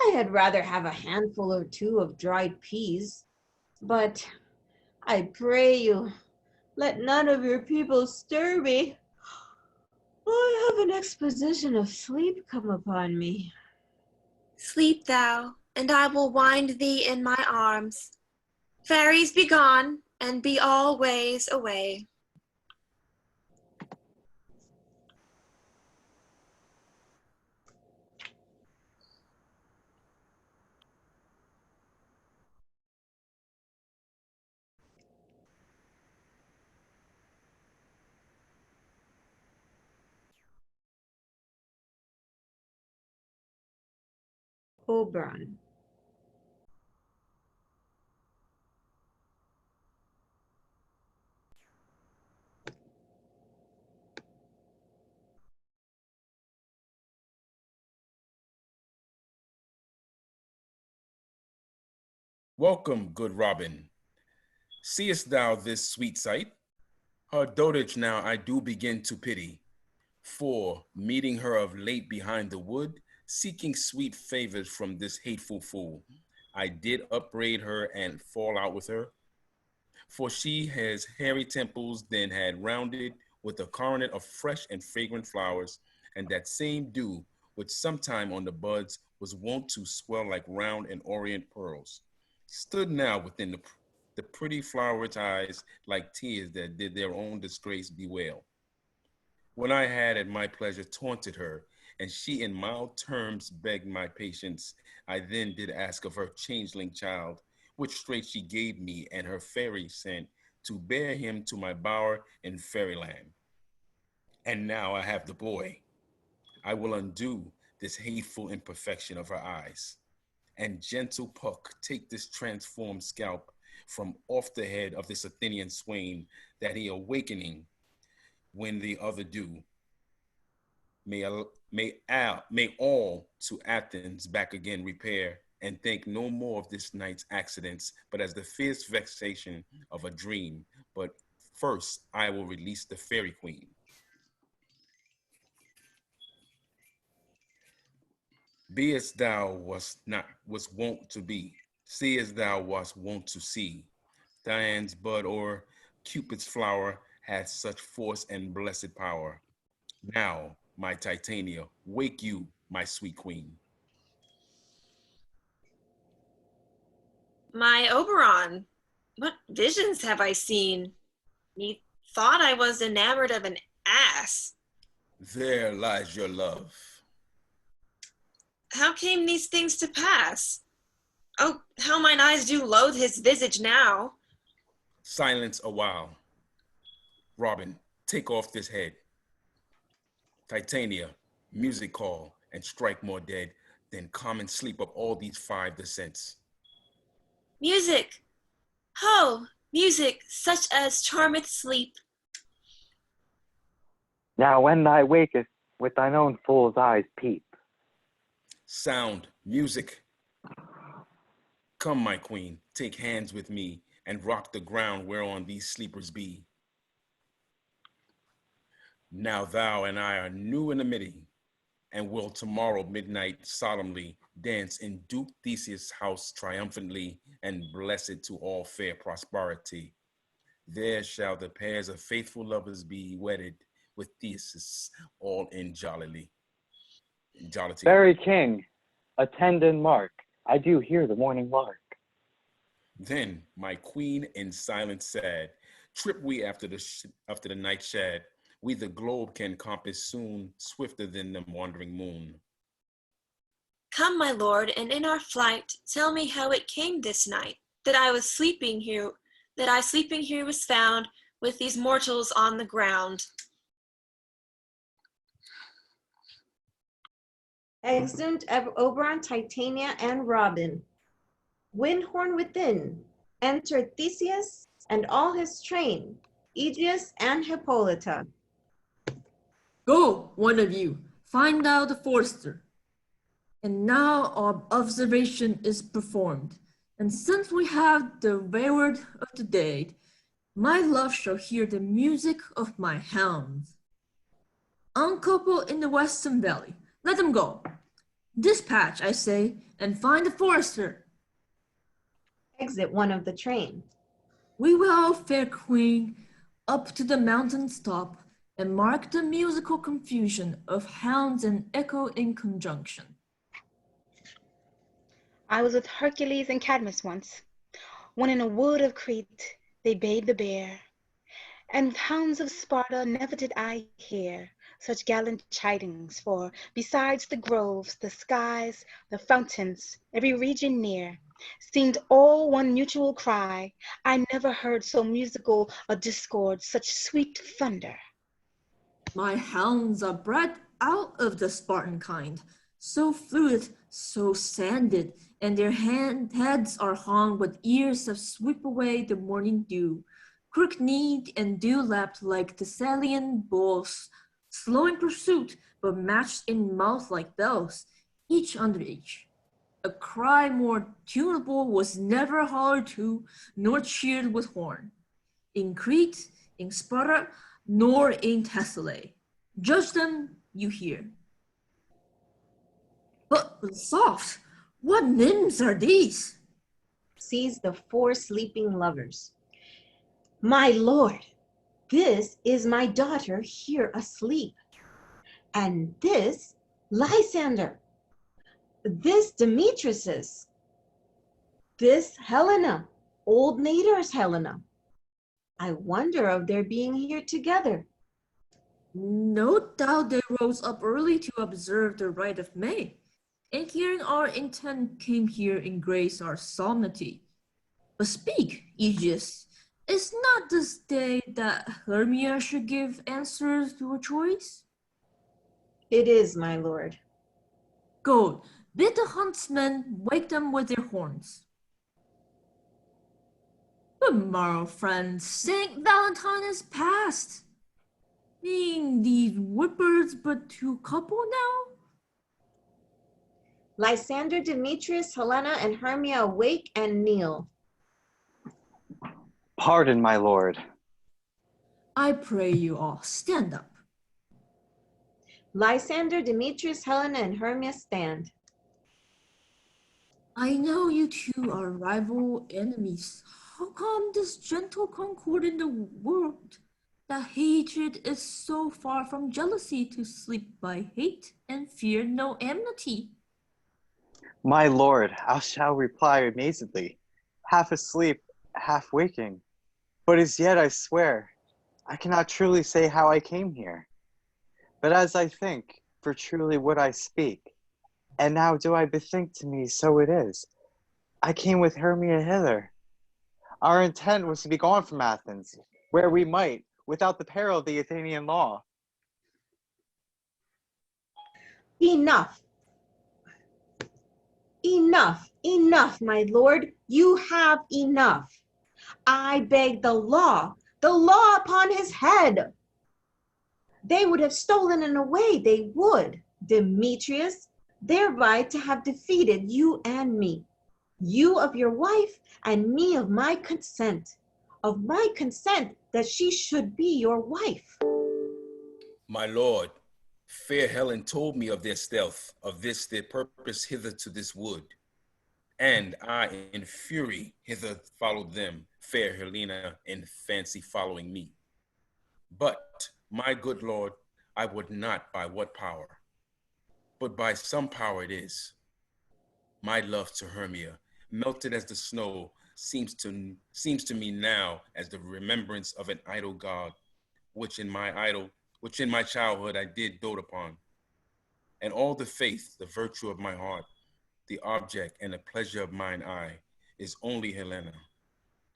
I had rather have a handful or two of dried peas, but I pray you, let none of your people stir me. I have an exposition of sleep come upon me. Sleep thou, and I will wind thee in my arms. Fairies, be gone, and be all ways away. Oberon. Welcome, good Robin. Seest thou this sweet sight? Her dotage now I do begin to pity, for meeting her of late behind the wood, seeking sweet favors from this hateful fool, I did upbraid her and fall out with her. For she has hairy temples, then had rounded with a coronet of fresh and fragrant flowers, and that same dew, which sometime on the buds was wont to swell like round and orient pearls, stood now within the pretty flowerets' eyes like tears that did their own disgrace bewail. When I had at my pleasure taunted her, and she in mild terms begged my patience, I then did ask of her changeling child, which straight she gave me, and her fairy sent to bear him to my bower in fairyland. And now I have the boy. I will undo this hateful imperfection of her eyes, and gentle Puck take this transformed scalp from off the head of this Athenian swain, that he awakening when the other do, may all to Athens back again repair, and think no more of this night's accidents, but as the fierce vexation of a dream. But first I will release the fairy queen. Be as thou was wont to be, see as thou wast wont to see. Diane's bud or Cupid's flower hath such force and blessed power. Now, my Titania, wake you, my sweet queen. My Oberon, what visions have I seen? Methought I was enamored of an ass. There lies your love. How came these things to pass? Oh, how mine eyes do loathe his visage now. Silence a while. Robin, take off this head. Titania, music call, and strike more dead than common sleep of all these five descents. Music! Ho! Music such as charmeth sleep. Now when thou wakest, with thine own fool's eyes peep. Sound, music. Come, my queen, take hands with me, and rock the ground whereon these sleepers be. Now thou and I are new in amity, and will tomorrow midnight solemnly dance in Duke Theseus' house triumphantly, and bless it to all fair prosperity. There shall the pairs of faithful lovers be wedded with Theseus, all in jollity. Fairy king, attend and mark, I do hear the morning lark. Then, my queen in silence sad, trip we after the night shad, we the globe can compass soon, swifter than the wandering moon. Come, my lord, and in our flight, tell me how it came this night, that I sleeping here was found, with these mortals on the ground. Exeunt Oberon, Titania, and Robin. Windhorn within. Enter Theseus and all his train, Aegeus and Hippolyta. Go, one of you, find out the forester. And now our observation is performed. And since we have the reward of the day, my love shall hear the music of my hounds. Uncouple in the western valley, let them go. Dispatch, I say, and find the forester. Exit one of the train. We will, fair queen, up to the mountain's top and mark the musical confusion of hounds and echo in conjunction. I was with Hercules and Cadmus once, when in a wood of Crete they bayed the bear, and with hounds of Sparta never did I hear such gallant chidings, for besides the groves, the skies, the fountains, every region near, seemed all one mutual cry. I never heard so musical a discord, such sweet thunder. My hounds are bred out of the Spartan kind, so fluid, so sanded, and their heads are hung with ears that sweep away the morning dew, crook-kneed and dew-lapped like Thessalian bulls, slow in pursuit, but matched in mouth like bells, each under each. A cry more tunable was never hollered to, nor cheered with horn. In Crete, in Sparta, nor in Thessaly. Judge them, you hear. But soft, what nymphs are these? Sees the four sleeping lovers. My lord, this is my daughter here asleep. And this, Lysander. This Demetrius. This Helena, old Nader's Helena. I wonder of their being here together. No doubt they rose up early to observe the rite of May, and hearing our intent came here in grace our solemnity. But speak, Aegeus, is not this day that Hermia should give answers to her choice? It is, my lord. Go, bid the huntsmen wake them with their horns. But morrow, friends, Saint Valentine is past. Being these whippers but to couple now? Lysander, Demetrius, Helena, and Hermia awake and kneel. Pardon, my lord. I pray you all, stand up. Lysander, Demetrius, Helena, and Hermia stand. I know you two are rival enemies. How come this gentle concord in the world? That hatred is so far from jealousy to sleep by hate and fear no enmity. My lord, I shall reply amazedly, half asleep, half waking. But as yet I swear, I cannot truly say how I came here. But as I think, for truly would I speak, and now do I bethink to me, so it is. I came with Hermia hither. Our intent was to be gone from Athens, where we might, without the peril of the Athenian law. Enough. Enough, enough, my lord. You have enough. I beg the law upon his head. They would have stolen it away, they would, Demetrius, thereby to have defeated you and me. You of your wife, and me of my consent that she should be your wife. My lord, fair Helen told me of their stealth, of this their purpose hither to this wood. And I in fury hither followed them, fair Helena in fancy following me. But, my good lord, I would not by what power, but by some power it is. My love to Hermia, melted as the snow, seems to me now as the remembrance of an idol god, which in my childhood I did dote upon. And all the faith, the virtue of my heart, the object and the pleasure of mine eye is only Helena.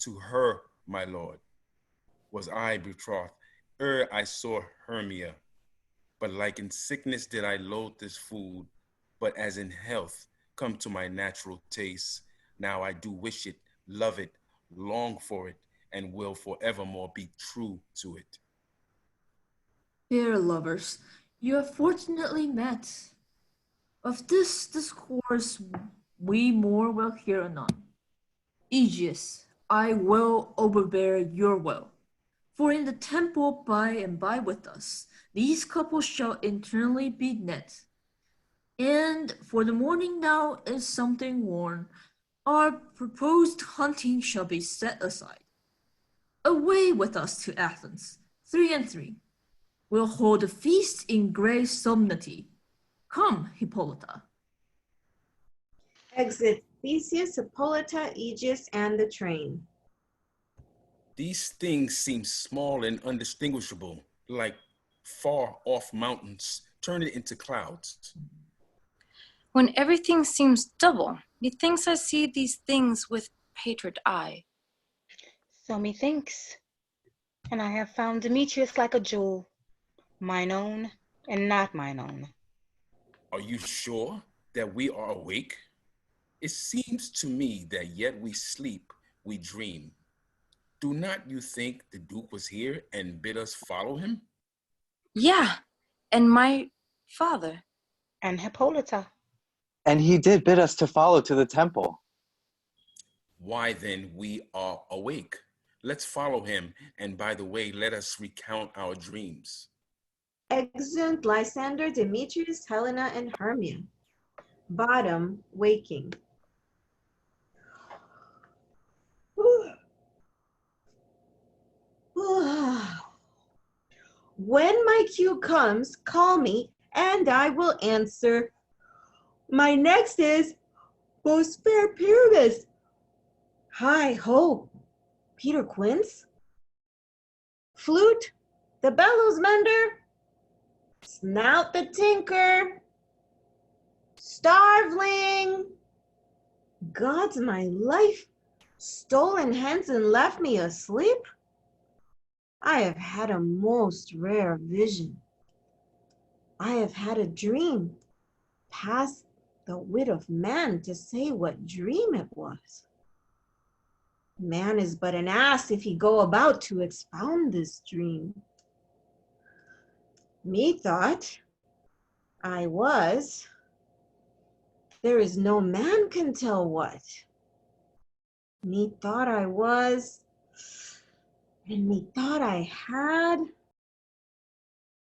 To her, my lord, was I betrothed, ere I saw Hermia. But like in sickness did I loathe this food, but as in health come to my natural taste, now I do wish it, love it, long for it, and will forevermore be true to it. Fair lovers, You have fortunately met. Of this discourse we more will hear anon. Aegeus, I will overbear your will. For in the temple by and by with us, these couples shall internally be knit. And for the morning now is something worn, our proposed hunting shall be set aside. Away with us to Athens, 3 and 3. We'll hold a feast in grave solemnity. Come, Hippolyta. Exit Theseus, Hippolyta, Aegeus, and the train. These things seem small and undistinguishable, like far off mountains, turning into clouds. When everything seems double, methinks I see these things with hatred eye. So methinks, and I have found Demetrius like a jewel, mine own and not mine own. Are you sure that we are awake? It seems to me that yet we sleep, we dream. Do not you think the Duke was here and bid us follow him? Yeah, and my father. And Hippolyta. And he did bid us to follow to the temple. Why then we are awake. Let's follow him, and by the way, let us recount our dreams. Exeunt Lysander, Demetrius, Helena, and Hermia. Bottom, waking. When my cue comes, call me, and I will answer. My next is, most fair Pyramus. Hi ho, Peter Quince. Flute, the bellows mender. Snout the tinker. Starveling. God's my life, stolen hence and left me asleep. I have had a most rare vision. I have had a dream, past the wit of man to say what dream it was. Man is but an ass if he go about to expound this dream. Methought I was, there is no man can tell what. Methought I was, and methought I had,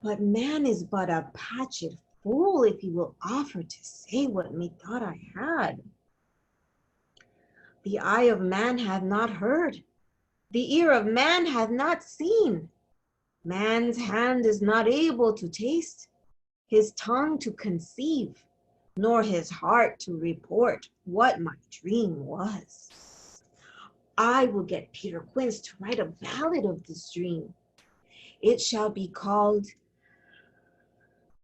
but man is but a patched fool if he will offer to say what methought I had. The eye of man hath not heard, the ear of man hath not seen, man's hand is not able to taste, his tongue to conceive, nor his heart to report what my dream was. I will get Peter Quince to write a ballad of this dream. It shall be called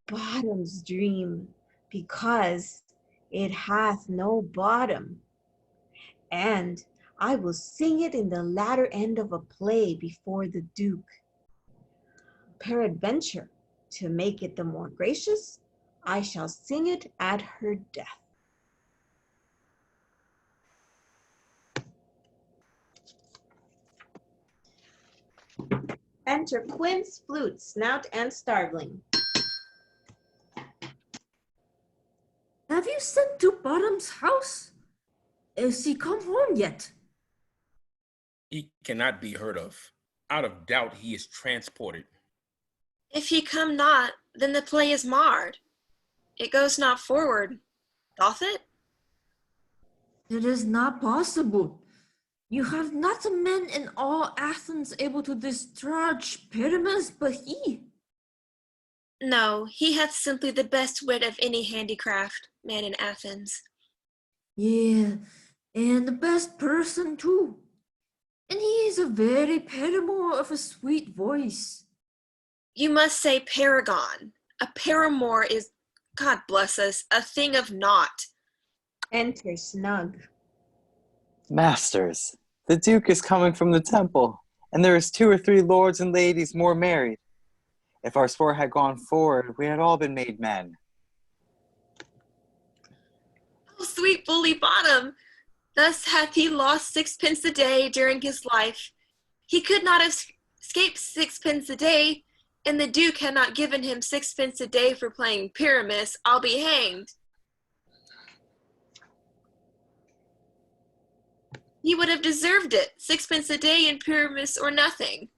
Bottom's Dream, because it hath no bottom. And I will sing it in the latter end of a play before the Duke. Peradventure, to make it the more gracious, I shall sing it at her death. Enter Quince, Flute, Snout, and Starveling. Have you sent to Bottom's house? Is he come home yet? He cannot be heard of. Out of doubt he is transported. If he come not, then the play is marred. It goes not forward, doth it? It is not possible. You have not a man in all Athens able to discharge Pyramus but he. No, he hath simply the best wit of any handicraft man in Athens. Yeah, and the best person too. And he is a very paramour of a sweet voice. You must say paragon. A paramour is, God bless us, a thing of naught. Enter Snug. Masters, the Duke is coming from the temple, and there is 2 or 3 lords and ladies more married. If our sport had gone forward, we had all been made men. Oh, sweet bully Bottom! Thus hath he lost 6pence a day during his life. He could not have escaped 6pence a day And the Duke had not given him 6 pence a day for playing Pyramus, I'll be hanged. He would have deserved it. 6 pence a day in Pyramus or nothing.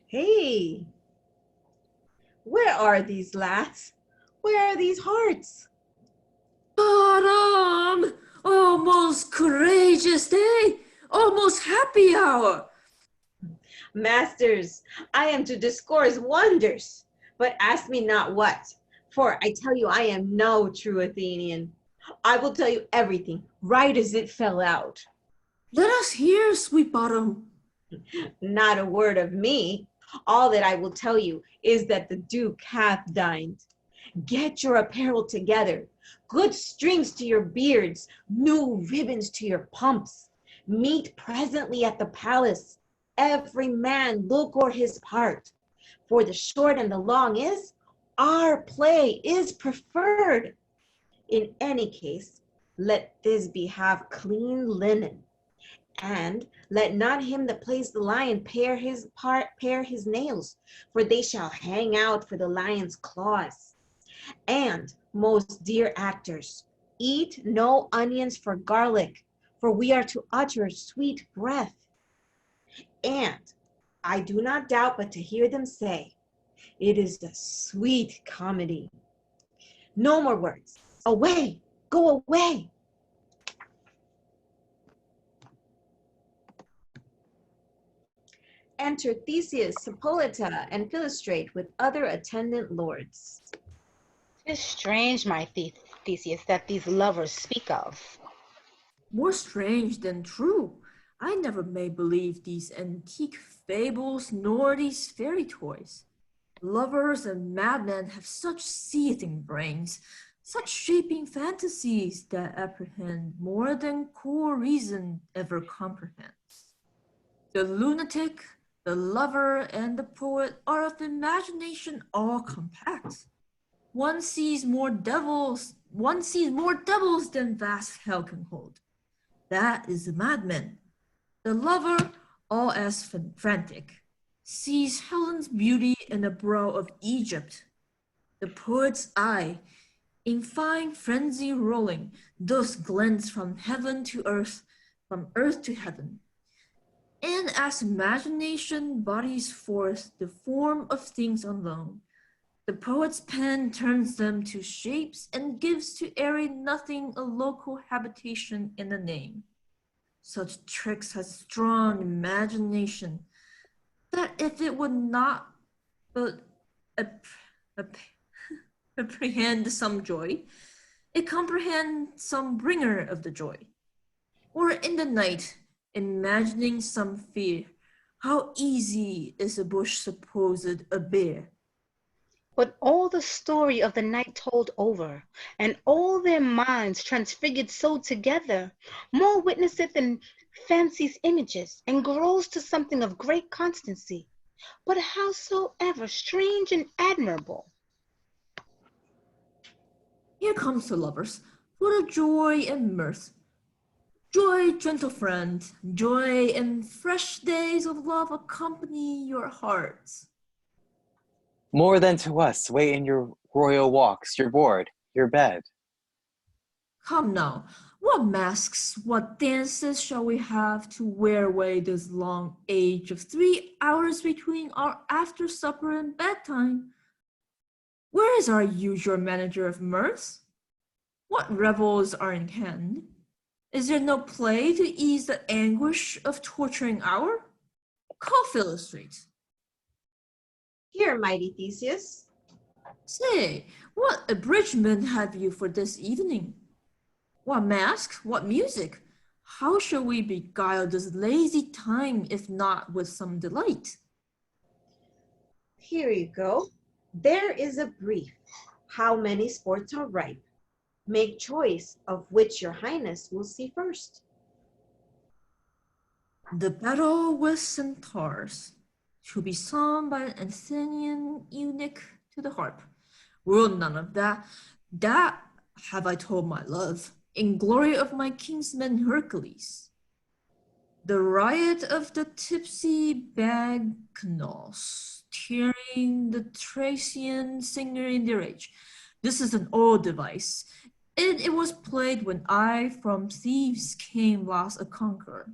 Hey, where are these lads? Where are these hearts? Bottom! Almost courageous day! Almost happy hour! Masters, I am to discourse wonders, but ask me not what, for I tell you I am no true Athenian. I will tell you everything, right as it fell out. Let us hear, sweet Bottom. Not a word of me. All that I will tell you is that the Duke hath dined. Get your apparel together, good strings to your beards, new ribbons to your pumps. Meet presently at the palace, every man look o'er his part. For the short and the long is, our play is preferred. In any case, let Thisbe have clean linen, and let not him that plays the lion pare his nails, for they shall hang out for the lion's claws. And, most dear actors, eat no onions for garlic, for we are to utter sweet breath. And I do not doubt but to hear them say, it is a sweet comedy. No more words. Away, go away. Enter Theseus, Hippolyta, and Philostrate with other attendant lords. 'Tis strange, my Theseus, that these lovers speak of. More strange than true. I never may believe these antique fables nor these fairy toys. Lovers and madmen have such seething brains, such shaping fantasies that apprehend more than cool reason ever comprehends. The lunatic, the lover, and the poet are of imagination all compact. One sees more devils than vast hell can hold. That is the madman. The lover, all as frantic, sees Helen's beauty in the brow of Egypt. The poet's eye, in fine frenzy rolling, thus glance from heaven to earth, from earth to heaven. And as imagination bodies forth the form of things unknown, the poet's pen turns them to shapes and gives to airy nothing a local habitation in the name. Such tricks has strong imagination, that if it would not but apprehend some joy, it comprehend some bringer of the joy. Or in the night, imagining some fear, how easy is a bush supposed a bear. But all the story of the night told over, and all their minds transfigured so together, more witnesseth than fancy's images, and grows to something of great constancy, but howsoever strange and admirable. Here comes the lovers, full of joy and mirth. Joy, gentle friend, joy and fresh days of love accompany your hearts. More than to us, wait in your royal walks, your board, your bed. Come now, what masks, what dances shall we have to wear away this long age of 3 hours between our after supper and bedtime? Where is our usual manager of mirth? What revels are in hand? Is there no play to ease the anguish of torturing hour? Call Philostrate. Here, mighty Theseus. Say, what abridgment have you for this evening? What mask? What music? How shall we beguile this lazy time, if not with some delight? Here you go. There is a brief. How many sports are ripe? Make choice of which your highness will see first. The battle with centaurs, to be sung by an Athenian eunuch to the harp. Well, none of that. That have I told my love, in glory of my kinsman Hercules. The riot of the tipsy bacchanals, carrying the Thracian singer in their age. This is an old device. It was played when I from Thebes came last a conqueror.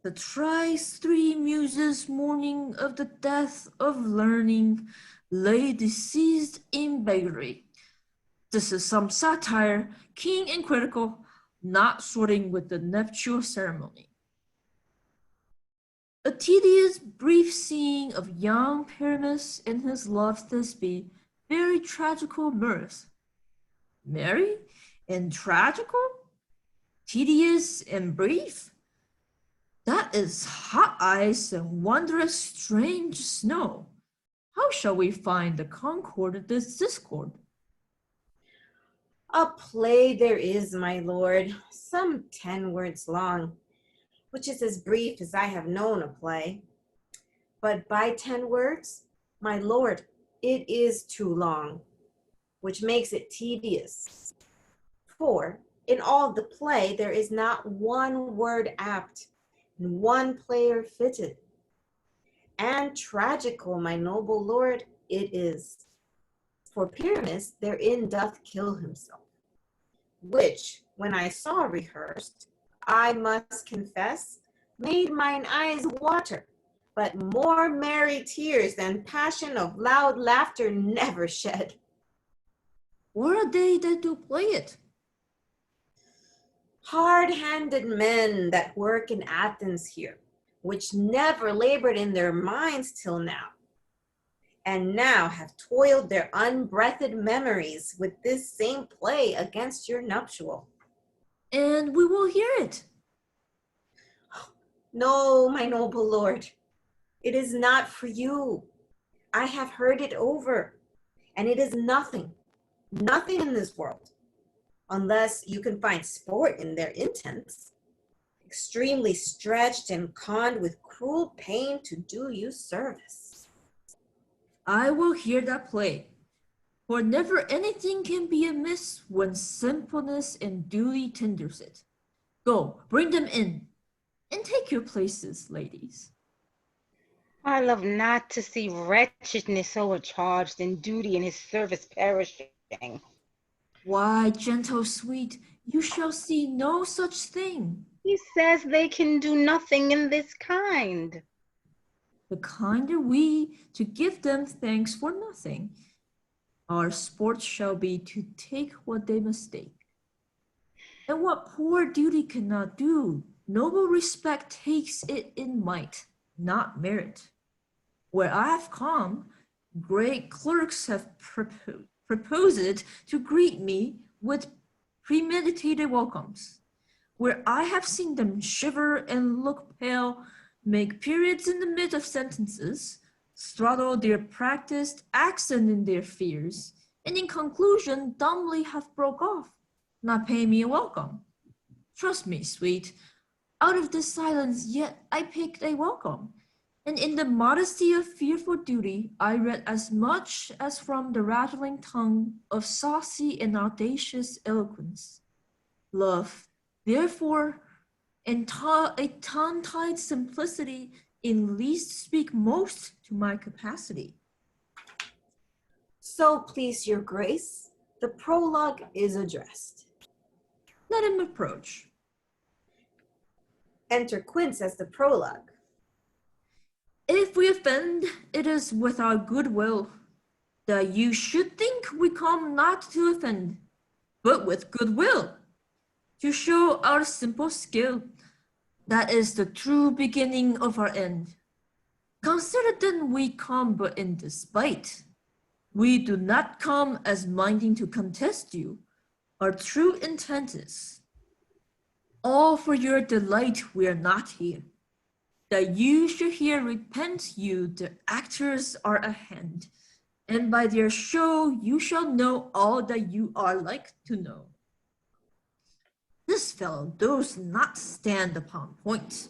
The thrice three muses mourning of the death of learning lay deceased in beggary. This is some satire, keen and critical, not sorting with the nuptial ceremony. A tedious brief scene of young Pyramus and his love Thisbe, very tragical mirth. Merry and tragical? Tedious and brief? That is hot ice and wondrous strange snow. How shall we find the concord of this discord? A play there is, my lord, some 10 words long, which is as brief as I have known a play. But by 10 words, my lord, it is too long, which makes it tedious. For in all the play there is not one word apt, and one player fitted. And tragical, my noble lord, it is. For Pyramus therein doth kill himself, which, when I saw rehearsed, I must confess, made mine eyes water, but more merry tears than passion of loud laughter never shed. What are they that do play it? Hard-handed men that work in Athens here, which never labored in their minds till now, and now have toiled their unbreathed memories with this same play against your nuptial. And we will hear it. No, my noble lord, it is not for you. I have heard it over, and it is nothing in this world, unless you can find sport in their intents, extremely stretched and conned with cruel pain to do you service. I will hear that play, for never anything can be amiss when simpleness and duty tenders it. Go, bring them in, and take your places, ladies. I love not to see wretchedness overcharged and duty in his service perishing. Why, gentle sweet, you shall see no such thing. He says they can do nothing in this kind. The kinder we to give them thanks for nothing. Our sport shall be to take what they mistake. And what poor duty cannot do, noble respect takes it in might, not merit. Where I have come, great clerks have proposed to greet me with premeditated welcomes. Where I have seen them shiver and look pale, make periods in the midst of sentences, throttle their practiced accent in their fears, and in conclusion dumbly have broke off, not pay me a welcome. Trust me, sweet, out of this silence yet I picked a welcome, and in the modesty of fearful duty I read as much as from the rattling tongue of saucy and audacious eloquence. Love, therefore, and a tongue-tied simplicity in least speak most to my capacity. So please your grace, the prologue is addressed. Let him approach. Enter Quince as the prologue. If we offend, it is with our good will, that you should think we come not to offend, but with good will, to show our simple skill. That is the true beginning of our end. Consider then we come but in despite. We do not come as minding to contest you. Our true intent is, all for your delight we are not here. That you should here repent you the actors are at hand, and by their show you shall know all that you are like to know. This fellow does not stand upon point.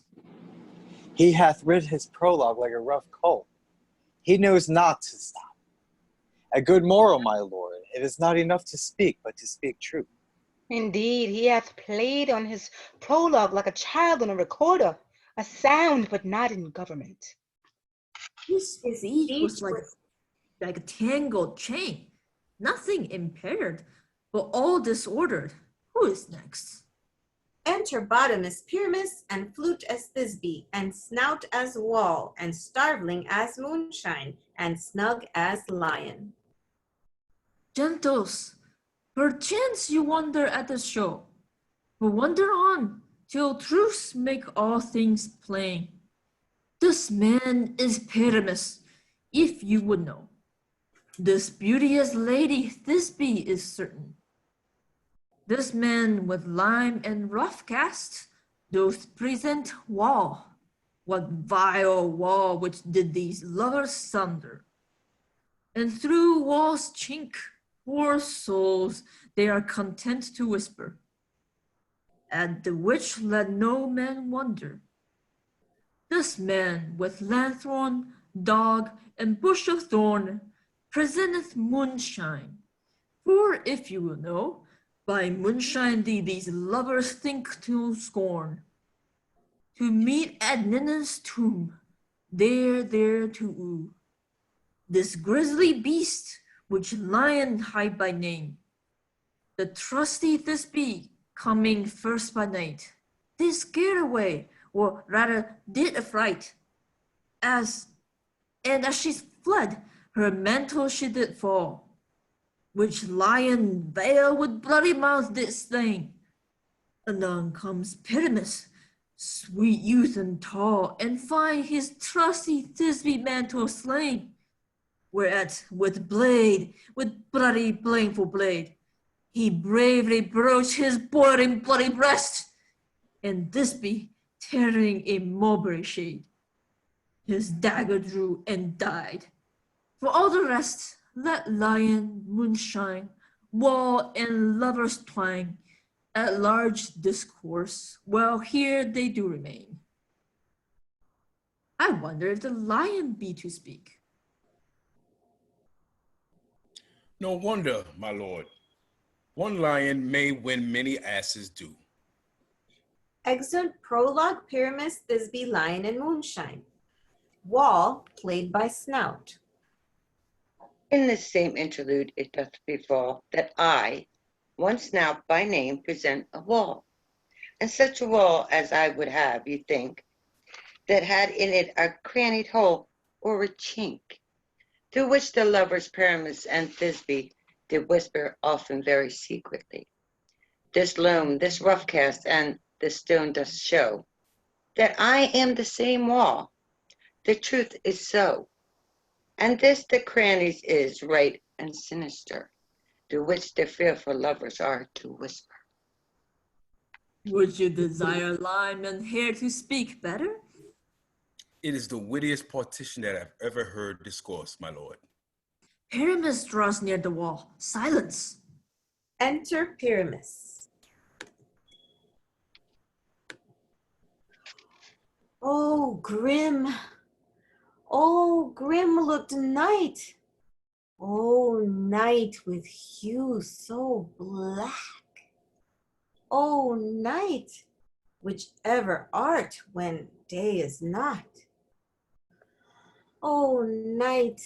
He hath rid his prologue like a rough colt. He knows not to stop. A good moral, my lord, it is not enough to speak, but to speak truth. Indeed, he hath played on his prologue like a child on a recorder, a sound but not in government. His His feet was feet like a tangled chain, nothing impaired, but all disordered. Who is next? Enter bottom as Pyramus, and flute as Thisbe, and snout as Wall, and starveling as Moonshine, and snug as Lion. Gentles, perchance you wonder at the show, but wonder on, till truths make all things plain. This man is Pyramus, if you would know. This beauteous lady Thisbe is certain. This man with lime and rough cast doth present Wall. What vile wall which did these lovers sunder? And through Wall's chink, poor souls, they are content to whisper, at the which let no man wonder. This man with lanthorn, dog, and bush of thorn presenteth moonshine. For if you will know, by moonshine these lovers think to scorn. To meet at Ninna's tomb, there to woo. This grisly beast, which Lion hight by name, the trusty Thisbe, coming first by night, they scared away, or rather did affright. As she fled, her mantle she did fall, which Lion veiled with bloody mouth did stain. Anon comes Pyramus, sweet youth and tall, and find his trusty Thisbe mantle slain. Whereat with bloody blameful blade, he bravely broached his boiling bloody breast, and Thisbe, tearing a mulberry shade, his dagger drew and died. For all the rest, let Lion, Moonshine, Wall, and lovers twine at large discourse, while here they do remain. I wonder if the Lion be to speak. No wonder, my lord. One lion may win many asses do. Exeunt prologue, Pyramus, Thisbe, Lion, and Moonshine. Wall, played by Snout. In this same interlude it doth befall that I, one Snout by name, present a wall, and such a wall as I would have, you think, that had in it a crannied hole or a chink, through which the lovers Pyramus and Thisbe did whisper often very secretly. This loam, this rough cast, and this stone doth show that I am the same wall. The truth is so. And this the crannies is right and sinister, through which the fearful lovers are to whisper. Would you desire Lime and Hair to speak better? It is the wittiest partition that I've ever heard discourse, my lord. Pyramus draws near the wall. Silence. Enter Pyramus. Oh, grim looked night. Oh, night with hue so black. Oh, night, whichever art when day is not. Oh, night,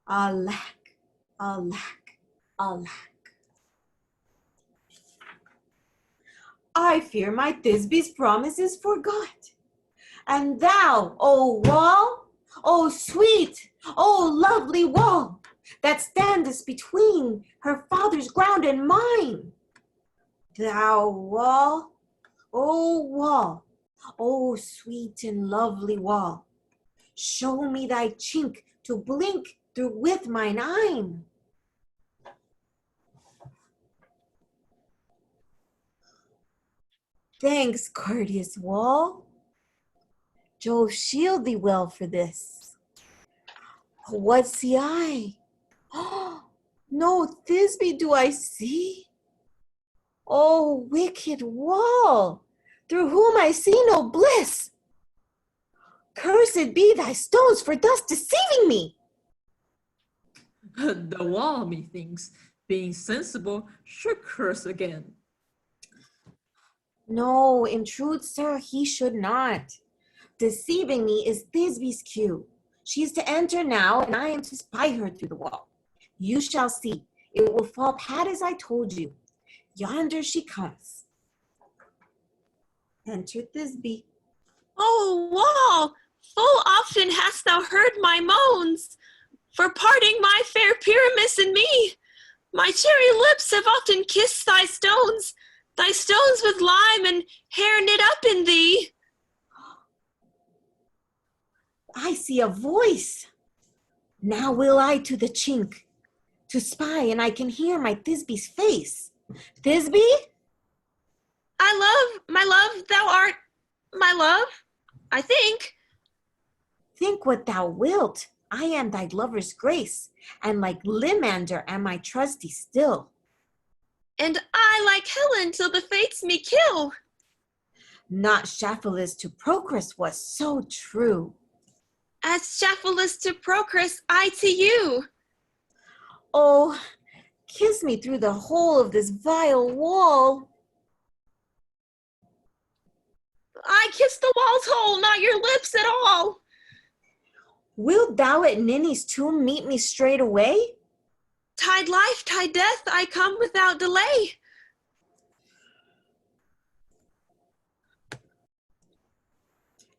alack, alack, alack. I fear my Thisbe's promise is forgot. And thou, O wall, O sweet, O lovely wall, that standest between her father's ground and mine. Thou wall, O sweet and lovely wall, show me thy chink to blink through with mine eyne. Thanks, courteous wall. Jove shield thee well for this. What see I? Oh, no Thisbe do I see. Oh, wicked wall, through whom I see no bliss. Cursed be thy stones for thus deceiving me. The wall, methinks, being sensible, should curse again. No, in truth, sir, he should not. deceiving me is Thisbe's cue. She is to enter now, and I am to spy her through the wall. You shall see. It will fall pat as I told you. Yonder she comes. Enter Thisbe. O wall, full often hast thou heard my moans, for parting my fair Pyramus and me. My cherry lips have often kissed thy stones with lime and hair knit up in thee. I see a voice. Now will I to the chink, to spy, and I can hear my Thisbe's face. Thisbe? My love, thou art my love, I think. Think what thou wilt. I am thy lover's grace, and like Limander am I trusty still. And I like Helen till the fates me kill. Not Shaphalus to Procris was so true. As Shaphalus to Procris, I to you. Oh, kiss me through the hole of this vile wall. I kiss the wall's hole, not your lips at all. Wilt thou at Ninny's tomb meet me straight away? Tide life, tide death, I come without delay.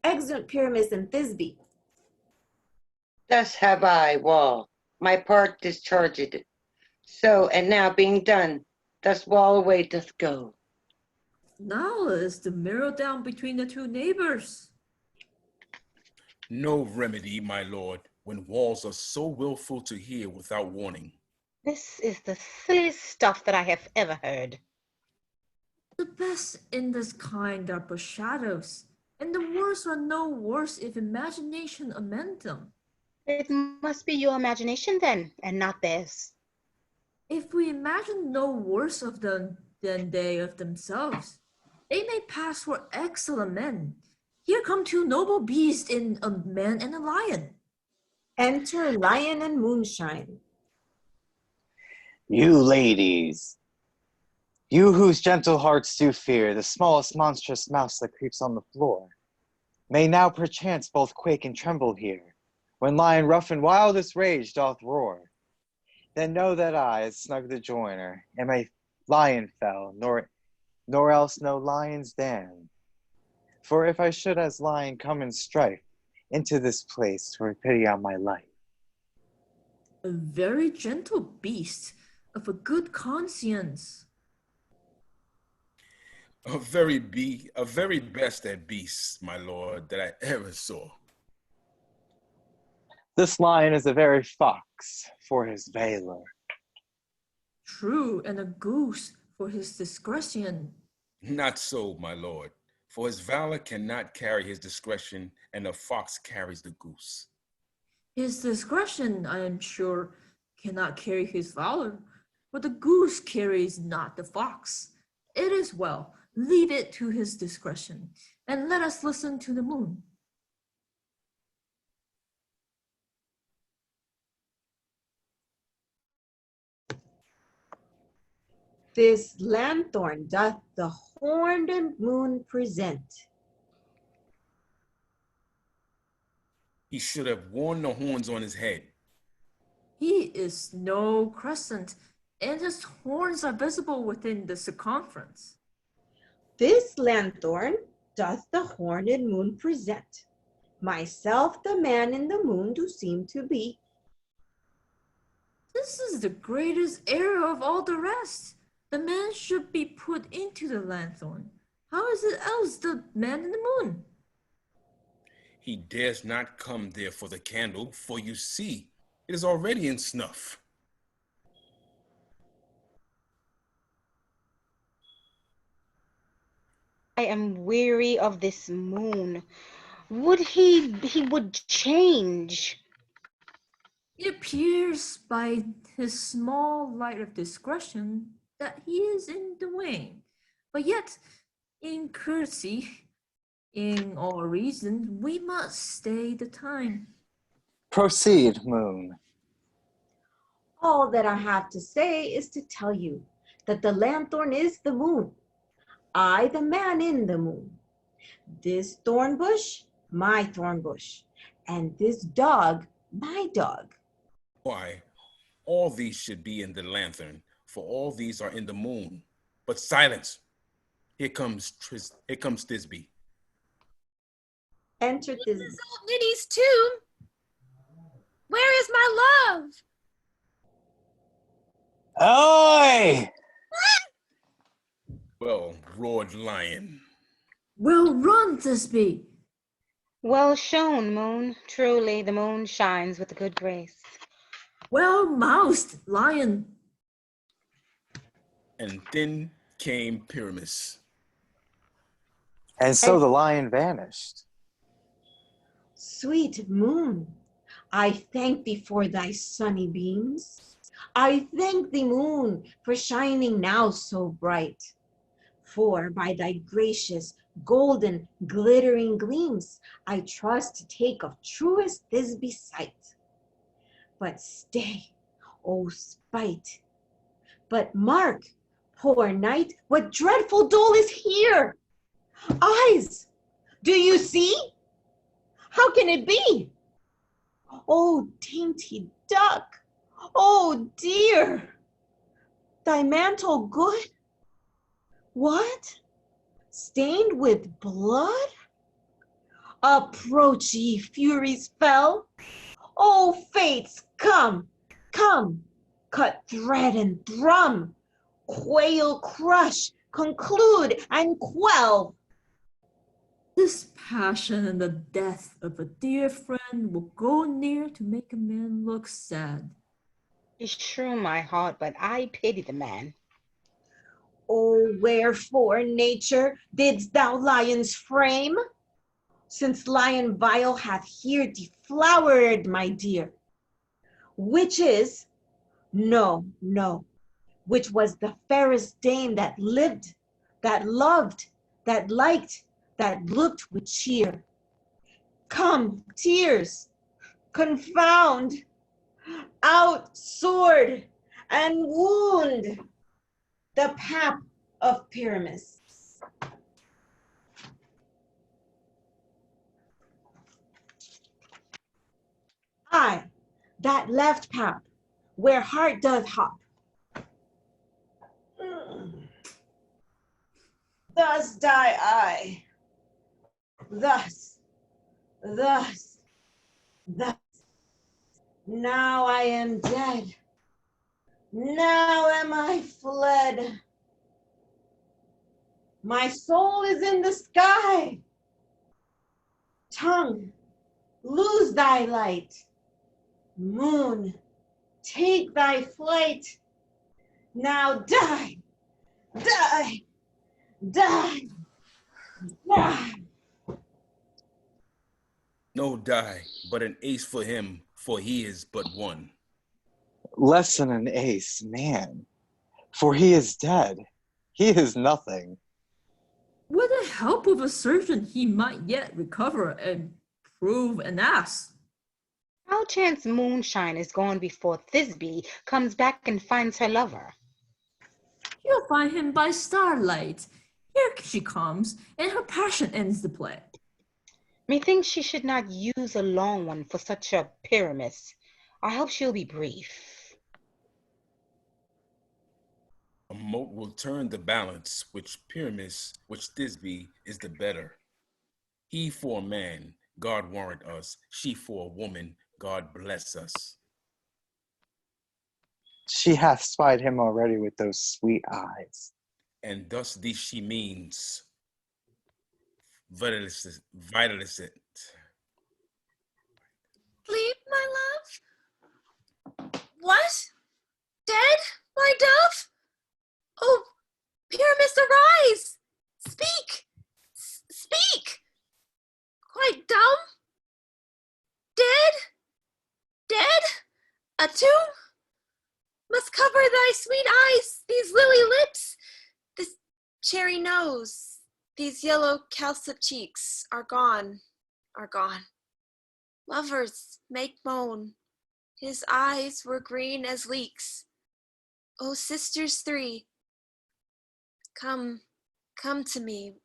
Exeunt Pyramus and Thisbe. Thus have I, wall, my part discharged. So, and now being done, thus wall away doth go. Now is the mirror down between the two neighbors. No remedy, my lord, when walls are so willful to hear without warning. This is the silliest stuff that I have ever heard. The best in this kind are but shadows, and the worst are no worse if imagination amend them. It must be your imagination then, and not theirs. If we imagine no worse of them than they of themselves, they may pass for excellent men. Here come two noble beasts in a man and a lion. Enter Lion and Moonshine. You ladies, you whose gentle hearts do fear the smallest monstrous mouse that creeps on the floor, may now perchance both quake and tremble here, when lion rough and wildest rage doth roar. Then know that I, as snug the joiner, am a lion fell, nor else no lion's dam. For if I should as lion come in strife into this place, 'twere pity on my life. A very gentle beast of a good conscience. A very best at beasts, my lord, that I ever saw. This lion is a very fox for his valor. True, and a goose for his discretion. Not so, my lord, for his valor cannot carry his discretion, and the fox carries the goose. His discretion, I am sure, cannot carry his valor, for the goose carries not the fox. It is well, leave it to his discretion, and let us listen to the moon. This lanthorn doth the horned moon present. He should have worn the horns on his head. He is no crescent, and his horns are visible within the circumference. This lanthorn doth the horned moon present. Myself the man in the moon do seem to be. This is the greatest error of all the rest. The man should be put into the lanthorn. How is it else the man in the moon? He dares not come there for the candle, for you see, it is already in snuff. I am weary of this moon. Would he would change. It appears by his small light of discretion that he is in the wane, but yet in courtesy, in all reason, we must stay the time. Proceed, moon. All that I have to say is to tell you that the lanthorn is the moon. I, the man in the moon. This thorn bush, my thorn bush, and this dog, my dog. Why, all these should be in the lantern, for all these are in the moon. But silence! Here comes Thisbe. Enter This Thisbe. is old Ninny's tomb. Where is my love? Oi! Well, roared Lion. Well run, Thisbe. Well shown, moon. Truly, the moon shines with a good grace. Well moused, Lion. And then came Pyramus. And so the lion vanished. Sweet moon, I thank thee for thy sunny beams. I thank thee, moon, for shining now so bright. For by thy gracious, golden, glittering gleams, I trust to take of truest Thisbe sight. But stay, O spite. But mark, poor night, what dreadful dole is here? Eyes, do you see? How can it be? Oh, dainty duck, oh dear, thy mantle good? What? Stained with blood? Approach, ye furies fell. Oh, fates, come, come, cut thread and drum, quail, crush, conclude, and quell. This passion and the death of a dear friend will go near to make a man look sad. Beshrew my heart, but I pity the man. Oh, wherefore, nature, didst thou lions frame? Since lion vile hath here deflowered, my dear. Which is, no, no, which was the fairest dame that lived, that loved, that liked, that looked with cheer. Come, tears, confound, out sword, and wound the pap of Pyramus. I, that left pap, where heart doth hop. Thus die I, thus, thus, thus. Now I am dead, now am I fled. My soul is in the sky. Tongue, lose thy light. Moon, take thy flight. Now die, die, die, die. No die, but an ace for him, for he is but one. Less than an ace, man. For he is dead. He is nothing. With the help of a surgeon, he might yet recover and prove an ass. How chance moonshine is gone before Thisbe comes back and finds her lover? You'll find him by starlight. Here she comes, and her passion ends the play. Methinks she should not use a long one for such a Pyramus. I hope she'll be brief. A mote will turn the balance, which Thisbe is the better. He for a man, God warrant us. She for a woman, God bless us. She hath spied him already with those sweet eyes. And thus these she means, vitalicet. Sleep, my love? What? Dead, my dove? Oh, Pyramus, arise! Speak! Speak! Quite dumb? Dead? Dead? A tomb? Must cover thy sweet eyes, these lily lips, this cherry nose, these yellow cowslip cheeks are gone, are gone. Lovers make moan, his eyes were green as leeks. O sisters three, come, come to me,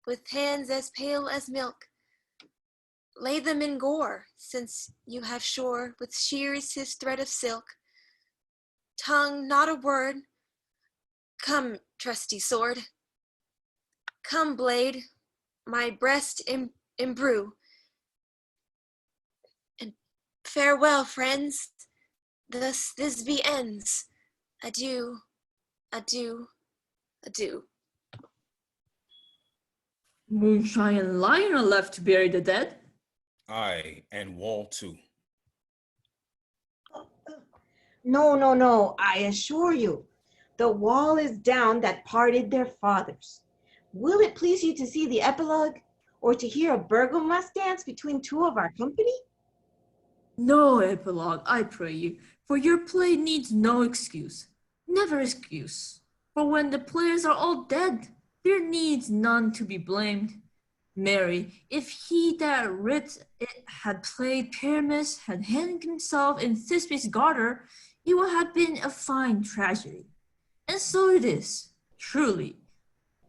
with hands as pale as milk. lay them in gore, since you have shore with shears his thread of silk. Tongue not a word. Come, trusty sword. Come, blade, my breast imbrue. And farewell, friends. Thus this be ends. Adieu, adieu, adieu. Moonshine and Lion are left to bury the dead. Aye, and Wall too. No, no, no, I assure you, the wall is down that parted their fathers. Will it please you to see the epilogue, or to hear a burgomass dance between two of our company? No epilogue, I pray you, for your play needs no excuse, never excuse. For when the players are all dead, there needs none to be blamed. Marry, if he that writ it had played Pyramus had hanged himself in Thisbe's garter, it would have been a fine tragedy. And so it is, truly,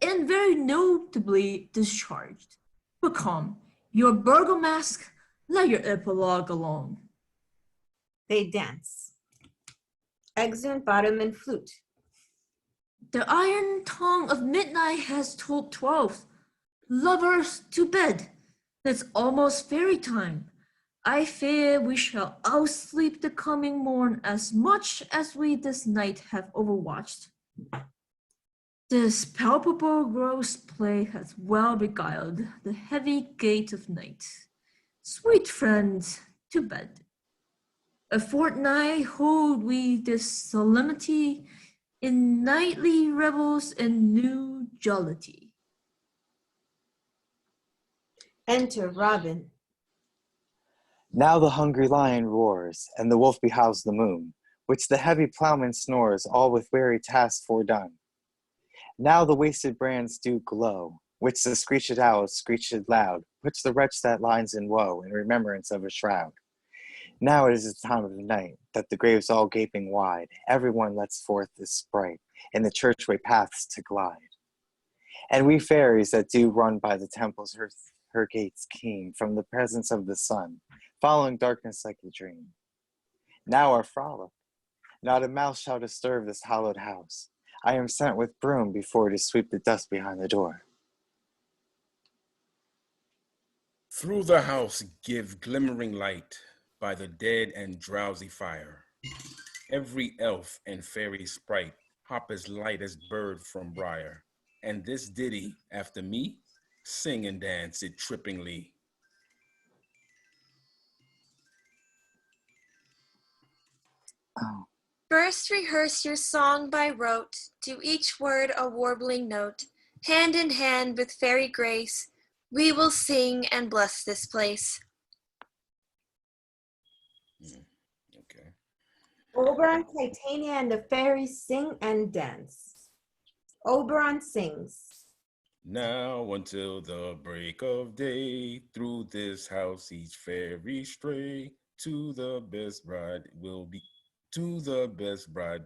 and very notably discharged. But come, your burgomask, let your epilogue alone. They dance. Exeunt bottom and flute. The iron tongue of midnight has told 12. Lovers to bed. It's almost fairy time. I fear we shall outsleep the coming morn as much as we this night have overwatched. This palpable gross play has well beguiled the heavy gait of night. Sweet friends, to bed. A fortnight hold we this solemnity in nightly revels and new jollity. Enter Robin. Now the hungry lion roars, and the wolf behows the moon, which the heavy ploughman snores, all with weary task fordone. Now the wasted brands do glow, which the screeched owl screeched loud, puts the wretch that lies in woe in remembrance of a shroud. Now it is the time of the night, that the graves all gaping wide, everyone lets forth his sprite, in the churchway paths to glide. And we fairies that do run by the temples her gates keen, from the presence of the sun, following darkness like a dream. Now our frolic, not a mouse shall disturb this hallowed house. I am sent with broom before to sweep the dust behind the door. Through the house give glimmering light by the dead and drowsy fire. Every elf and fairy sprite hop as light as bird from briar. And this ditty after me, sing and dance it trippingly. Oh. First rehearse your song by rote, to each word a warbling note. Hand in hand with fairy grace, we will sing and bless this place. Okay. Oberon, Titania, and the fairies sing and dance. Oberon sings. Now until the break of day, through this house each fairy stray, to the best bride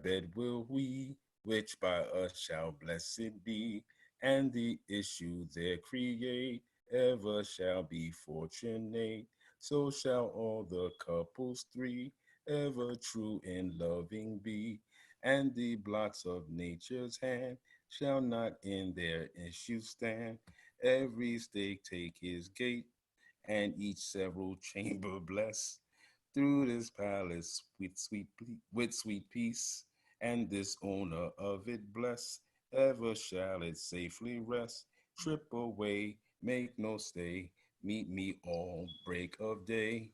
bed will we, which by us shall blessed be, and the issue there create, ever shall be fortunate. So shall all the couples three, ever true in loving be, and the blots of nature's hand shall not in their issue stand. Every stake take his gate, and each several chamber bless. Through this palace with sweet peace, and this owner of it bless. Ever shall it safely rest. Trip away, make no stay. Meet me all break of day.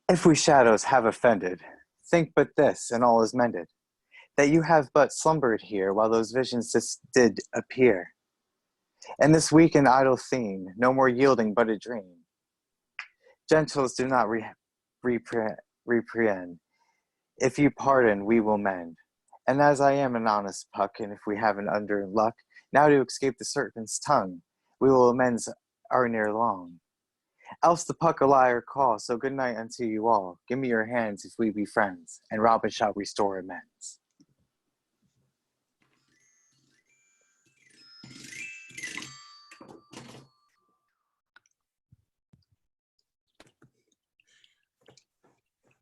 If we shadows have offended, think but this, and all is mended, that you have but slumbered here while those visions did appear. And this weak and idle theme, no more yielding but a dream. Gentles, do not reprehend. If you pardon, we will mend. And as I am an honest puck, and if we haven't under luck, now to escape the serpent's tongue, we will amends our near long. Else the puck a liar call, so good night unto you all. Give me your hands if we be friends, and Robin shall restore amends.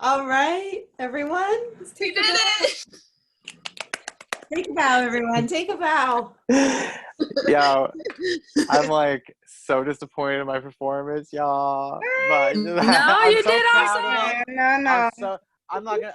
All right, everyone. Let's take a bow. it! Take a bow, everyone. Take a bow. Yo, I'm like so disappointed in my performance, y'all. But No, I'm you so did proud awesome. of it. No. I'm not gonna.